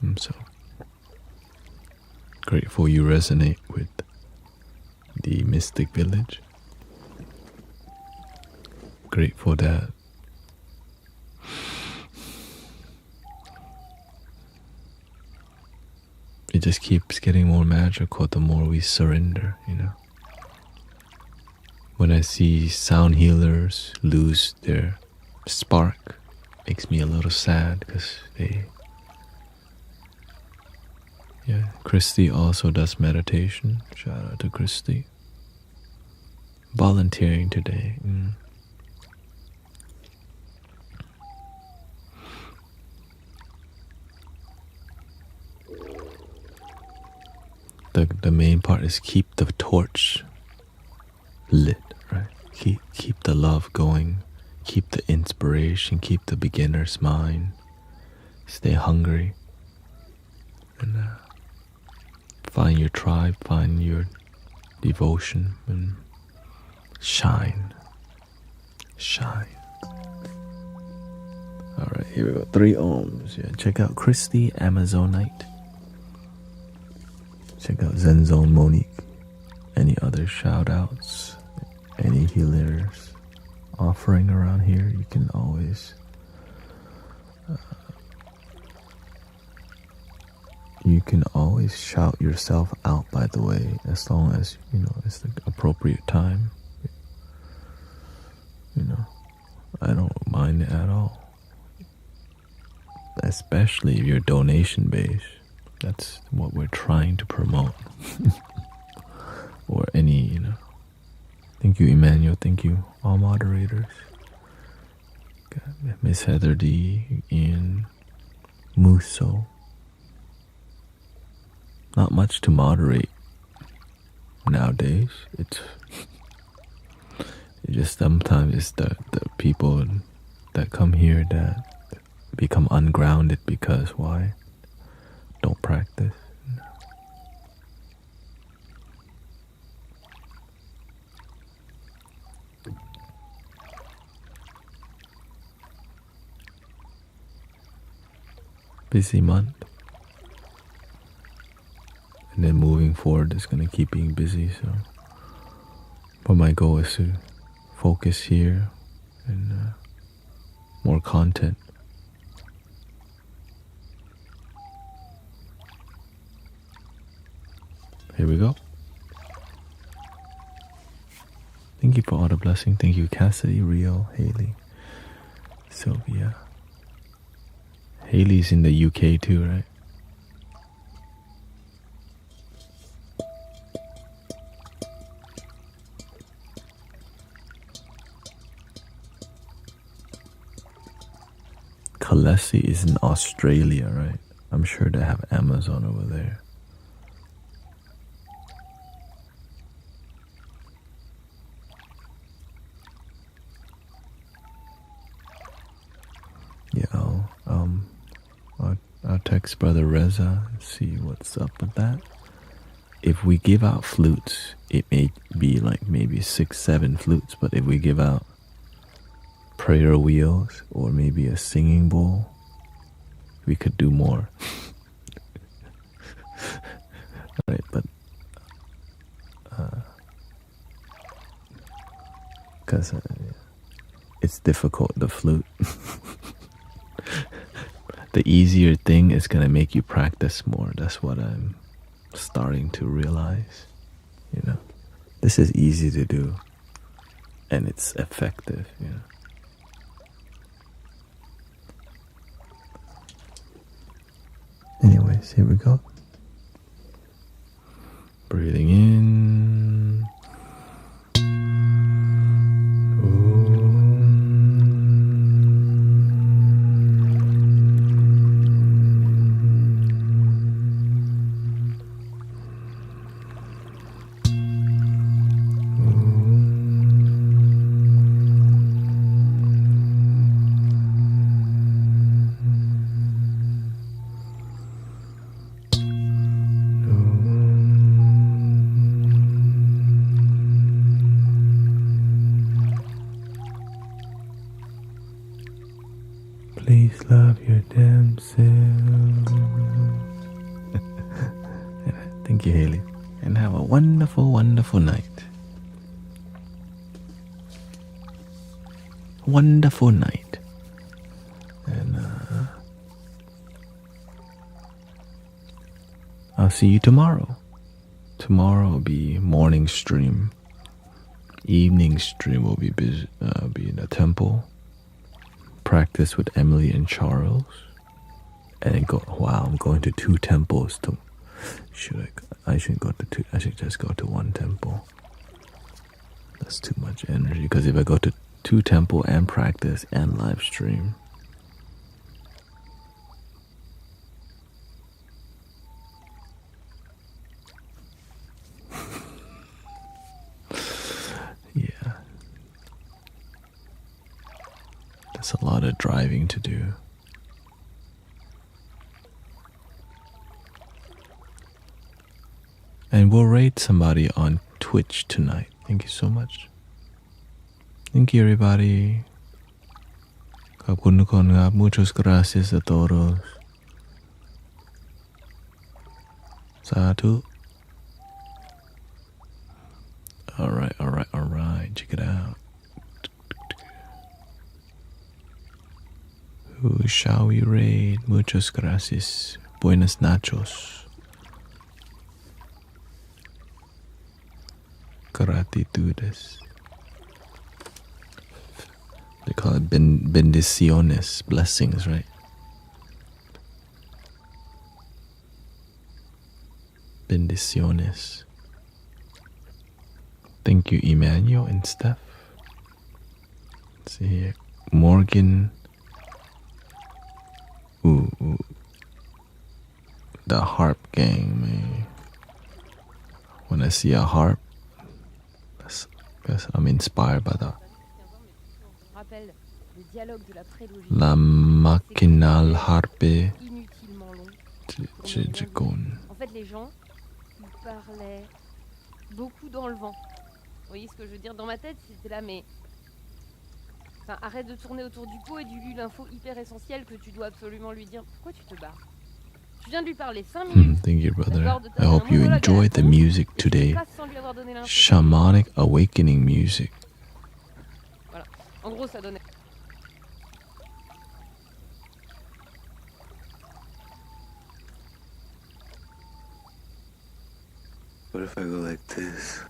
I'm so grateful you resonate with the Mystic Village. Grateful that it just keeps getting more magical the more we surrender, you know. When I see sound healers lose their spark, makes me a little sad because Christy also does meditation. Shout out to Christy. Volunteering today. The main part is keep the torch lit, right? Keep the love going. Keep the inspiration. Keep the beginner's mind. Stay hungry. And find your tribe. Find your devotion. And shine. Shine. Alright, here we go. 3 ohms. Yeah, check out Christy Amazonite. Check out Zen Zone Monique. Any other shout outs? Any healers offering around here? You can always shout yourself out, by the way, as long as you know it's the appropriate time. You know, I don't mind it at all. Especially if you're donation based. That's what we're trying to promote. Or any, you know. Thank you, Emmanuel. Thank you, all moderators. Got Miss Heather D. Ian Musso. Not much to moderate nowadays. It's just sometimes it's the people that come here that become ungrounded because why? Don't practice. Busy month. And then moving forward is going to keep being busy. So, but my goal is to focus here and more content. Here we go. Thank you for all the blessing. Thank you, Cassidy, Rio, Haley, Sylvia. Haley's in the UK too, right? Khaleesi is in Australia, right? I'm sure they have Amazon over there. Yeah, I'll text Brother Reza and see what's up with that. If we give out flutes, it may be like maybe 6-7 flutes, but if we give out prayer wheels or maybe a singing bowl, we could do more. Right, but because it's difficult, the flute. The easier thing is going to make you practice more. That's what I'm starting to realize. You know, this is easy to do and it's effective, you know. Anyways, here we go. Breathing in. Please love your damn self. Thank you, Haley. And have a wonderful, wonderful night. Wonderful night. And I'll see you tomorrow. Tomorrow will be morning stream. Evening stream will be in the temple. Practice with Emily and Charles, and then go. Wow, I'm going to 2 temples. I shouldn't go to 2. I should just go to 1 temple. That's too much energy. Because if I go to 2 temple and practice and live stream, yeah. That's a lot of driving to do. And we'll rate somebody on Twitch tonight. Thank you so much. Thank you, everybody. ขอบคุณทุกคนครับ Muchas gracias a todos. Satu. Alright. Check it out. Who shall we raid? Muchas gracias. Buenas nachos. Gratitudes. They call it bendiciones, blessings, right? Bendiciones. Thank you, Emmanuel and Steph. Let's see here. Morgan. Ooh. The harp gang, man. When I see a harp, I'm inspired by that. La machinal harpe. En fait, les gens, ils parlaient beaucoup dans le vent. Vous voyez ce que je veux dire? Dans ma tête, c'était là, mais... Enfin, arrête de tourner autour du pot et dis-lui l'info hyper essentielle que tu dois absolument lui dire. Pourquoi tu te barres? Tu viens de lui parler 5 minutes. Thank you, brother. I hope you enjoyed the music today. Shamanic awakening music. Voilà. En gros, ça donnait... What if I go like this?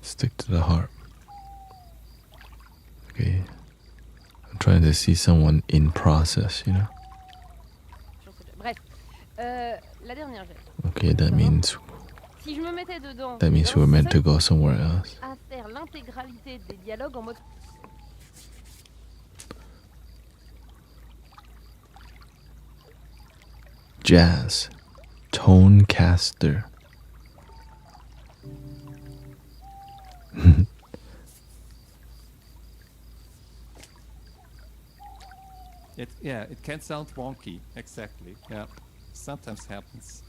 Stick to the harp. Okay. I'm trying to see someone in process, you know? Bref. La dernière geste. Okay, that means... Si je me mettais dedans... That means we're meant to go somewhere else. À faire l'intégralité des dialogues en mode... Jazz. Tonecaster. It can sound wonky, exactly. Yeah, sometimes happens.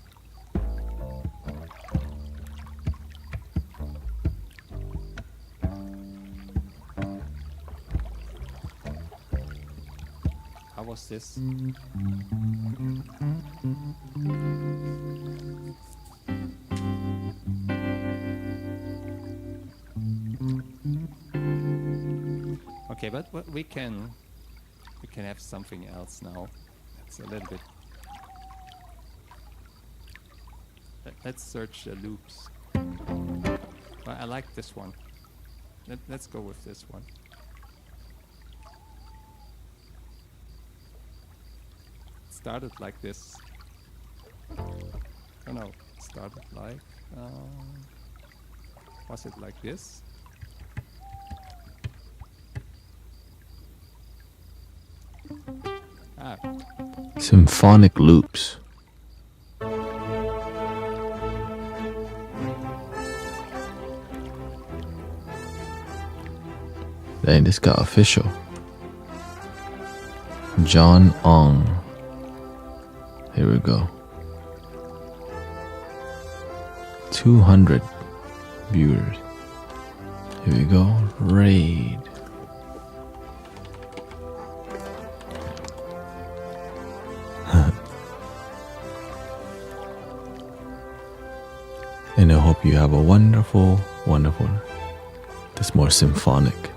How was this? Okay, but we can have something else now. It's a little bit. Let's search the loops. I like this one. Let's go with this one. It started like this. Oh no, it started like. Was it like this? Ah, Symphonic loops. Dang, this got official. John Ong. Here we go. 200 viewers. Here we go. Raid. And I hope you have a wonderful, wonderful. This more symphonic.